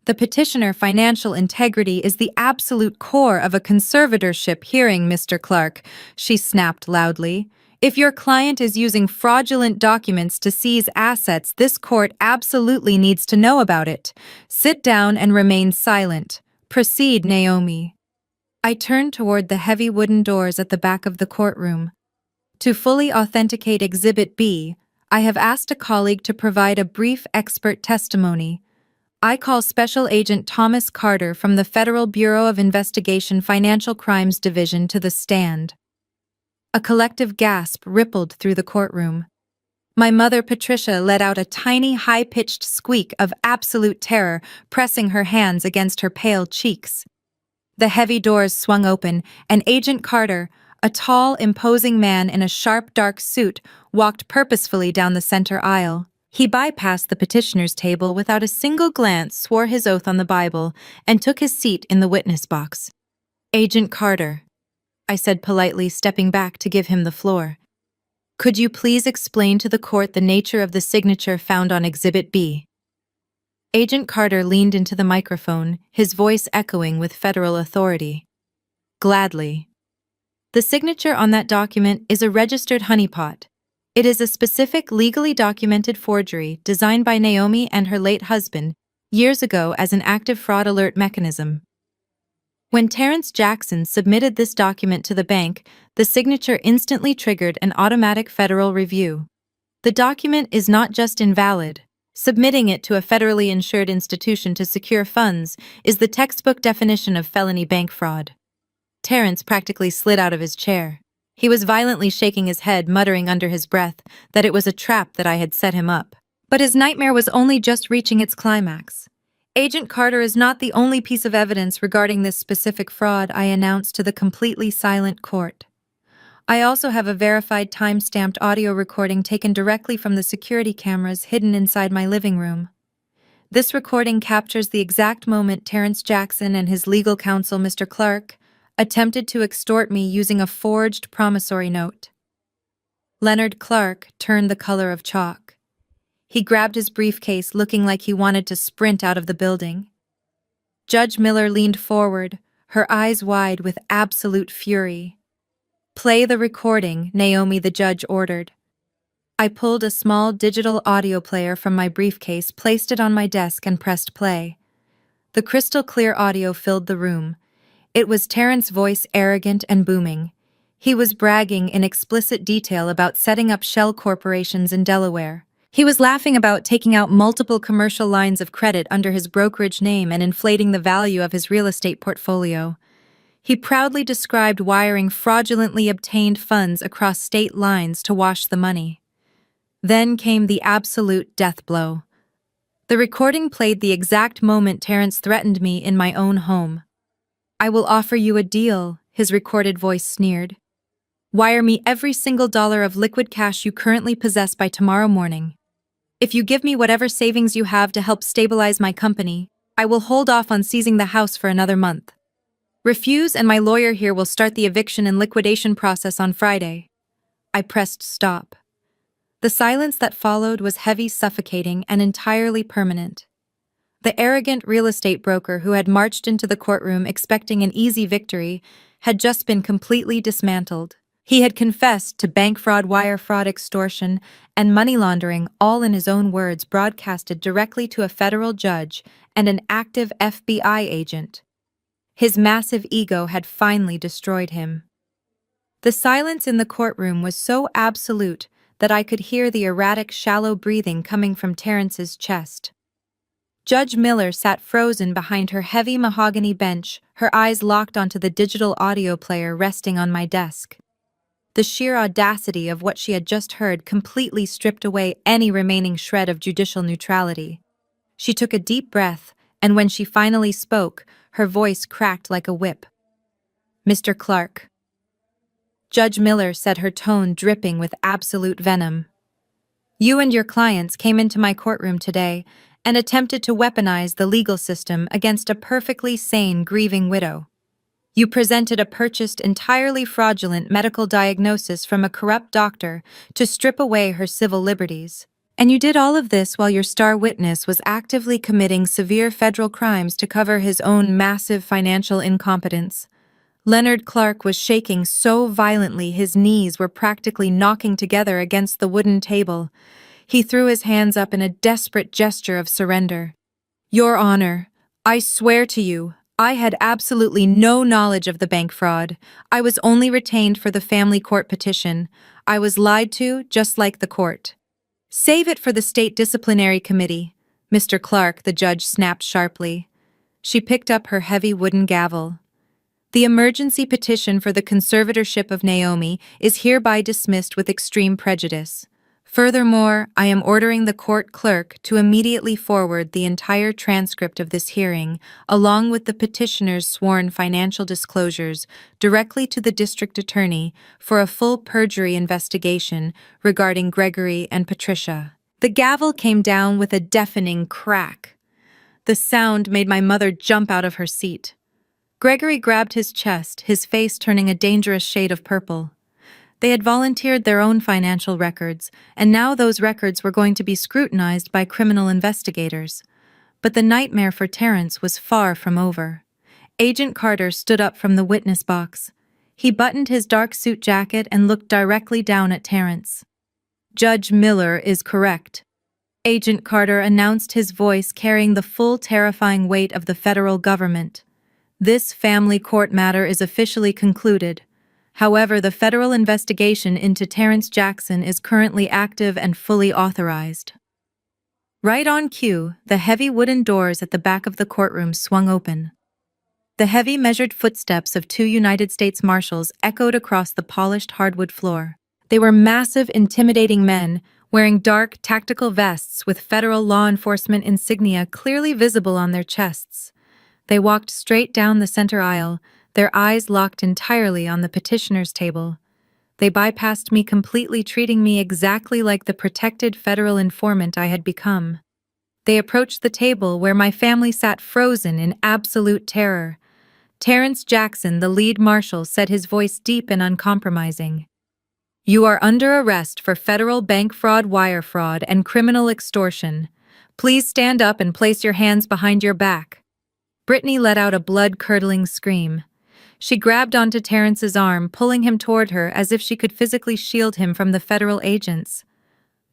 The petitioner financial integrity is the absolute core of a conservatorship hearing, Mr. Clark, she snapped loudly. If your client is using fraudulent documents to seize assets, this court absolutely needs to know about it. Sit down and remain silent. Proceed, Naomi. I turned toward the heavy wooden doors at the back of the courtroom. To fully authenticate Exhibit B, I have asked a colleague to provide a brief expert testimony. I call Special Agent Thomas Carter from the Federal Bureau of Investigation Financial Crimes Division to the stand. A collective gasp rippled through the courtroom. My mother, Patricia, let out a tiny, high-pitched squeak of absolute terror, pressing her hands against her pale cheeks. The heavy doors swung open, and Agent Carter, a tall, imposing man in a sharp, dark suit, walked purposefully down the center aisle. He bypassed the petitioner's table without a single glance, swore his oath on the Bible, and took his seat in the witness box. Agent Carter, I said politely, stepping back to give him the floor. Could you please explain to the court the nature of the signature found on Exhibit B? Agent Carter leaned into the microphone, his voice echoing with federal authority. Gladly. The signature on that document is a registered honeypot. It is a specific legally documented forgery designed by Naomi and her late husband years ago as an active fraud alert mechanism. When Terrence Jackson submitted this document to the bank, the signature instantly triggered an automatic federal review. The document is not just invalid. Submitting it to a federally insured institution to secure funds is the textbook definition of felony bank fraud. Terrence practically slid out of his chair. He was violently shaking his head, muttering under his breath that it was a trap that I had set him up. But his nightmare was only just reaching its climax. Agent Carter is not the only piece of evidence regarding this specific fraud, I announced to the completely silent court. I also have a verified time-stamped audio recording taken directly from the security cameras hidden inside my living room. This recording captures the exact moment Terrence Jackson and his legal counsel, Mr. Clark, attempted to extort me using a forged promissory note. Leonard Clark turned the color of chalk. He grabbed his briefcase, looking like he wanted to sprint out of the building. Judge Miller leaned forward, her eyes wide with absolute fury. Play the recording, Naomi, the judge ordered. I pulled a small digital audio player from my briefcase, placed it on my desk, and pressed play. The crystal-clear audio filled the room. It was Terrence's voice, arrogant and booming. He was bragging in explicit detail about setting up shell corporations in Delaware. He was laughing about taking out multiple commercial lines of credit under his brokerage name and inflating the value of his real estate portfolio. He proudly described wiring fraudulently obtained funds across state lines to wash the money. Then came the absolute death blow. The recording played the exact moment Terrence threatened me in my own home. I will offer you a deal, his recorded voice sneered. Wire me every single dollar of liquid cash you currently possess by tomorrow morning. If you give me whatever savings you have to help stabilize my company, I will hold off on seizing the house for another month. Refuse and my lawyer here will start the eviction and liquidation process on Friday. I pressed stop. The silence that followed was heavy, suffocating, and entirely permanent. The arrogant real estate broker who had marched into the courtroom expecting an easy victory had just been completely dismantled. He had confessed to bank fraud, wire fraud, extortion, and money laundering, all in his own words, broadcasted directly to a federal judge and an active FBI agent. His massive ego had finally destroyed him. The silence in the courtroom was so absolute that I could hear the erratic, shallow breathing coming from Terrence's chest. Judge Miller sat frozen behind her heavy mahogany bench, her eyes locked onto the digital audio player resting on my desk. The sheer audacity of what she had just heard completely stripped away any remaining shred of judicial neutrality. She took a deep breath and when she finally spoke, her voice cracked like a whip. "Mr. Clark." Judge Miller said, her tone dripping with absolute venom. "You and your clients came into my courtroom today and attempted to weaponize the legal system against a perfectly sane, grieving widow. You presented a purchased, entirely fraudulent medical diagnosis from a corrupt doctor to strip away her civil liberties. And you did all of this while your star witness was actively committing severe federal crimes to cover his own massive financial incompetence." Leonard Clark was shaking so violently his knees were practically knocking together against the wooden table. He threw his hands up in a desperate gesture of surrender. "Your Honor, I swear to you, I had absolutely no knowledge of the bank fraud. I was only retained for the family court petition. I was lied to, just like the court." "Save it for the State Disciplinary Committee," Mr. Clark, the judge snapped sharply. She picked up her heavy wooden gavel. "The emergency petition for the conservatorship of Naomi is hereby dismissed with extreme prejudice. Furthermore, I am ordering the court clerk to immediately forward the entire transcript of this hearing, along with the petitioner's sworn financial disclosures, directly to the district attorney for a full perjury investigation regarding Gregory and Patricia." The gavel came down with a deafening crack. The sound made my mother jump out of her seat. Gregory grabbed his chest, his face turning a dangerous shade of purple. They had volunteered their own financial records, and now those records were going to be scrutinized by criminal investigators. But the nightmare for Terrence was far from over. Agent Carter stood up from the witness box. He buttoned his dark suit jacket and looked directly down at Terrence. "Judge Miller is correct," Agent Carter announced, his voice carrying the full terrifying weight of the federal government. "This family court matter is officially concluded. However, the federal investigation into Terrence Jackson is currently active and fully authorized." Right on cue, the heavy wooden doors at the back of the courtroom swung open. The heavy measured footsteps of two United States Marshals echoed across the polished hardwood floor. They were massive, intimidating men, wearing dark, tactical vests with federal law enforcement insignia clearly visible on their chests. They walked straight down the center aisle, their eyes locked entirely on the petitioner's table. They bypassed me completely, treating me exactly like the protected federal informant I had become. They approached the table where my family sat frozen in absolute terror. Terrence Jackson, the lead marshal, said, his voice deep and uncompromising. "You are under arrest for federal bank fraud, wire fraud, and criminal extortion. Please stand up and place your hands behind your back." Brittany let out a blood-curdling scream. She grabbed onto Terrence's arm, pulling him toward her as if she could physically shield him from the federal agents.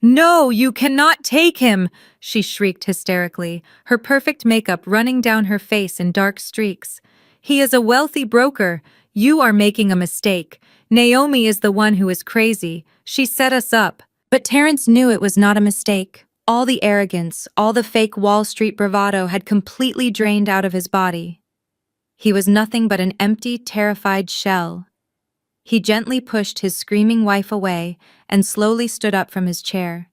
"No, you cannot take him!" she shrieked hysterically, her perfect makeup running down her face in dark streaks. "He is a wealthy broker. You are making a mistake. Naomi is the one who is crazy. She set us up." But Terrence knew it was not a mistake. All the arrogance, all the fake Wall Street bravado had completely drained out of his body. He was nothing but an empty, terrified shell. He gently pushed his screaming wife away and slowly stood up from his chair.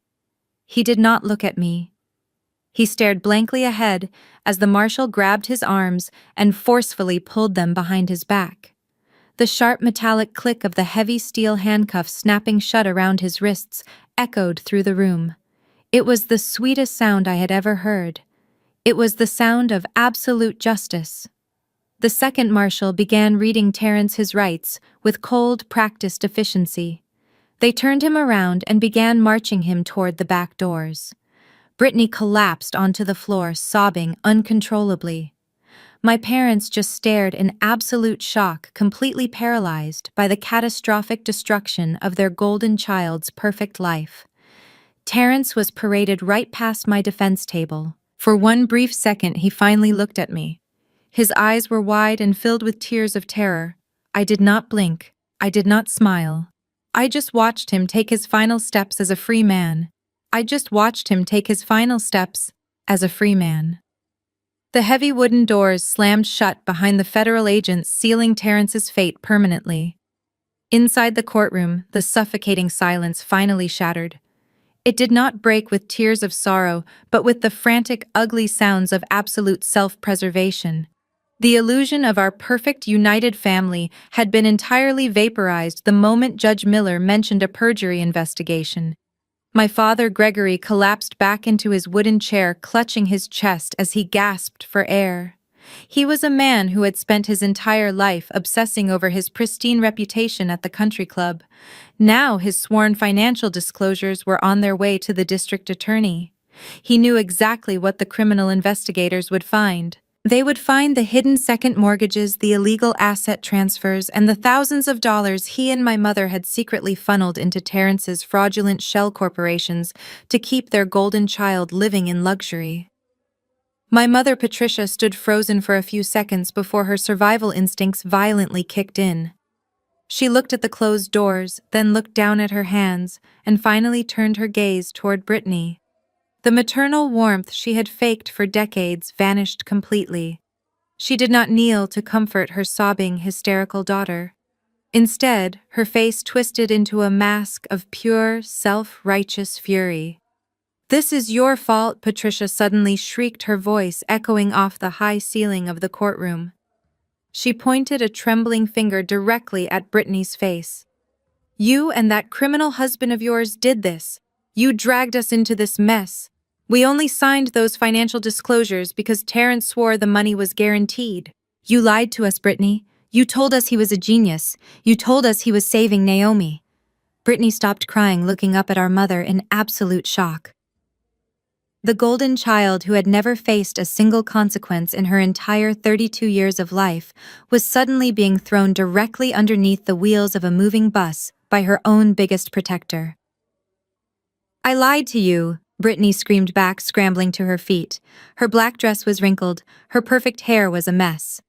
He did not look at me. He stared blankly ahead as the marshal grabbed his arms and forcefully pulled them behind his back. The sharp metallic click of the heavy steel handcuffs snapping shut around his wrists echoed through the room. It was the sweetest sound I had ever heard. It was the sound of absolute justice. The second marshal began reading Terrence his rights with cold, practiced efficiency. They turned him around and began marching him toward the back doors. Brittany collapsed onto the floor, sobbing uncontrollably. My parents just stared in absolute shock, completely paralyzed by the catastrophic destruction of their golden child's perfect life. Terrence was paraded right past my defense table. For one brief second, he finally looked at me. His eyes were wide and filled with tears of terror. I did not blink. I did not smile. I just watched him take his final steps as a free man. I just watched him take his final steps as a free man. The heavy wooden doors slammed shut behind the federal agents, sealing Terrence's fate permanently. Inside the courtroom, the suffocating silence finally shattered. It did not break with tears of sorrow, but with the frantic, ugly sounds of absolute self-preservation. The illusion of our perfect, united family had been entirely vaporized the moment Judge Miller mentioned a perjury investigation. My father, Gregory, collapsed back into his wooden chair, clutching his chest as he gasped for air. He was a man who had spent his entire life obsessing over his pristine reputation at the country club. Now his sworn financial disclosures were on their way to the district attorney. He knew exactly what the criminal investigators would find. They would find the hidden second mortgages, the illegal asset transfers, and the thousands of dollars he and my mother had secretly funneled into Terrence's fraudulent shell corporations to keep their golden child living in luxury. My mother, Patricia, stood frozen for a few seconds before her survival instincts violently kicked in. She looked at the closed doors, then looked down at her hands, and finally turned her gaze toward Brittany. The maternal warmth she had faked for decades vanished completely. She did not kneel to comfort her sobbing, hysterical daughter. Instead, her face twisted into a mask of pure, self-righteous fury. "This is your fault," Patricia suddenly shrieked, her voice echoing off the high ceiling of the courtroom. She pointed a trembling finger directly at Brittany's face. "You and that criminal husband of yours did this. You dragged us into this mess. We only signed those financial disclosures because Terrence swore the money was guaranteed. You lied to us, Brittany. You told us he was a genius. You told us he was saving Naomi." Brittany stopped crying, looking up at our mother in absolute shock. The golden child who had never faced a single consequence in her entire 32 years of life was suddenly being thrown directly underneath the wheels of a moving bus by her own biggest protector. "I lied to you," Brittany screamed back, scrambling to her feet. Her black dress was wrinkled, her perfect hair was a mess.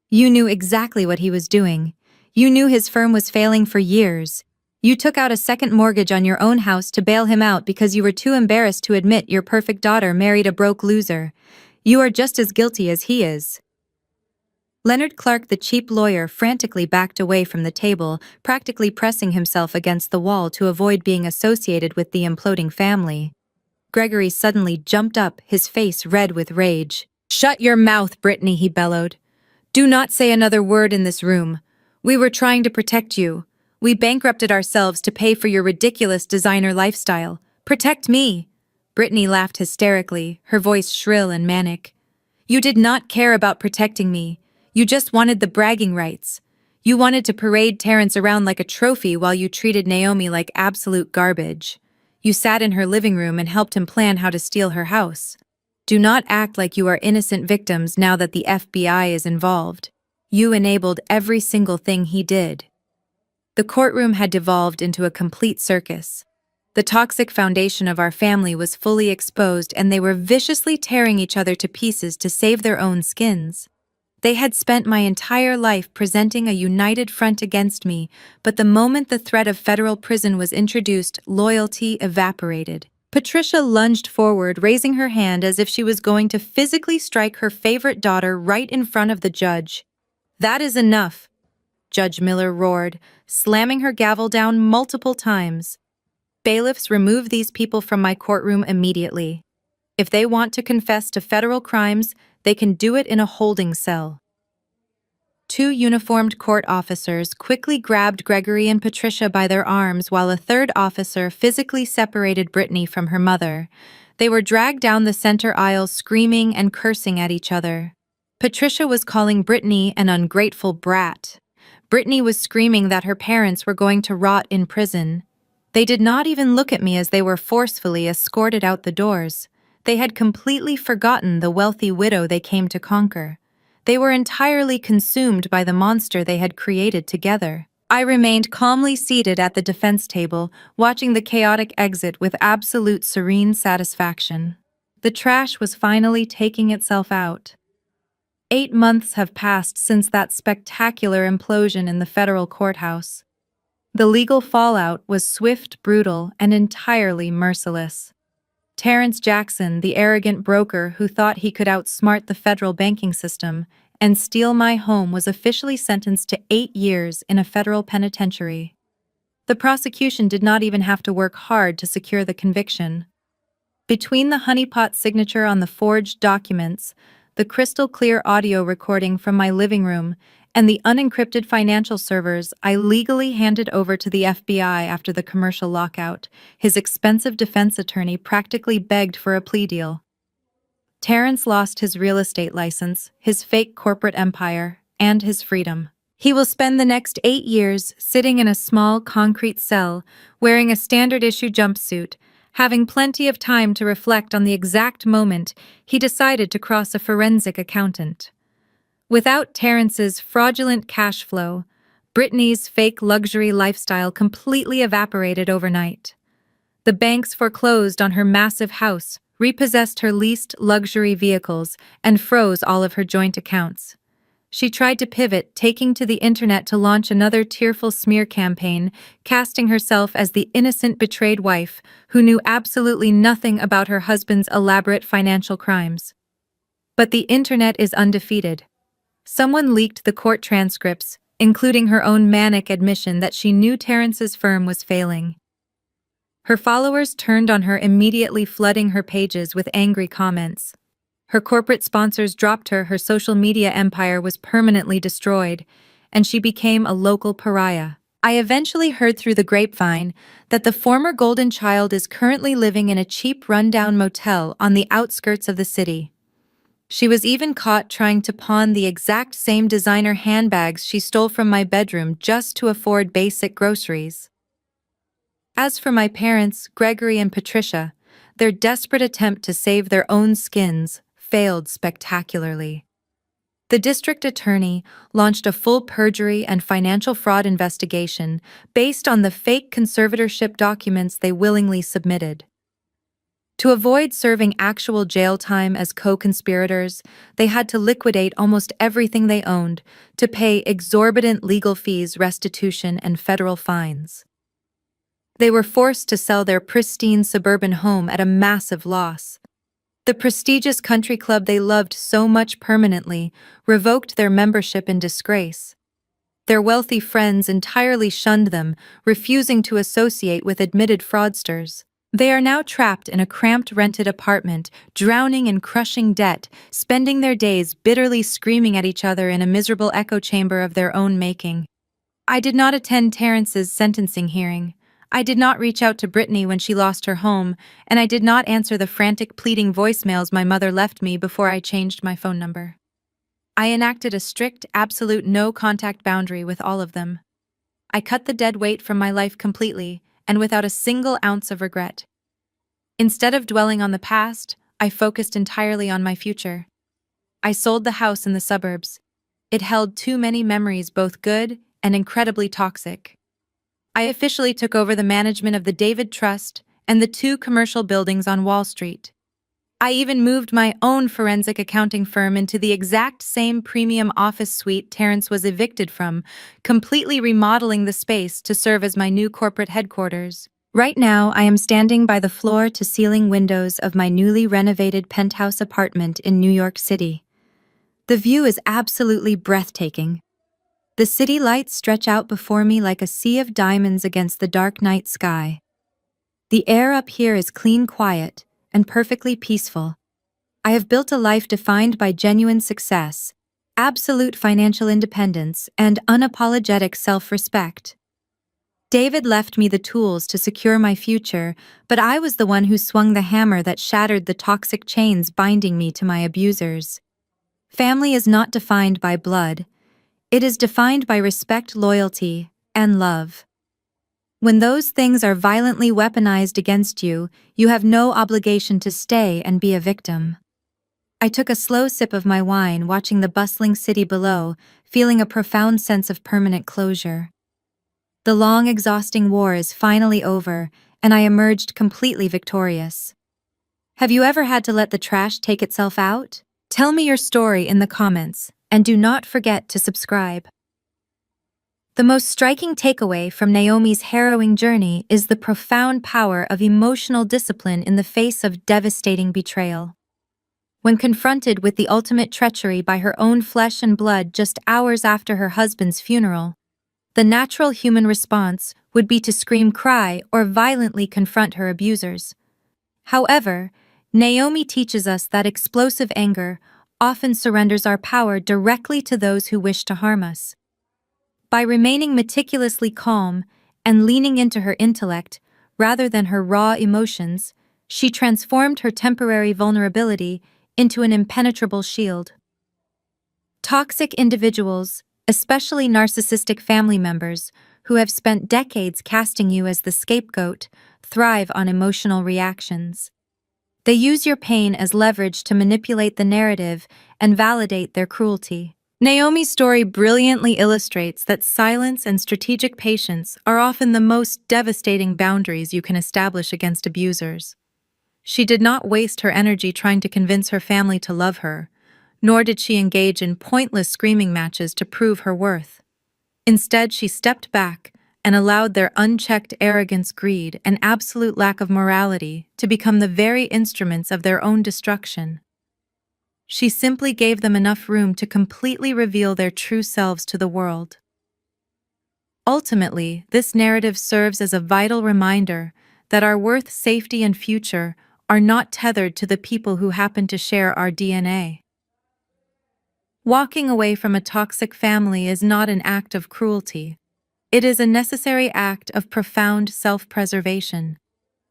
"You knew exactly what he was doing. You knew his firm was failing for years. You took out a second mortgage on your own house to bail him out because you were too embarrassed to admit your perfect daughter married a broke loser. You are just as guilty as he is." Leonard Clark, the cheap lawyer, frantically backed away from the table, practically pressing himself against the wall to avoid being associated with the imploding family. Gregory suddenly jumped up, his face red with rage. "Shut your mouth, Brittany," he bellowed. "Do not say another word in this room. We were trying to protect you. We bankrupted ourselves to pay for your ridiculous designer lifestyle. Protect me!" Brittany laughed hysterically, her voice shrill and manic. "You did not care about protecting me. You just wanted the bragging rights. You wanted to parade Terrence around like a trophy while you treated Naomi like absolute garbage. You sat in her living room and helped him plan how to steal her house. Do not act like you are innocent victims now that the FBI is involved. You enabled every single thing he did." The courtroom had devolved into a complete circus. The toxic foundation of our family was fully exposed, and they were viciously tearing each other to pieces to save their own skins. They had spent my entire life presenting a united front against me, but the moment the threat of federal prison was introduced, loyalty evaporated. Patricia lunged forward, raising her hand as if she was going to physically strike her favorite daughter right in front of the judge. "That is enough," Judge Miller roared, slamming her gavel down multiple times. "Bailiffs, remove these people from my courtroom immediately. If they want to confess to federal crimes, they can do it in a holding cell." Two uniformed court officers quickly grabbed Gregory and Patricia by their arms while a third officer physically separated Brittany from her mother. They were dragged down the center aisle screaming and cursing at each other. Patricia was calling Brittany an ungrateful brat. Brittany was screaming that her parents were going to rot in prison. They did not even look at me as they were forcefully escorted out the doors. They had completely forgotten the wealthy widow they came to conquer. They were entirely consumed by the monster they had created together. I remained calmly seated at the defense table, watching the chaotic exit with absolute serene satisfaction. The trash was finally taking itself out. 8 months have passed since that spectacular implosion in the federal courthouse. The legal fallout was swift, brutal, and entirely merciless. Terrence Jackson, the arrogant broker who thought he could outsmart the federal banking system and steal my home, was officially sentenced to 8 years in a federal penitentiary. The prosecution did not even have to work hard to secure the conviction. Between the honeypot signature on the forged documents, the crystal-clear audio recording from my living room, and the unencrypted financial servers I legally handed over to the FBI after the commercial lockout, his expensive defense attorney practically begged for a plea deal. Terrence lost his real estate license, his fake corporate empire, and his freedom. He will spend the next 8 years sitting in a small concrete cell, wearing a standard-issue jumpsuit, having plenty of time to reflect on the exact moment he decided to cross a forensic accountant. Without Terrence's fraudulent cash flow, Brittany's fake luxury lifestyle completely evaporated overnight. The banks foreclosed on her massive house, repossessed her leased luxury vehicles, and froze all of her joint accounts. She tried to pivot, taking to the internet to launch another tearful smear campaign, casting herself as the innocent betrayed wife who knew absolutely nothing about her husband's elaborate financial crimes. But the internet is undefeated. Someone leaked the court transcripts, including her own manic admission that she knew Terrence's firm was failing. Her followers turned on her, immediately flooding her pages with angry comments. Her corporate sponsors dropped her social media empire was permanently destroyed, and she became a local pariah. I eventually heard through the grapevine that the former golden child is currently living in a cheap rundown motel on the outskirts of the city. She was even caught trying to pawn the exact same designer handbags she stole from my bedroom just to afford basic groceries. As for my parents, Gregory and Patricia, their desperate attempt to save their own skins failed spectacularly. The district attorney launched a full perjury and financial fraud investigation based on the fake conservatorship documents they willingly submitted. To avoid serving actual jail time as co-conspirators, they had to liquidate almost everything they owned to pay exorbitant legal fees, restitution, and federal fines. They were forced to sell their pristine suburban home at a massive loss. The prestigious country club they loved so much permanently revoked their membership in disgrace. Their wealthy friends entirely shunned them, refusing to associate with admitted fraudsters. They are now trapped in a cramped rented apartment, drowning in crushing debt, spending their days bitterly screaming at each other in a miserable echo chamber of their own making. I did not attend Terrence's sentencing hearing. I did not reach out to Brittany when she lost her home, and I did not answer the frantic, pleading voicemails my mother left me before I changed my phone number. I enacted a strict, absolute no-contact boundary with all of them. I cut the dead weight from my life completely, and without a single ounce of regret. Instead of dwelling on the past, I focused entirely on my future. I sold the house in the suburbs. It held too many memories, both good and incredibly toxic. I officially took over the management of the David Trust and the 2 commercial buildings on Wall Street. I even moved my own forensic accounting firm into the exact same premium office suite Terrence was evicted from, completely remodeling the space to serve as my new corporate headquarters. Right now, I am standing by the floor-to-ceiling windows of my newly renovated penthouse apartment in New York City. The view is absolutely breathtaking. The city lights stretch out before me like a sea of diamonds against the dark night sky. The air up here is clean, quiet, and perfectly peaceful. I have built a life defined by genuine success, absolute financial independence, and unapologetic self-respect. David left me the tools to secure my future, but I was the one who swung the hammer that shattered the toxic chains binding me to my abusers. Family is not defined by blood. It is defined by respect, loyalty, and love. When those things are violently weaponized against you, you have no obligation to stay and be a victim. I took a slow sip of my wine, watching the bustling city below, feeling a profound sense of permanent closure. The long, exhausting war is finally over, and I emerged completely victorious. Have you ever had to let the trash take itself out? Tell me your story in the comments, and do not forget to subscribe. The most striking takeaway from Naomi's harrowing journey is the profound power of emotional discipline in the face of devastating betrayal. When confronted with the ultimate treachery by her own flesh and blood just hours after her husband's funeral, the natural human response, which would be to scream, cry, or violently confront her abusers. However, Naomi teaches us that explosive anger often surrenders our power directly to those who wish to harm us. By remaining meticulously calm and leaning into her intellect rather than her raw emotions, she transformed her temporary vulnerability into an impenetrable shield. Toxic individuals, especially narcissistic family members who have spent decades casting you as the scapegoat, thrive on emotional reactions. They use your pain as leverage to manipulate the narrative and validate their cruelty. Naomi's story brilliantly illustrates that silence and strategic patience are often the most devastating boundaries you can establish against abusers. She did not waste her energy trying to convince her family to love her, nor did she engage in pointless screaming matches to prove her worth. Instead, she stepped back and allowed their unchecked arrogance, greed, and absolute lack of morality to become the very instruments of their own destruction. She simply gave them enough room to completely reveal their true selves to the world. Ultimately, this narrative serves as a vital reminder that our worth, safety, and future are not tethered to the people who happen to share our DNA. Walking away from a toxic family is not an act of cruelty. It is a necessary act of profound self-preservation.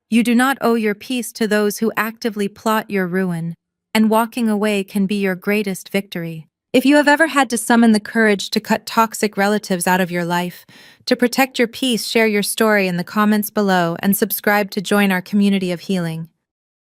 You do not owe your peace to those who actively plot your ruin, and walking away can be your greatest victory. If you have ever had to summon the courage to cut toxic relatives out of your life, to protect your peace, share your story in the comments below and subscribe to join our community of healing.